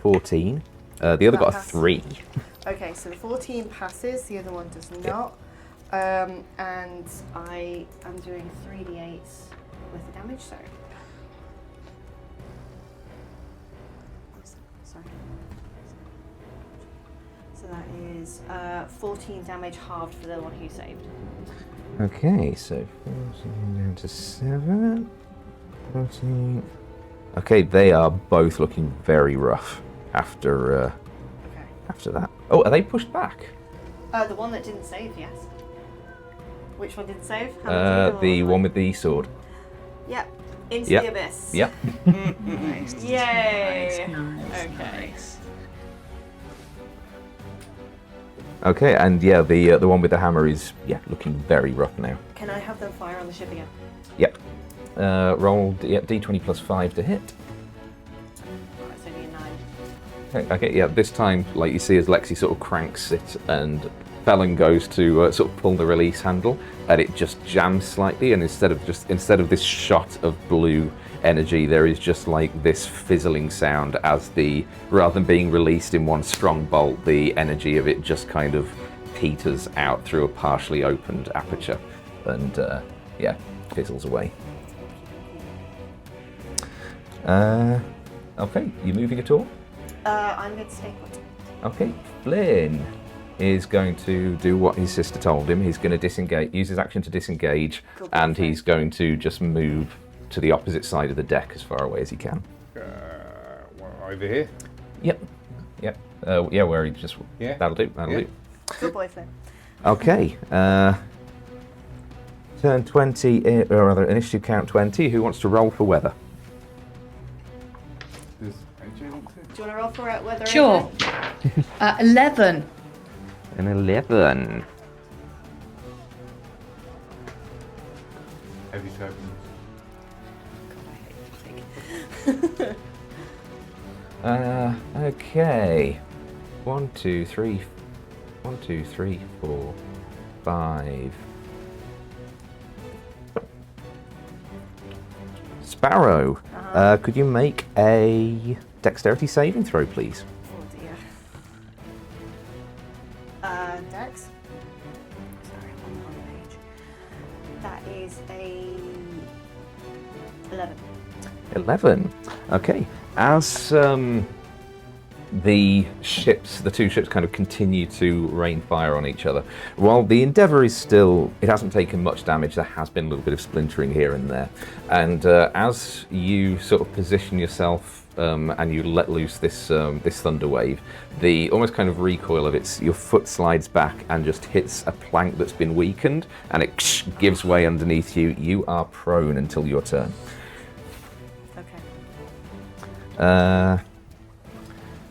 14. The other That got a passes. 3. Okay, so the 14 passes, the other one does not. And I am doing 3d8s with the damage, so. Sorry. So that is 14 damage halved for the one who saved. Okay, so 14 down to 7. 14. Okay, they are both looking very rough after that. Oh, are they pushed back? The one that didn't save, yes. Which one didn't save? The one with the sword. Yep. Into Yep. the abyss. Yep. Nice. Yay. Nice. Okay. Nice. Okay, and yeah, the one with the hammer is looking very rough now. Can I have them fire on the ship again? Yep. Rolled d20 plus 5 to hit. Oh, it's only a 9. Okay, yeah. This time, like you see, as Lexi sort of cranks it, and Felon goes to sort of pull the release handle, and it just jams slightly. And instead of this shot of blue energy, there is just like this fizzling sound as rather than being released in one strong bolt, the energy of it just kind of peters out through a partially opened aperture, and fizzles away. Okay, you moving at all? I'm going to stay put. Okay, Flynn is going to do what his sister told him. He's going to disengage, use his action to disengage, Cool. and he's going to just move to the opposite side of the deck as far away as he can. Over here? Yep. Where he just... Yeah. That'll do, do. Good boy, Flynn. Okay, turn 20, or rather, initiative count 20. Who wants to roll for weather? Does AJ want to? Do you want to roll for it? Whether Sure. 11. An 11. Heavy turbulence. Okay. 1, 2, 3, 4, 5. Sparrow, could you make a dexterity saving throw, please? Oh dear. Dex? Sorry, I'm on the wrong page. That is a 11. 11. Okay. As the two ships kind of continue to rain fire on each other, while the Endeavour is still, it hasn't taken much damage, there has been a little bit of splintering here and there. And as you sort of position yourself and you let loose this thunder wave, the almost kind of recoil of it, your foot slides back and just hits a plank that's been weakened, and it gives way underneath you. You are prone until your turn. Okay.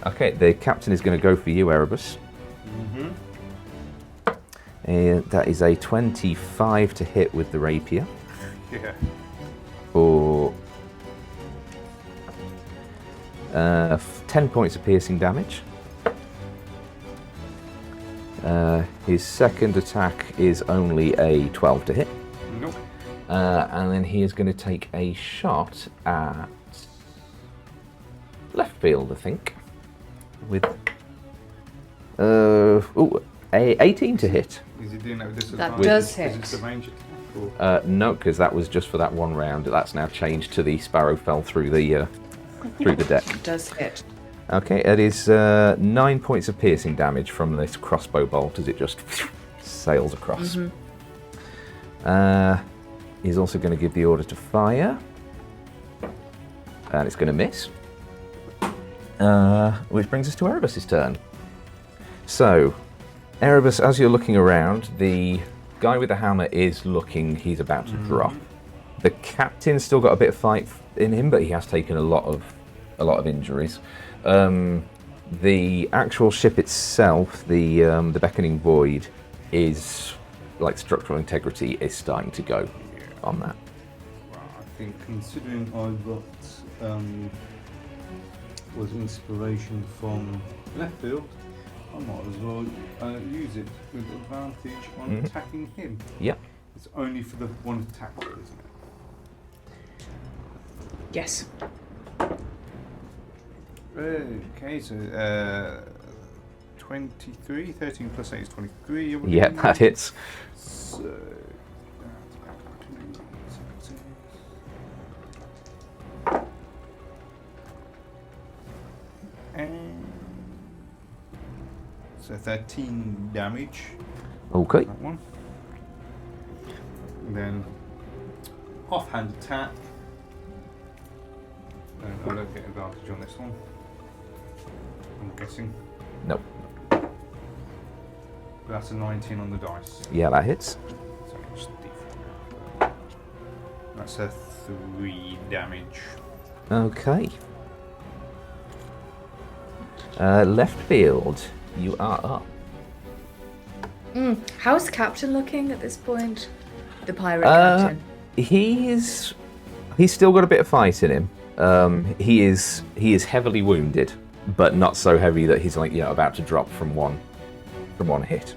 Okay, the captain is going to go for you, Erebus. That is a 25 to hit with the rapier. Yeah. For 10 points of piercing damage. His second attack is only a 12 to hit. Nope. And then he is going to take a shot at Leftfield, I think. With a 18 to hit. Is he doing that with That disadvantage? does Is hit. it the range attack? Or? No, because that was just for that one round. That's now changed to the Sparrow fell through the deck. Does hit. Okay, it is 9 points of piercing damage from this crossbow bolt as it just sails across. He's also going to give the order to fire, and it's going to miss. Which brings us to Erebus's turn. So, Erebus, as you're looking around, the guy with the hammer is looking, he's about to drop. The captain's still got a bit of fight in him, but he has taken a lot of injuries. The actual ship itself, the Beckoning Void, is, like, structural integrity is starting to go on that. Well, I think considering I got was inspiration from Leftfield, I might as well use it with advantage on attacking him. Yep. It's only for the one attack, isn't it? Yes. Okay, so 23, 13 plus 8 is 23. Yeah, that hits. So that's back to 6. And so 13 damage. Okay. That one. And then offhand attack. And I don't get advantage on this one. I'm guessing. Nope. But that's a 19 on the dice. Yeah, that hits. So just D4. That's a 3 damage. Okay. Leftfield, you are up. How's the captain looking at this point? The pirate captain. He's still got a bit of fight in him. He is heavily wounded, but not so heavy that he's like about to drop from one hit.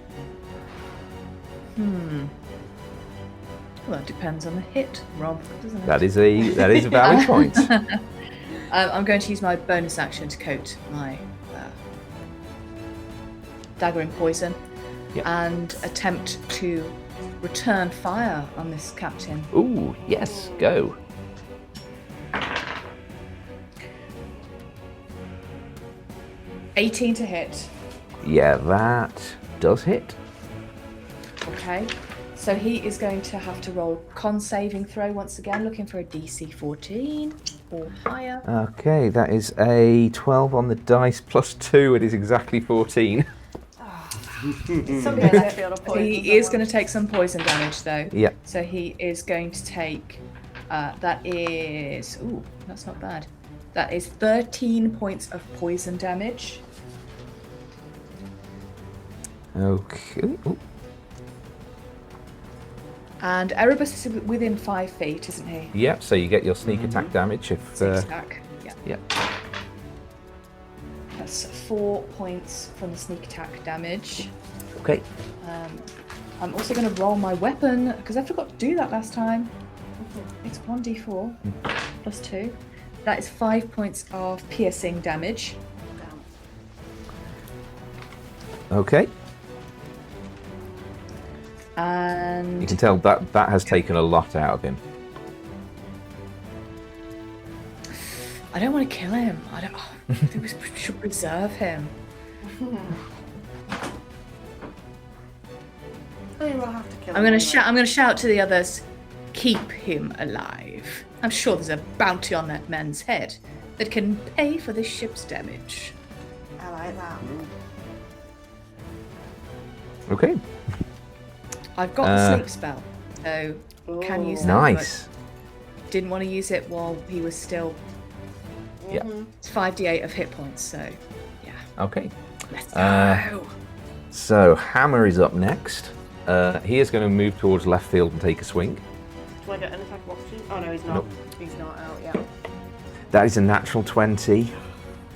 Well, it depends on the hit, Rob, doesn't it? That is a valid point. I'm going to use my bonus action to coat my dagger in poison and attempt to return fire on this captain. Ooh, yes, go. $18 to hit. Yeah, that does hit. Okay. So he is going to have to roll con saving throw once again, looking for a DC 14 or higher. Okay, that is a 12 on the dice plus 2. It is exactly 14. He is going to take some poison damage though. Yeah. So he is going to take, that is, ooh, that's not bad. That is 13 points of poison damage. Okay. Ooh. And Erebus is within 5 feet, isn't he? Yep, so you get your sneak attack damage if... Attack. Yeah. Yep. That's 4 points from the sneak attack damage. Okay. I'm also going to roll my weapon, because I forgot to do that last time. It's 1d4 plus 2. That is 5 points of piercing damage. Okay. And You can tell that has taken a lot out of him. I don't want to kill him. I think we should preserve him. I mean, we'll have to kill I'm him going to anyway. shout. I'm going to shout to the others. Keep him alive. I'm sure there's a bounty on that man's head that can pay for this ship's damage. I like that. Okay. I've got the sleep spell, so can use that. Nice. But didn't want to use it while he was still. Yeah. It's 5d8 of hit points, so yeah. Okay. Let's go. So Hammer is up next. He is going to move towards left field and take a swing. Do I get an attack of opportunity? Oh no, he's not. Nope. He's not out yet. That is a natural 20.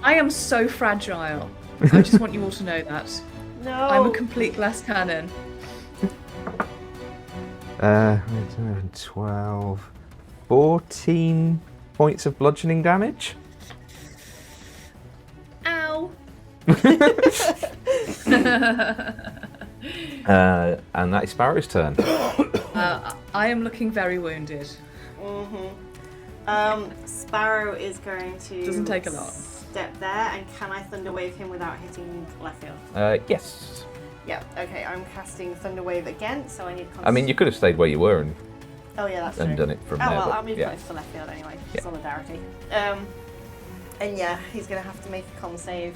I am so fragile. I just want you all to know that. No. I'm a complete glass cannon. 11, 12, 14 points of bludgeoning damage. Ow. And that is Sparrow's turn. I am looking very wounded. Sparrow is going to Doesn't take a lot. step there, and can I thunder wave him without hitting left field? Yes. Yeah. Okay, I'm casting thunder wave again, so I need. I mean, you could have stayed where you were and Oh yeah, that's and true. done it from Oh there. well, but I'll move yeah. close to left field anyway. Yeah. Solidarity. And yeah, he's gonna have to make a con save.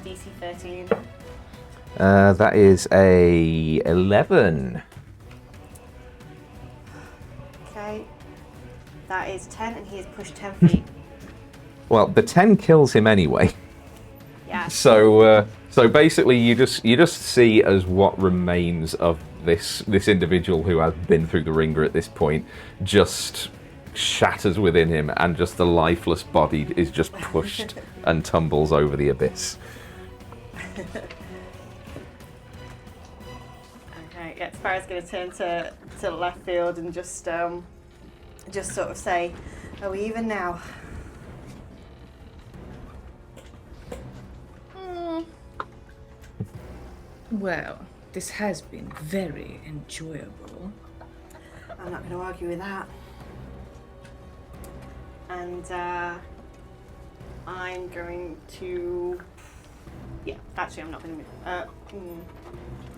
DC 13. That is a 11. Okay. That is 10, and he is pushed 10 feet. Well, the 10 kills him anyway. Yeah. So basically, you just see as what remains of this individual who has been through the ringer at this point just shatters within him, and just the lifeless body is just pushed and tumbles over the abyss. Okay. Yeah. Sparrow's gonna turn to left field and just sort of say, "Are we even now?" Well, this has been very enjoyable. I'm not going to argue with that. And I'm going to... Yeah, actually I'm not going to move.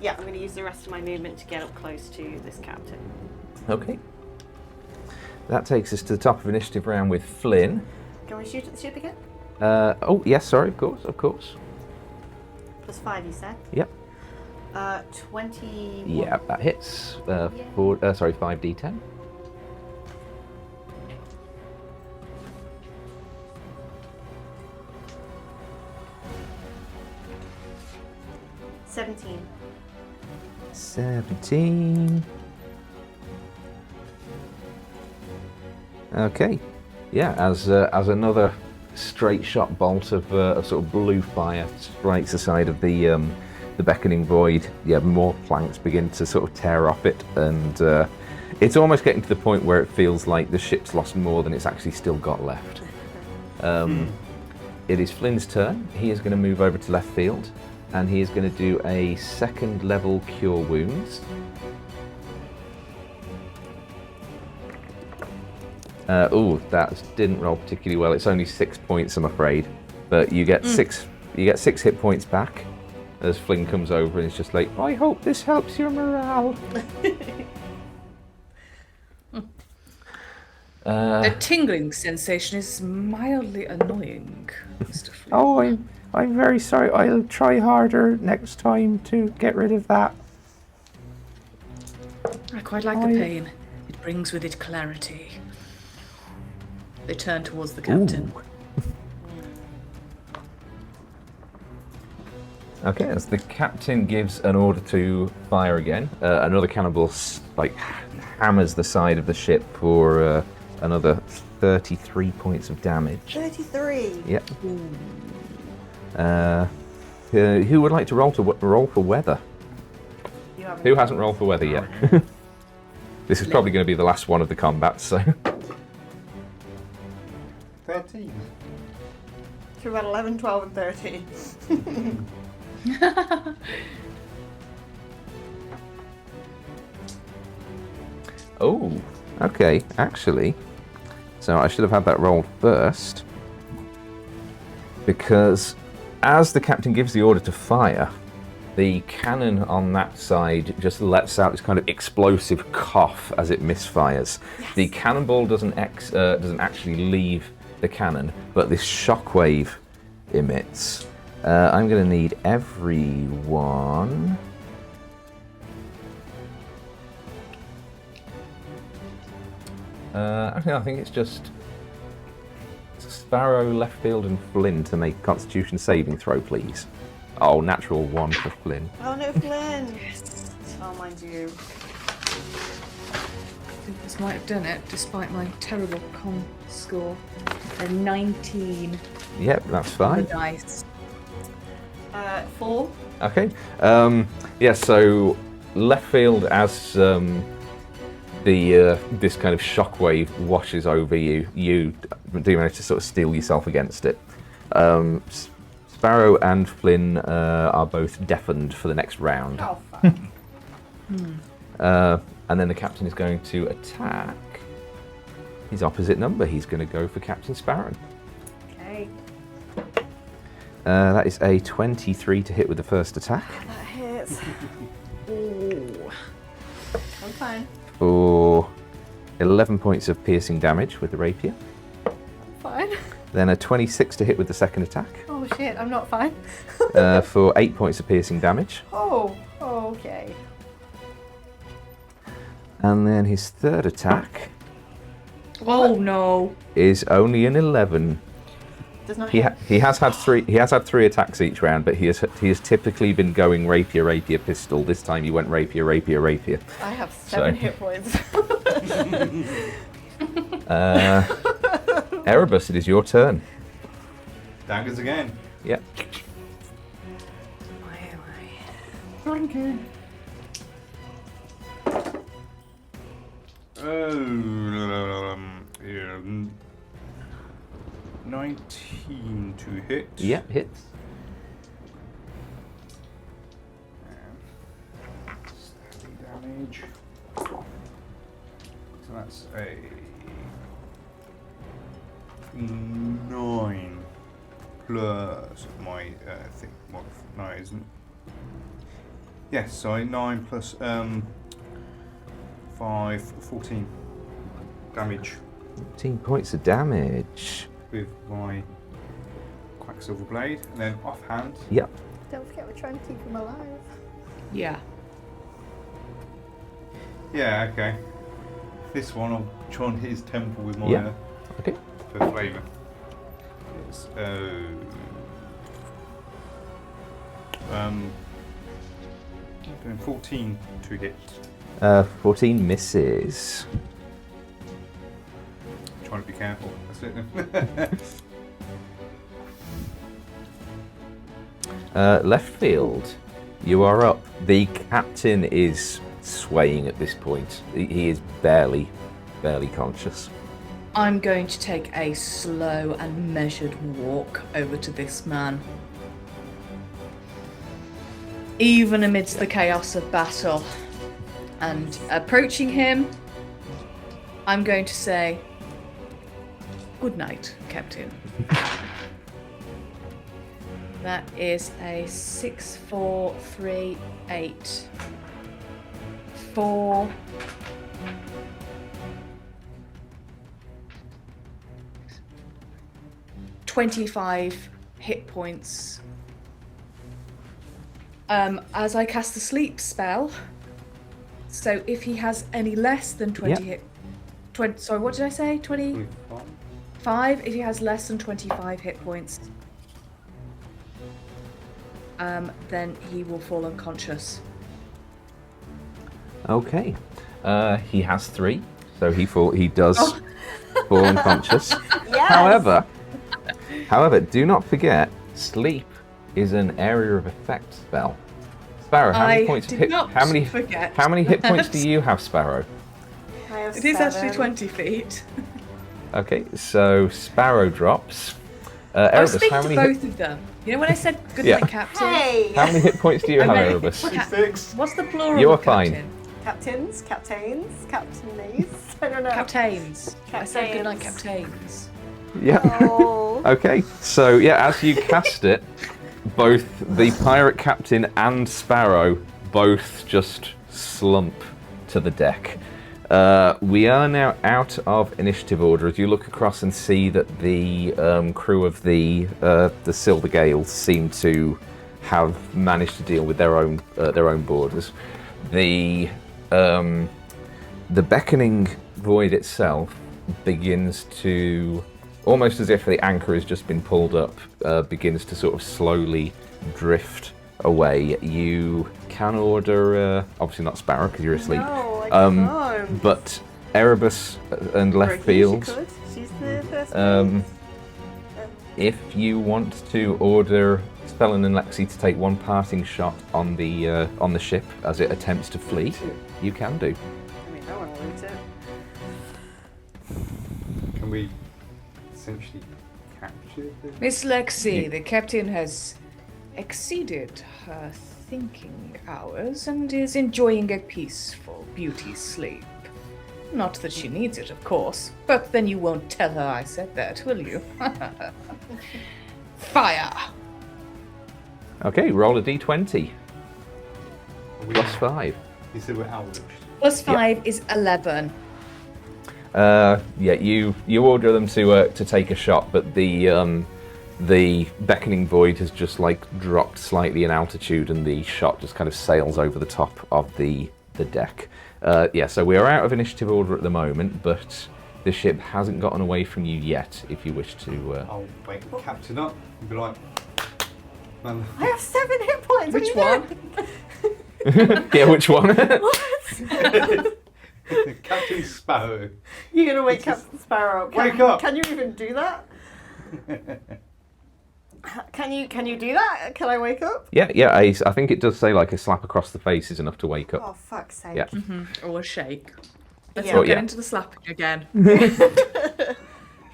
Yeah, I'm going to use the rest of my movement to get up close to this captain. Okay. That takes us to the top of initiative round with Flynn. Can we shoot at the ship again? Oh, yes, sorry, of course. +5, you said? Yep. 21. Yeah, that hits. 5d10. 17. 17. Okay. Yeah, as another straight shot bolt of sort of blue fire strikes the side of the beckoning void, more planks begin to sort of tear off it, and it's almost getting to the point where it feels like the ship's lost more than it's actually still got left. It is Flynn's turn. He is going to move over to Leftfield, and he is going to do a 2nd level Cure Wounds. That didn't roll particularly well. It's only 6 points, I'm afraid, but you get 6 hit points back as Flynn comes over and is just like, I hope this helps your morale. The tingling sensation is mildly annoying, Mr. Flynn. Oh, I'm very sorry. I'll try harder next time to get rid of that. I quite like the pain. It brings with it clarity. They turn towards the captain. Okay, as the captain gives an order to fire again, another cannonball hammers the side of the ship for another 33 points of damage. 33. Yep. Who would like to roll for weather? Who hasn't rolled for weather yet? This is probably going to be the last one of the combat, so. 13. So we've got 11, 12, and 13. Oh, okay, actually. So I should have had that rolled first. Because as the captain gives the order to fire, the cannon on that side just lets out this kind of explosive cough as it misfires. Yes. The cannonball doesn't actually leave the cannon, but this shockwave emits. I'm going to need everyone. Actually, I think it's just Sparrow, Leftfield, and Flynn to make Constitution saving throw, please. Oh, natural 1 for Flynn. Oh no, Flynn! Oh, mind you. I think this might have done it, despite my terrible con score. A 19. Yep, that's fine. On the dice. 4. Okay. So Leftfield, as this kind of shockwave washes over you, you do manage to sort of steel yourself against it. Sparrow and Flynn are both deafened for the next round. Oh, fuck. And then the captain is going to attack his opposite number. He's going to go for Captain Sparrow. Okay. That is a 23 to hit with the first attack. That hits. Ooh. I'm fine. For 11 points of piercing damage with the rapier. I'm fine. Then a 26 to hit with the second attack. Oh shit, I'm not fine. For 8 points of piercing damage. Oh, okay. And then his third attack Oh no. is only an 11. Does not He hit. has had three attacks each round, but he has typically been going rapier, pistol. This time he went rapier. I have 7 hit points. Erebus, it is your turn. Daggers again. Yep. Frankie. Yeah, 19 to hit. Yep, hits. Stabbing damage. So that's a 9 plus my thing. No, it isn't. Yes, sorry, 9 plus 5, 14 damage 14 points of damage. with my Quacksilver Blade, and then offhand. Yep. Don't forget we're trying to keep him alive. Yeah. Yeah, okay. This one, I'll try and hit his temple with my Yeah. Okay. for flavour. It's Doing 14 to hit. 14 misses. Trying to be careful. That's it. Leftfield, you are up. The captain is swaying at this point. He is barely conscious. I'm going to take a slow and measured walk over to this man. Even amidst the chaos of battle. And approaching him, I'm going to say, "Good night, Captain." That is a 6, 4, 3, 8, 4. 25 hit points. As I cast the sleep spell, so if he has any less than 20 hit... sorry, what did I say? 25? If he has less than 25 hit points, then he will fall unconscious. Okay. He has 3, so he does fall unconscious. Yes! However, do not forget, sleep is an area of effect spell. Sparrow, how many points? How many hit points do you have, Sparrow? I have It is 7. actually 20 feet. Okay, so Sparrow drops. I'll Erebus, speak how to many both of them. You know when I said good Yeah. night, Captain? Hey! How many hit points do you have, Okay. Erebus? 26. What's the plural You are of fine. captain? Captains, captainies. I don't know. Captains. I said good night, Captains. captains. Yeah. Oh. Okay, so yeah, as you cast it, both the pirate captain and Sparrow both just slump to the deck. We are now out of initiative order. As you look across and see that the crew of the Silver Gales seem to have managed to deal with their own borders. The beckoning void itself begins to, almost as if the anchor has just been pulled up, begins to sort of slowly drift away. You can order, obviously not Sparrow because you're asleep, No, I can't. but Erebus and Leftfield, She could. She's the first if you want to order Spellin and Lexi to take one parting shot on the ship as it attempts to flee, you can do. I mean, I want to loot it. Can we essentially capture the... Miss Lexi, the captain has exceeded her thinking hours and is enjoying a peaceful beauty sleep. Not that she needs it, of course, but then you won't tell her I said that, will you? Fire! Okay, roll a d20. We, Plus 5. You said we're outward. Plus 5 is 11. Yeah, you order them to take a shot, but the beckoning void has just like dropped slightly in altitude, and the shot just kind of sails over the top of the deck. Yeah, so we are out of initiative order at the moment, but the ship hasn't gotten away from you yet. If you wish to, I'll wake the captain up and be like, man, I have 7 hit points. Which what are you doing? yeah, which one? Captain Sparrow. You're gonna wake Captain Sparrow. Wake up. Can you even do that? Can you do that? Can I wake up? yeah. I think it does say like a slap across the face is enough to wake up. Oh fuck's sake! Yeah. Or a shake. Let's Yeah. not Oh, get yeah. into the slapping again.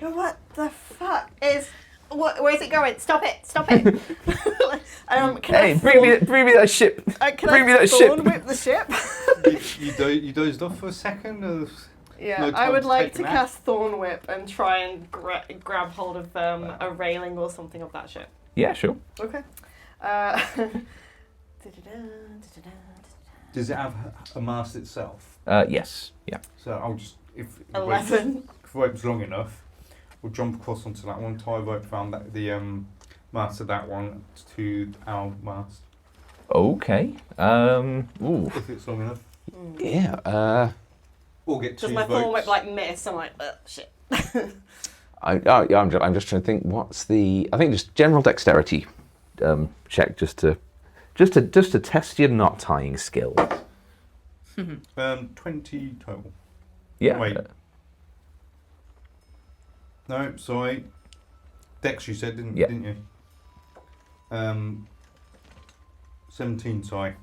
What the fuck is? Where's it going? Stop it! Stop it! Can Hey, I bring me that ship. Can bring I me that thorn ship. whip the ship? You dozed off for a second? Or Yeah, no I time would to like take to a nap? cast Thorn Whip and try and grab hold of a railing or something of that ship. Yeah, sure. Okay. Does it have a mast itself? Yes. Yeah. So I'll just, if 11. If the rope's long enough, we'll jump across onto that one, tie a rope around the mast of that one to our mast. Okay. Ooh. If it's long enough. Yeah. Or get two Does my ropes. Thorn Whip like miss? I'm like, shit. I'm just trying to think. What's the? I think just general dexterity check, just to Just to test your knot tying skills. 20 total. Yeah. Wait. No, sorry. Dex, you said, didn't you? 17, sorry.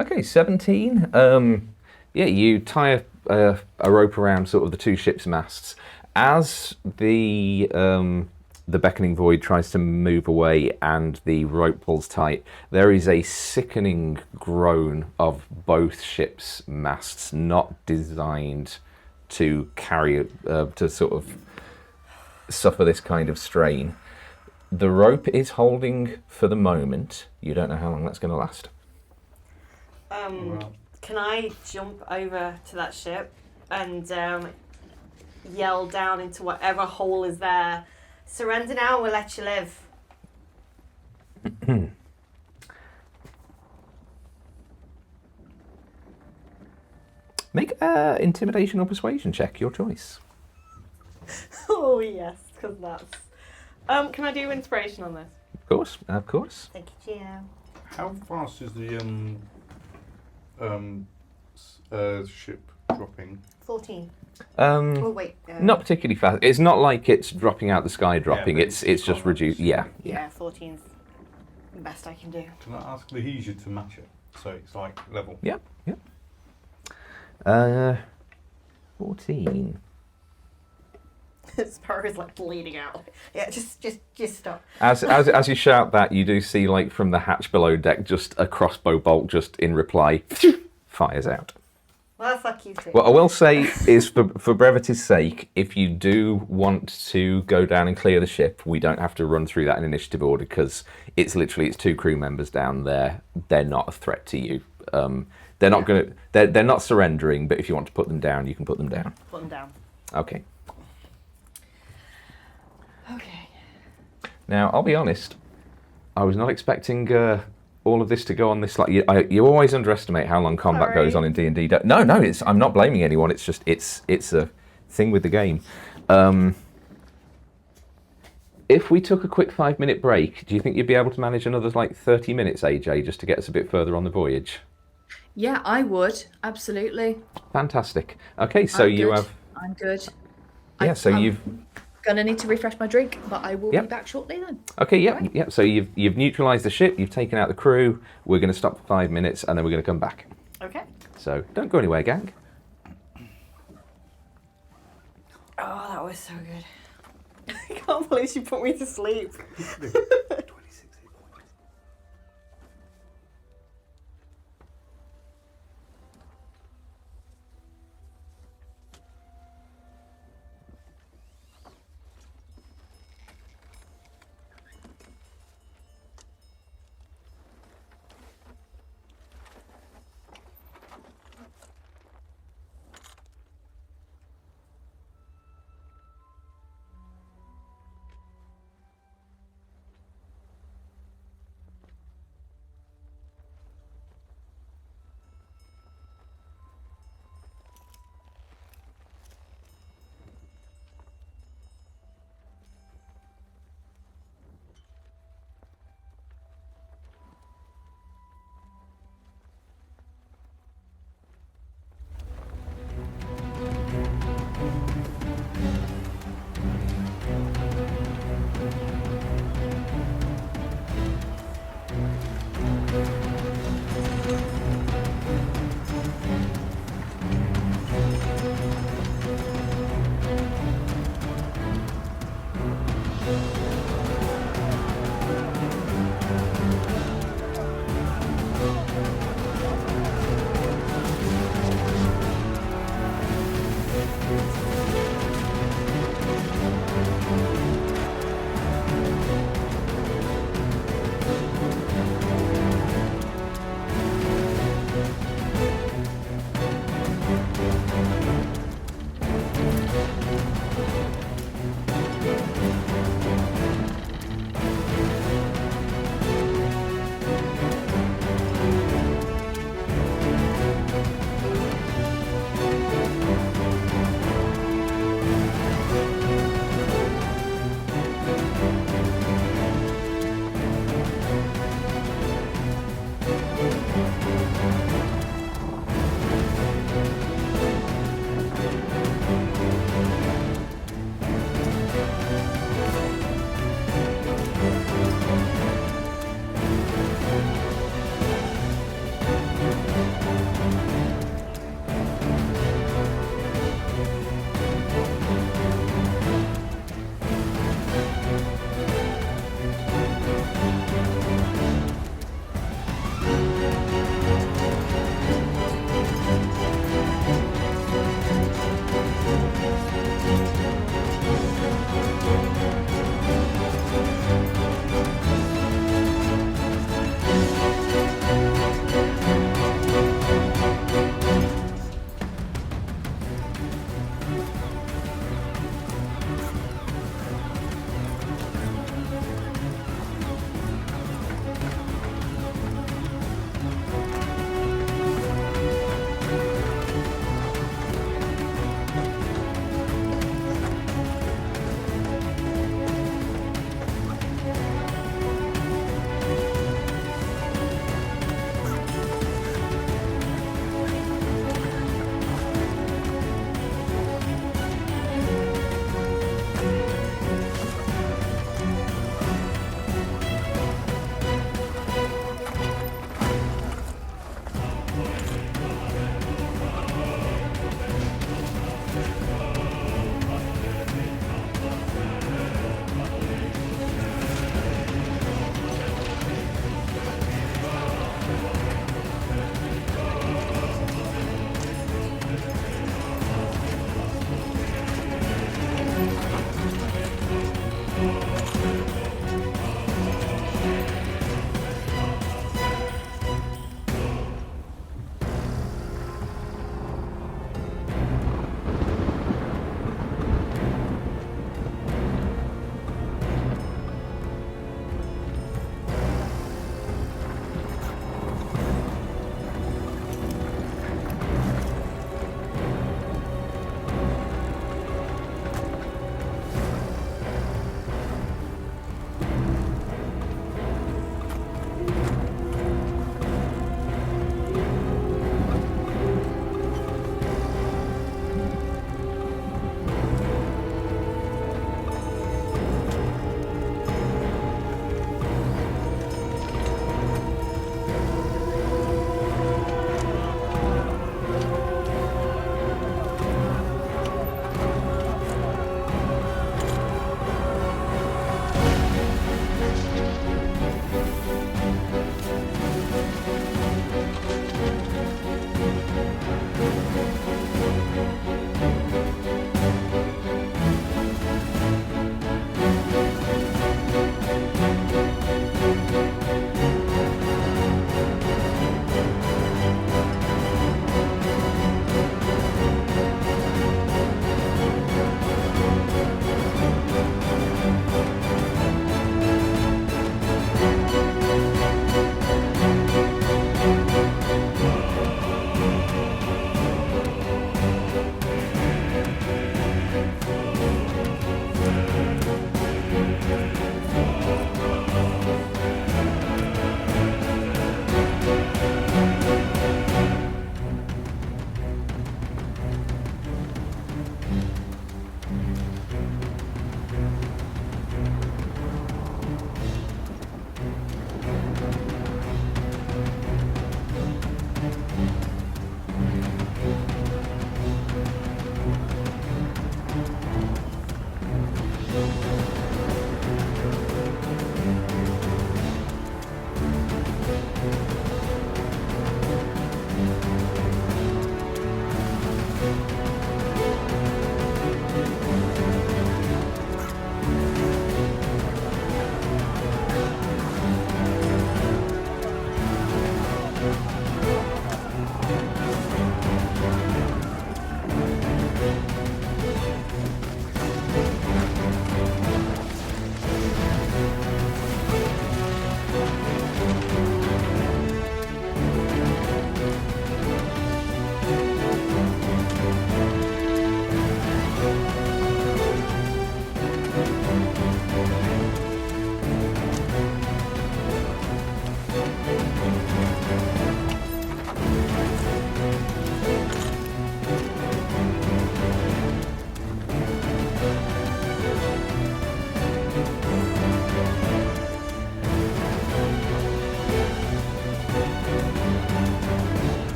Okay, 17. Yeah, you tie a rope around sort of the two ships' masts. As the beckoning void tries to move away and the rope pulls tight, there is a sickening groan of both ships' masts, not designed to carry, to sort of suffer this kind of strain. The rope is holding for the moment. You don't know how long that's going to last. Can I jump over to that ship and yell down into whatever hole is there? Surrender now, we'll let you live. Make an intimidation or persuasion check, your choice. Oh yes, because that's. Can I do inspiration on this? Of course, of course. Thank you, Gio. How fast is the ship dropping? 14. Oh wait. Not particularly fast. It's not like it's dropping out the sky dropping. but it's it's just reduced. Yeah. Yeah, 14's the best I can do. Can I ask Lahija to match it? So it's like level. Yeah. 14. Sparrow's like bleeding out. Yeah, just stop. As you shout that, you do see, like, from the hatch below deck, just a crossbow bolt just in reply fires out. Well, fuck you too. What I will say is, for brevity's sake, if you do want to go down and clear the ship, we don't have to run through that in initiative order, because it's two crew members down there. They're not a threat to you. They're not they're not surrendering, but if you want to put them down, you can put them down. Put them down. Okay. Okay. Now, I'll be honest, I was not expecting all of this to go on this. Like, you always underestimate how long combat goes on in D&D. No, I'm not blaming anyone. It's just it's a thing with the game. If we took a quick 5-minute break, do you think you'd be able to manage another 30 minutes, AJ, just to get us a bit further on the voyage? Yeah, I would. Absolutely. Fantastic. Okay, so I'm good. Yeah, you've gonna need to refresh my drink, but I will be back shortly then. Okay, yeah. So you've neutralised the ship, you've taken out the crew. We're going to stop for 5 minutes, and then we're going to come back. Okay. So don't go anywhere, gang. Oh, that was so good. I can't believe she put me to sleep. 26 hit points.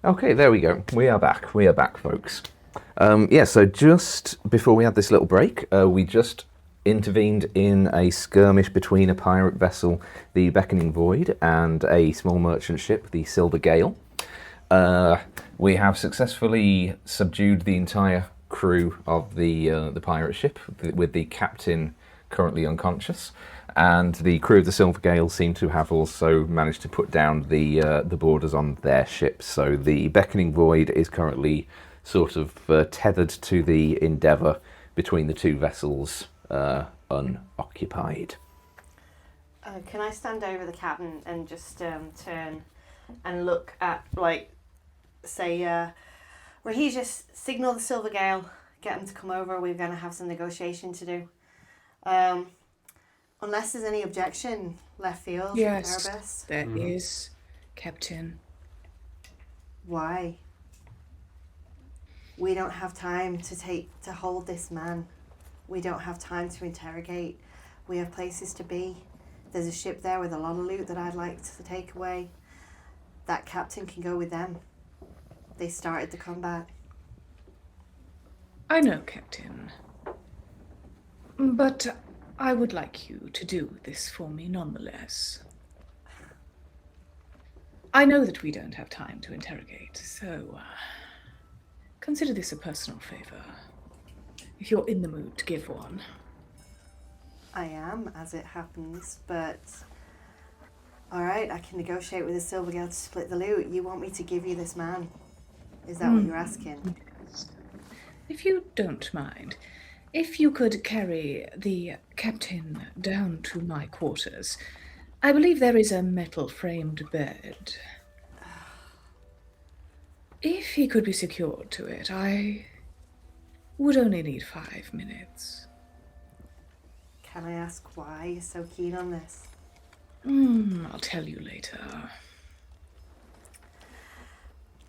Okay, there we go. We are back. We are back, folks. Yeah, so just before we had this little break, we just intervened in a skirmish between a pirate vessel, the Beckoning Void, and a small merchant ship, the Silver Gale. We have successfully subdued the entire crew of the pirate ship, with the captain currently unconscious. And the crew of the Silver Gale seem to have also managed to put down the boarders on their ship. So the Beckoning Void is currently sort of tethered to the Endeavour between the two vessels, unoccupied. Can I stand over the captain and just turn and look at, like, say, Raheem, just signal the Silver Gale, get them to come over. We're going to have some negotiation to do. Unless there's any objection, Leftfield, Yes, Erebus. there is, Captain. Why? We don't have time to hold this man. We don't have time to interrogate. We have places to be. There's a ship there with a lot of loot that I'd like to take away. That captain can go with them. They started the combat. I know, Captain. But I would like you to do this for me nonetheless. I know that we don't have time to interrogate, so consider this a personal favor, if you're in the mood to give one. I am, as it happens, but alright, I can negotiate with the Silver Gale to split the loot. You want me to give you this man? Is that what you're asking? If you don't mind, if you could carry the captain down to my quarters. I believe there is a metal-framed bed. If he could be secured to it, I would only need 5 minutes. Can I ask why you're so keen on this? I'll tell you later.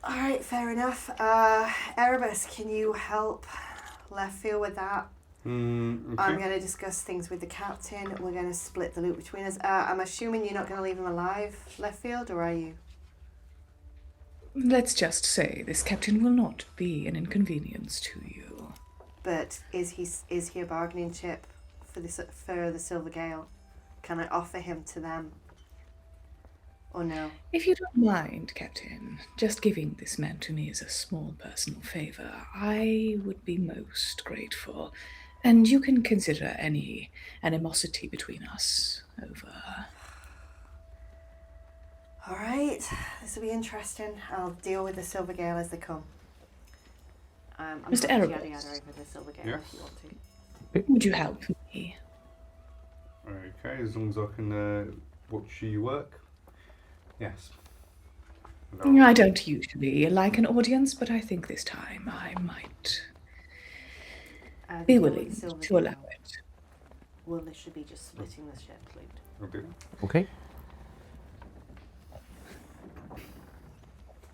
Alright, fair enough. Erebus, can you help Leftfield with that? Okay. I'm going to discuss things with the captain. We're going to split the loot between us. I'm assuming you're not going to leave him alive, Leftfield, or are you? Let's just say this captain will not be an inconvenience to you. But is he a bargaining chip for the Silver Gale? Can I offer him to them? Or no? If you don't mind, Captain, just giving this man to me as a small personal favor, I would be most grateful. And you can consider any animosity between us over. Alright, this will be interesting. I'll deal with the Silver Gale as they come. I'm Mr. happy to Erebus. yada yada over the Silver Gale Yes. if you want to. Would you help me? Okay, as long as I can watch you work. Yes. No. I don't usually like an audience, but I think this time I might be willing to allow it. Well, this should be just splitting the ship loot. Okay. Okay.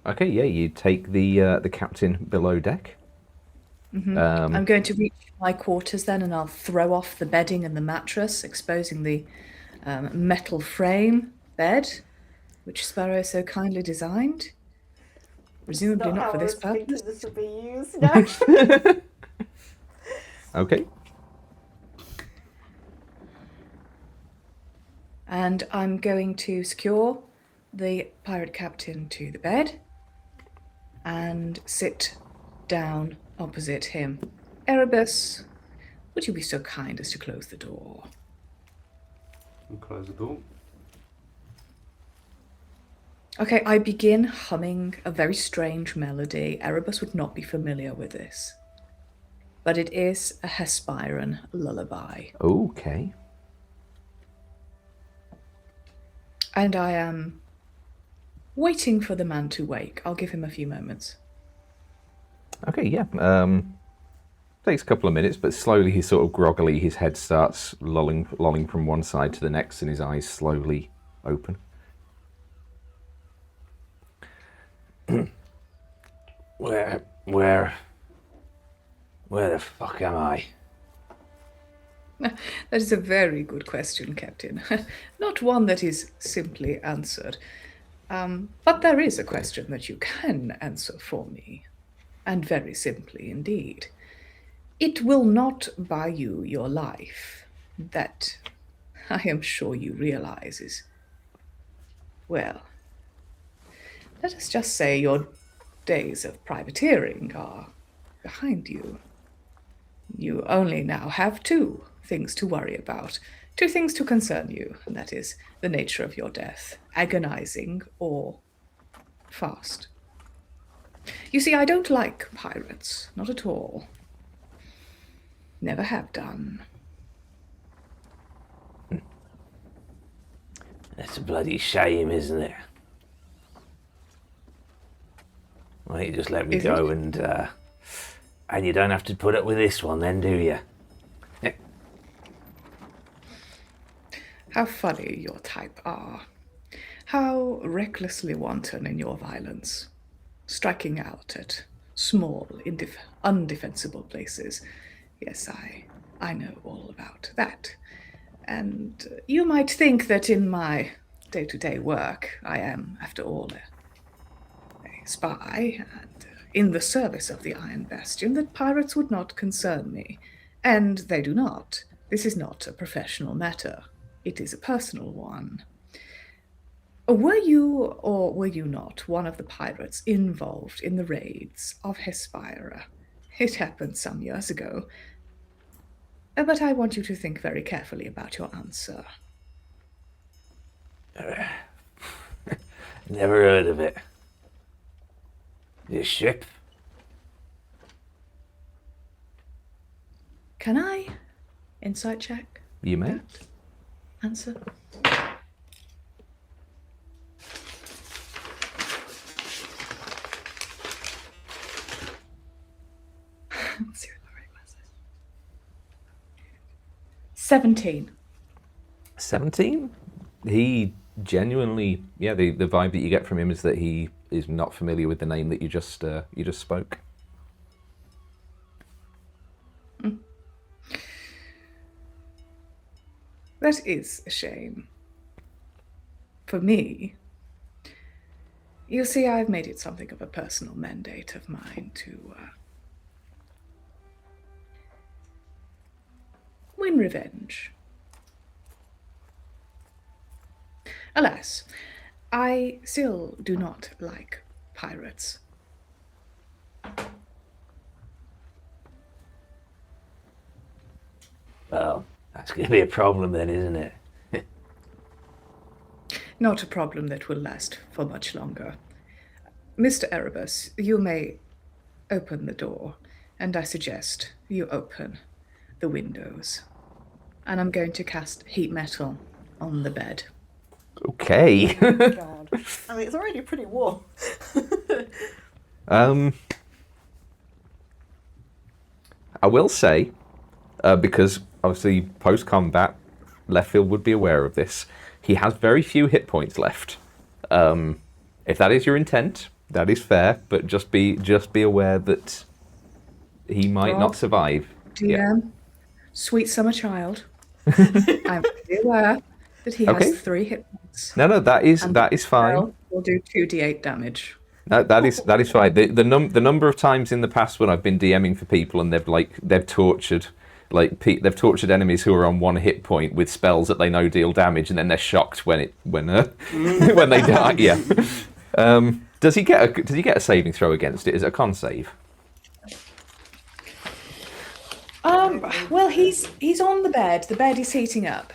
Okay, yeah, you take the captain below deck. I'm going to reach my quarters then, and I'll throw off the bedding and the mattress, exposing the metal frame bed, which Sparrow so kindly designed. Presumably not for this purpose. This would be used. No. Okay. And I'm going to secure the pirate captain to the bed and sit down opposite him. Erebus, would you be so kind as to close the door? And close the door. Okay, I begin humming a very strange melody. Erebus would not be familiar with this. But it is a Hespiran lullaby. Okay. And I am waiting for the man to wake. I'll give him a few moments. Okay, yeah. Takes a couple of minutes, but slowly he's sort of groggily, his head starts lolling from one side to the next, and his eyes slowly open. Where the fuck am I? That is a very good question, Captain. Not one that is simply answered. But there is a question that you can answer for me. And very simply indeed. It will not buy you your life. That, I am sure you realize, is, well, let us just say your days of privateering are behind you. You only now have two things to worry about, two things to concern you, and that is the nature of your death, agonizing or fast. You see, I don't like pirates, not at all. Never have done. That's a bloody shame, isn't it? Why don't you just let me go and you don't have to put up with this one then, do you? How funny your type are. How recklessly wanton in your violence. Striking out at small, undefensible places. Yes, I know all about that. And you might think that in my day-to-day work, I am, after all, a spy and in the service of the Iron Bastion, that pirates would not concern me. And they do not. This is not a professional matter. It is a personal one. Were you, or were you not, one of the pirates involved in the raids of Hespira? It happened some years ago. But I want you to think very carefully about your answer. Never heard of it. This ship? Can I insight check? You may. Answer. Let's see what the right was. 17. 17? He genuinely, yeah, the vibe that you get from him is that he is not familiar with the name that you just spoke. That is a shame. For me, you see, I've made it something of a personal mandate of mine to win revenge. Alas, I still do not like pirates. Well, that's going to be a problem then, isn't it? Not a problem that will last for much longer. Mr. Erebus, you may open the door, and I suggest you open the windows. And I'm going to cast heat metal on the bed. Okay. God. God. I mean, it's already pretty warm. I will say, because obviously post-combat, Leftfield would be aware of this. He has very few hit points left. If that is your intent, that is fair, but just be aware that he might not survive. DM, sweet summer child. I'm fully aware that he has 3 hit points. No, that is fine. Well, we'll do 2d8 damage. No, that is fine. The number of times in the past when I've been DMing for people and they've tortured enemies who are on 1 hit point with spells that they know deal damage, and then they're shocked when they die. Yeah. Does he get a saving throw against it? Is it a con save? Well, he's on the bed. The bed is heating up.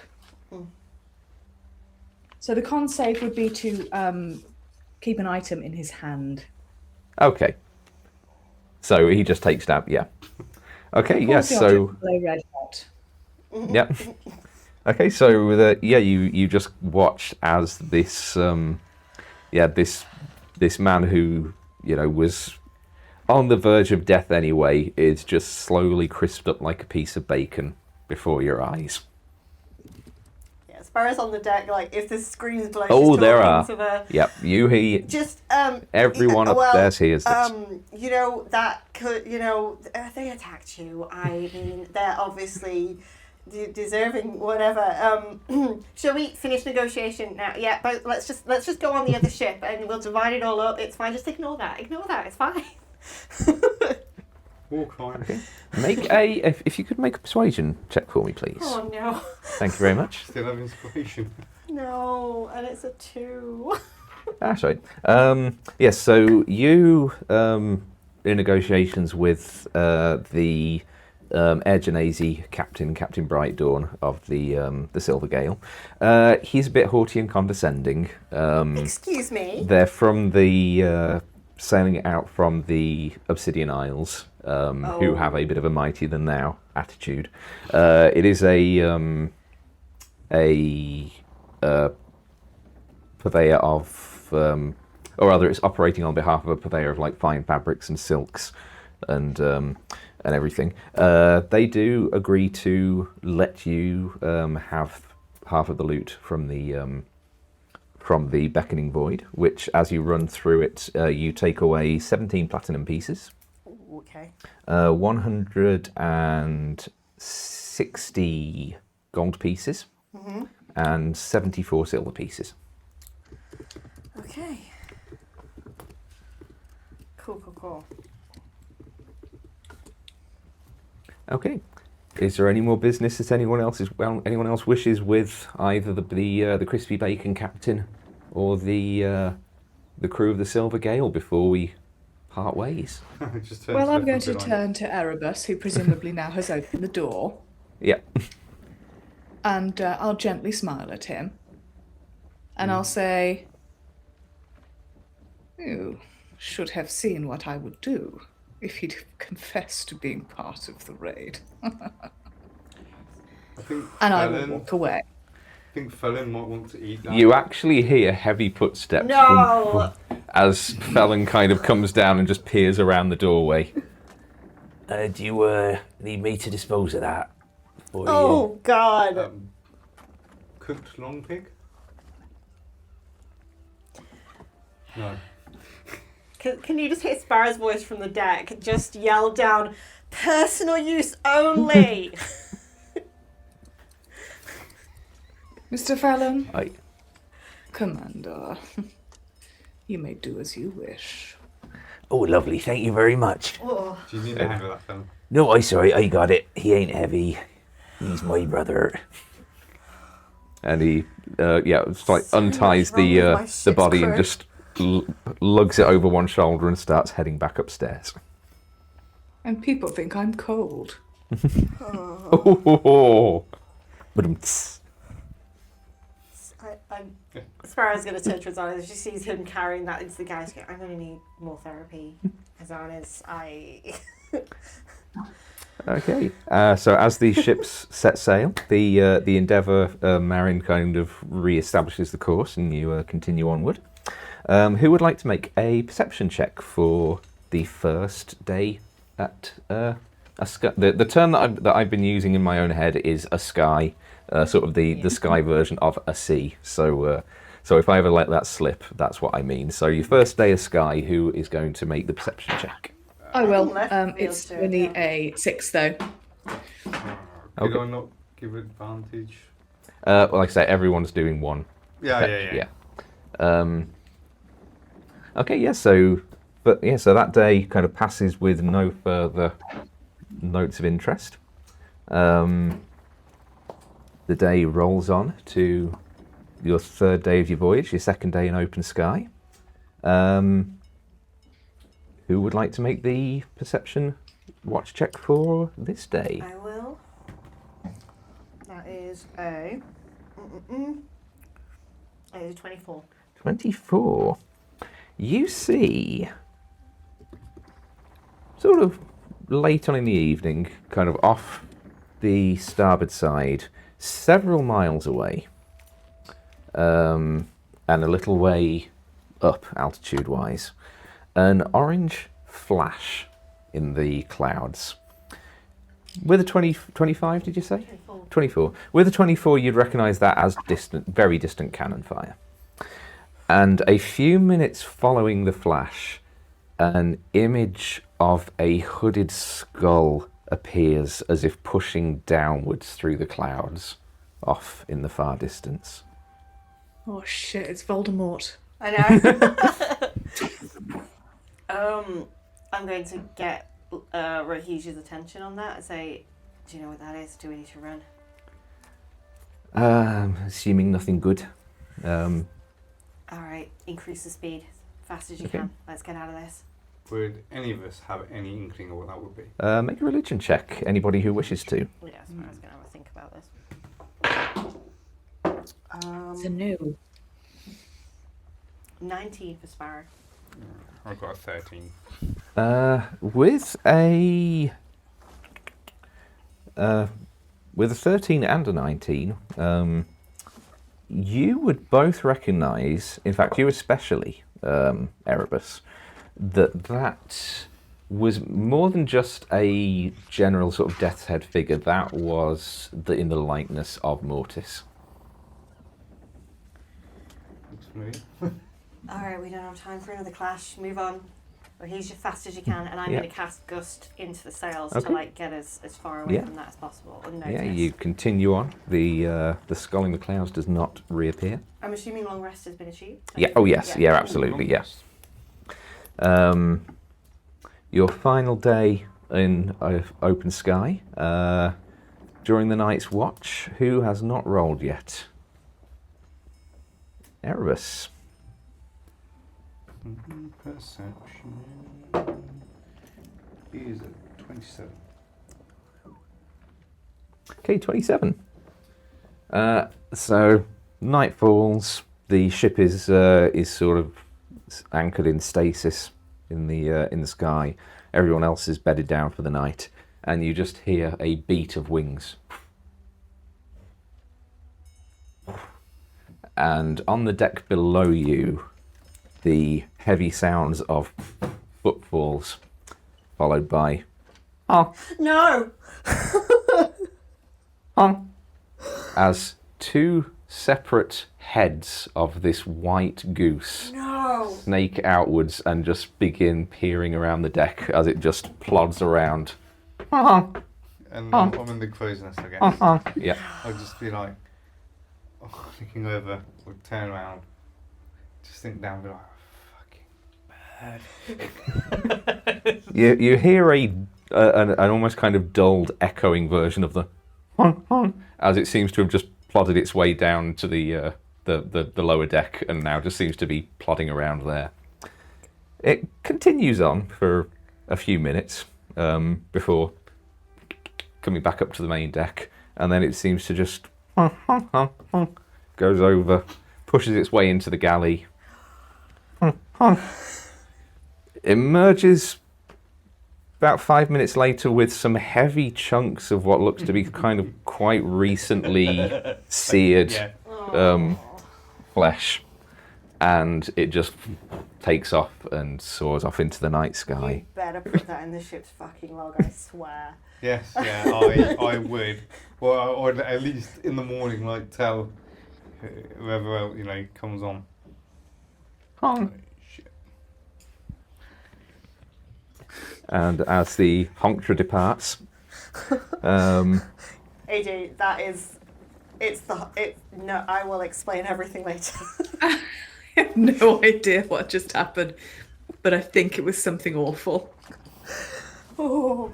So the con save would be to keep an item in his hand. Okay. So he just takes down. Yeah. Okay. Yes. So. Red hot. Yeah. Okay. So you just watched as this this man who was on the verge of death anyway is just slowly crisped up like a piece of bacon before your eyes. Yeah, Sparrow's on the deck, like, if the scream's below, Oh, she's there are. to the... Yep, you hear... Just, everyone upstairs hears this. That could, they attacked you. I mean, they're obviously deserving whatever. Shall we finish negotiation now? Yeah, but let's just go on the other ship and we'll divide it all up. It's fine, just ignore that, it's fine. Walk fine. Okay. If you could make a persuasion check for me, please. Oh no. Thank you very much. Still have inspiration. No, and it's a 2. That's right. Yes, so you, in negotiations with the Air Genasi Captain Brightdawn of the Silver Gale, he's a bit haughty and condescending. Excuse me? They're from the sailing out from the Obsidian Isles, who have a bit of a mighty than thou attitude. It is a purveyor of, or rather, it's operating on behalf of a purveyor of like fine fabrics and silks and everything. They do agree to let you have half of the loot from the Beckoning Void, which, as you run through it, you take away 17 platinum pieces. Okay. 160 gold pieces, and 74 silver pieces. Okay. Cool. Okay. Is there any more business that anyone else wishes with either the crispy bacon captain or the crew of the Silver Gale before we part ways? Well, I'm going to turn to Erebus, who presumably now has opened the door. Yeah. And I'll gently smile at him. And I'll say, "You should have seen what I would do if he'd confessed to being part of the raid." I will walk away. I think Felon might want to eat that. You actually hear heavy footsteps as Felon kind of comes down and just peers around the doorway. Do you need me to dispose of that? God. Cooked long pig? No. Can you just hear Sparrow's voice from the deck? Just yell down, "Personal use only!" Mr. Fallon? Aye. Commander, you may do as you wish. Oh, lovely. Thank you very much. Oh. Do you need a hand of that, Felon? No, sorry. I got it. He ain't heavy. He's my brother. And he, unties the body and just lugs it over one shoulder and starts heading back upstairs. And people think I'm cold. Oh. Sparrow's going to turn to Azana as she sees him carrying that into the guys. I'm going to need more therapy. Azana's, Okay. So as the ships set sail, the Endeavour Marin kind of re-establishes the course, and you continue onward. Who would like to make a perception check for the first day at a sky? The term that I've been using in my own head is a sky, sort of the sky version of a sea. So if I ever let that slip, that's what I mean. So your first day of sky, who is going to make the perception check? I will. Leftfield It's do it, only yeah. a 6 though. Could I not give advantage? Like I say, everyone's doing one. Yeah. Okay, yeah. So that day kind of passes with no further notes of interest. The day rolls on to your third day of your voyage, your second day in open sky. Who would like to make the perception watch check for this day? I will. That is a. It is 24. 24. You see, sort of late on in the evening, kind of off the starboard side, several miles away, and a little way up altitude-wise, an orange flash in the clouds. With a 25, did you say? 24. 24. With a 24, you'd recognise that as very distant cannon fire. And a few minutes following the flash, an image of a hooded skull appears as if pushing downwards through the clouds, off in the far distance. Oh shit, it's Voldemort. I know. I'm going to get Rohij's attention on that and say, do you know what that is? Do we need to run? Assuming nothing good. Alright, increase the speed. Fast as you Okay. can. Let's get out of this. Would any of us have any inkling of what that would be? Make a religion check, anybody who wishes to. Yeah, so I was going to have a think about this. It's a new. 19 for Sparrow. I've got a 13. With a 13 and a 19, you would both recognise, in fact you especially, Erebus, that was more than just a general sort of death's head figure. That was in the likeness of Mortis. Looks familiar. Alright, we don't have time for another clash. Move on. Rohij as fast as you can, and I'm Yeah. going to cast Gust into the sails Okay. to like get as far away Yeah. from that as possible. Yeah, you continue on. The skull in the clouds does not reappear. I'm assuming long rest has been achieved. Yeah. Oh yes. Yeah. Absolutely. Yeah. Your final day in open sky. During the night's watch, who has not rolled yet? Erebus. Perception is a 27. Okay, 27. So night falls. The ship is sort of anchored in stasis in the sky. Everyone else is bedded down for the night, and you just hear a beat of wings. And on the deck below you, the heavy sounds of footfalls, followed by No! as two separate heads of this white goose No! snake outwards and just begin peering around the deck as it just plods around. And I'm in the crow's nest, I guess. Yeah. I'll just be like, looking over, or turn around, just think down, be like, You hear an almost kind of dulled, echoing version of the as it seems to have just plodded its way down to the lower deck and now just seems to be plodding around there. It continues on for a few minutes before coming back up to the main deck, and then it seems to just goes over, pushes its way into the galley, emerges about 5 minutes later with some heavy chunks of what looks to be kind of quite recently seared flesh, and it just takes off and soars off into the night You sky. better put that in the ship's fucking log, I swear. Yes, yeah, I would. Well, I'd at least in the morning, like, tell whoever else, comes on. Honk. Shit. And as the Hontra departs, AJ, no, I will explain everything later. I have no idea what just happened, but I think it was something awful. Oh.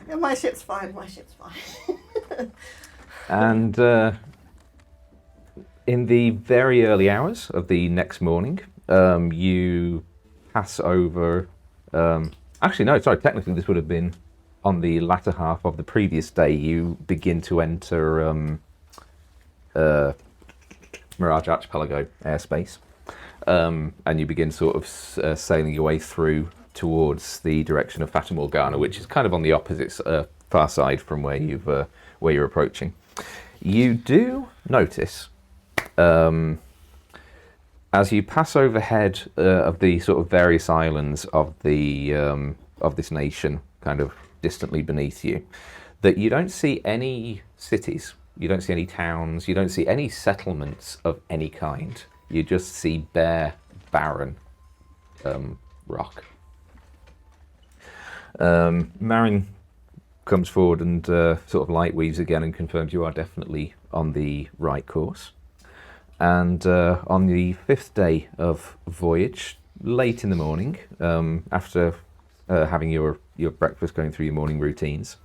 Yeah, my ship's fine, and in the very early hours of the next morning, you pass over. Actually, no, sorry. Technically, this would have been on the latter half of the previous day. You begin to enter Mirage Archipelago airspace, and you begin sort of sailing your way through towards the direction of Fata Morgana, which is kind of on the opposite far side from where you're approaching. You do notice, as you pass overhead of the sort of various islands of the of this nation, kind of distantly beneath you, that you don't see any cities, you don't see any towns, you don't see any settlements of any kind. You just see bare, barren rock. Marin comes forward and sort of light weaves again and confirms you are definitely on the right course. And on the 5th day of voyage, late in the morning, after having your breakfast, going through your morning routines,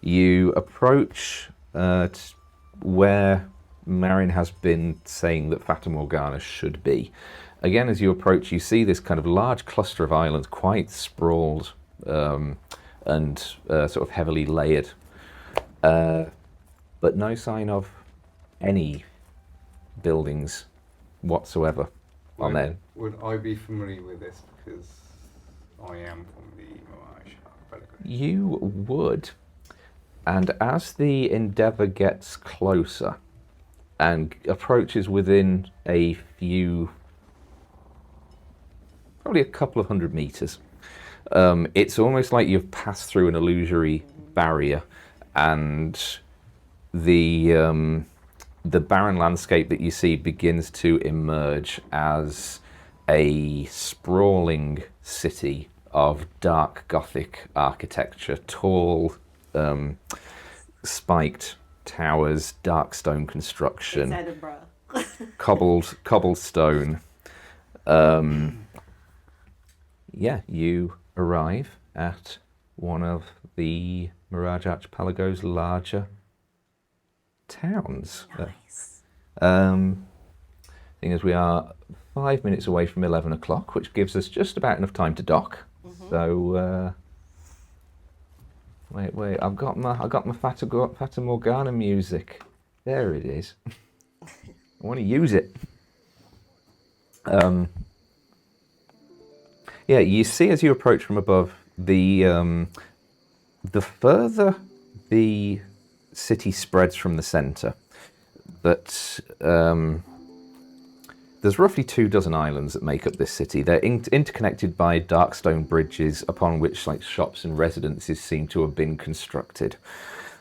you approach where Marin has been saying that Fata Morgana should be. Again, as you approach, you see this kind of large cluster of islands, quite sprawled and sort of heavily layered, but no sign of any buildings whatsoever on there. Would I be familiar with this because I am from the Mirage Archipelago? You would. And as the Endeavour gets closer and approaches within a few, probably a couple of 100 meters, it's almost like you've passed through an illusory barrier, and the barren landscape that you see begins to emerge as a sprawling city of dark Gothic architecture, tall, spiked towers, dark stone construction, It's Edinburgh. cobblestone. You arrive at one of the Mirage Archipelago's larger towns. Nice. Thing is, we are 5 minutes away from 11 o'clock, which gives us just about enough time to dock. Mm-hmm. So, wait, I've got my Fata Morgana music. There it is. I want to use it. You see as you approach from above, the further the city spreads from the centre, that there's roughly 24 islands that make up this city. They're interconnected by dark stone bridges upon which shops and residences seem to have been constructed.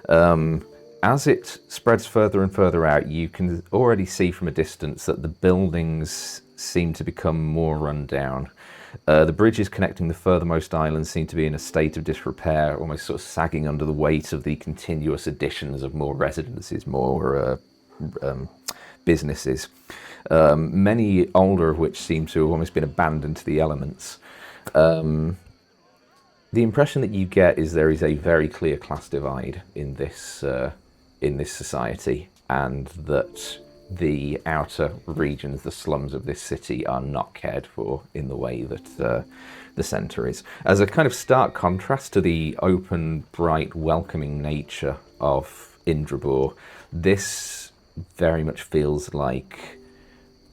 As it spreads further and further out, you can already see from a distance that the buildings seem to become more run down. The bridges connecting the furthermost islands seem to be in a state of disrepair, almost sort of sagging under the weight of the continuous additions of more residences, more businesses. Many older of which seem to have almost been abandoned to the elements. The impression that you get is there is a very clear class divide in this society, and that the outer regions, the slums of this city, are not cared for in the way that the centre is. As a kind of stark contrast to the open, bright, welcoming nature of Indrabor, this very much feels like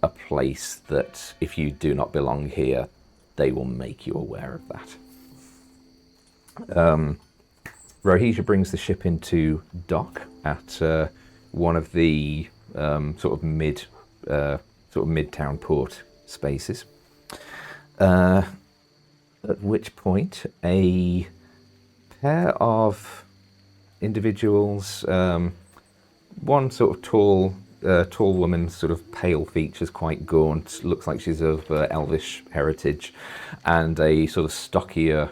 a place that, if you do not belong here, they will make you aware of that. Rohisia brings the ship into dock at one of the sort of sort of midtown port spaces. At which point a pair of individuals, one sort of tall woman, sort of pale features, quite gaunt, looks like she's of elvish heritage, and a sort of stockier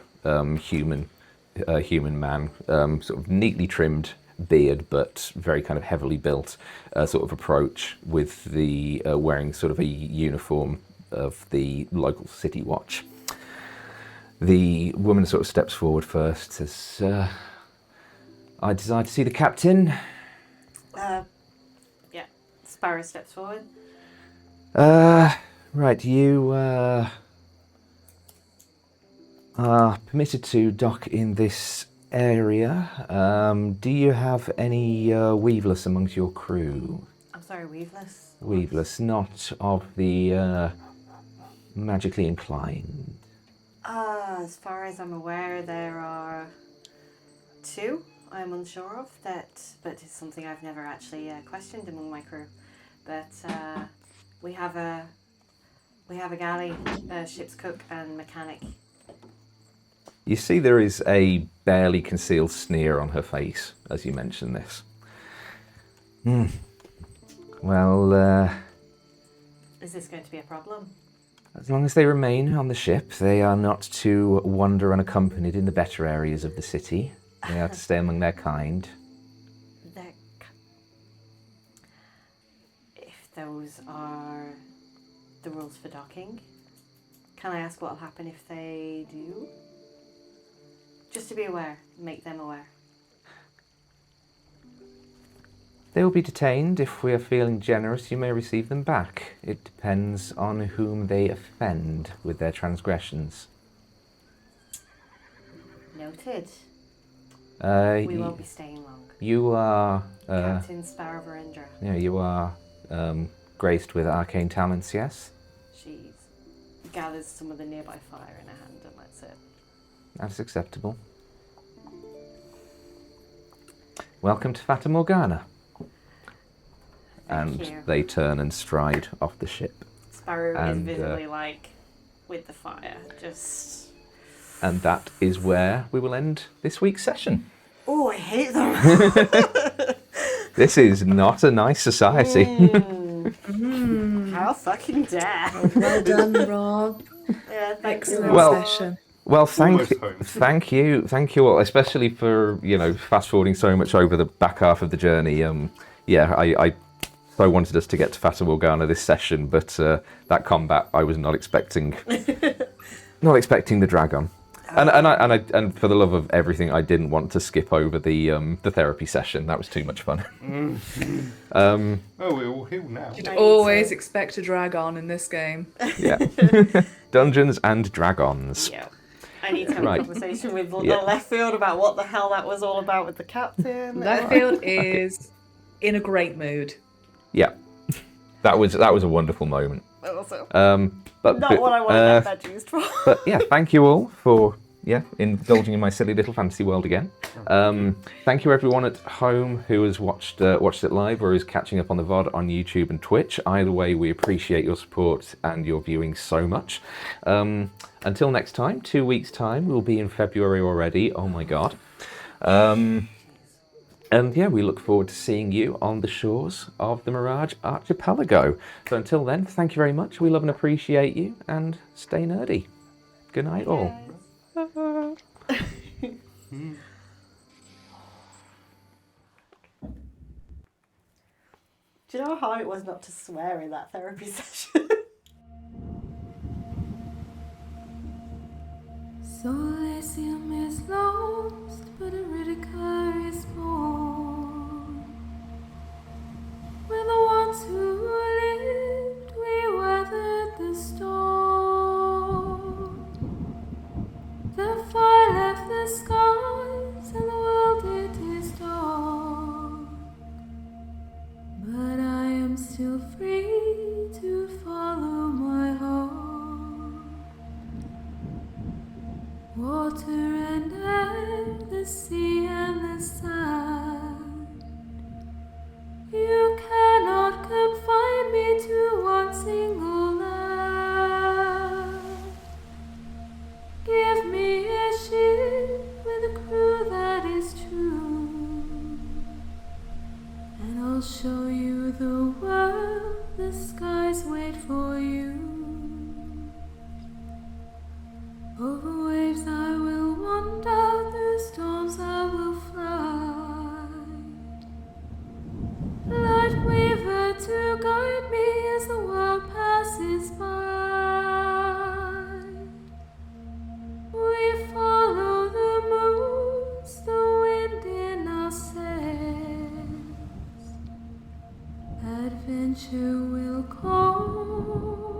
human man, sort of neatly trimmed beard, but very kind of heavily built, sort of approach with the wearing sort of a uniform of the local city watch. The woman sort of steps forward first, says, I desire to see the captain. Yeah. Sparrow steps forward. Right, you are permitted to dock in this area. Do you have any weaveless amongst your crew? I'm sorry, weaveless? Weaveless, not of the magically inclined. As far as I'm aware, there are 2 I'm unsure of, but it's something I've never actually questioned among my crew. But we have a galley, ship's cook and mechanic. You see there is a barely concealed sneer on her face as you mention this. Well, Is this going to be a problem? as long as they remain on the ship, they are not to wander unaccompanied in the better areas of the city. They are to stay among their kind. If those are the rules for docking, can I ask what will happen if they do? Just to be aware, make them aware. They will be detained. If we are feeling generous, you may receive them back. It depends on whom they offend with their transgressions. Noted. We won't be staying long. You are... Captain Sparrow Verendra. Yeah, you are graced with arcane talents, yes? She gathers some of the nearby fire in her hand and lets it. That's acceptable. Welcome to Fata Morgana. Thank And you. they turn and stride off the ship. Sparrow And, is visibly with the fire, just... And that is where we will end this week's session. Oh, I hate them! This is not a nice society. How fucking dare! Well done, Rob. Yeah, thank you. Excellent Well- session. Well, Almost home. thank you all, especially for fast forwarding so much over the back half of the journey. I so wanted us to get to Fata Morgana this session, but that combat I was not expecting. Not expecting the dragon. And for the love of everything, I didn't want to skip over the therapy session. That was too much fun. Oh, we're all healed now. You'd I always need to- expect a drag-on in this game. Yeah. Dungeons and Dragons. Yeah. I need to have Right. a conversation with Yeah. Leftfield about what the hell that was all about with the captain. Leftfield is in a great mood. Yeah. That was a wonderful moment. Also, But not what I want to get that used for. But yeah, thank you all for indulging in my silly little fantasy world again. Thank you everyone at home who has watched it live or is catching up on the VOD on YouTube and Twitch. Either way, we appreciate your support and your viewing so much. Until next time, 2 weeks' time, we'll be in February already. Oh my god. And yeah, we look forward to seeing you on the shores of the Mirage Archipelago. So until then, thank you very much. We love and appreciate you, and stay nerdy. Good night, all. Do you know how hard it was not to swear in that therapy session? So Elysium is lost, but Iridica is born. We're the ones who lived, we weathered the storm. The fire left the skies, and the world it is dark. But I am still free to follow my heart. Water and air, the sea and the sand. You cannot confine me to one single Give me a ship with a crew that is true, and I'll show you the world. The skies wait for you. Over waves I will wander, through storms I will fly. Light weaver to guide me as the world passes by. We follow the moons, the wind in our sails. Adventure will call.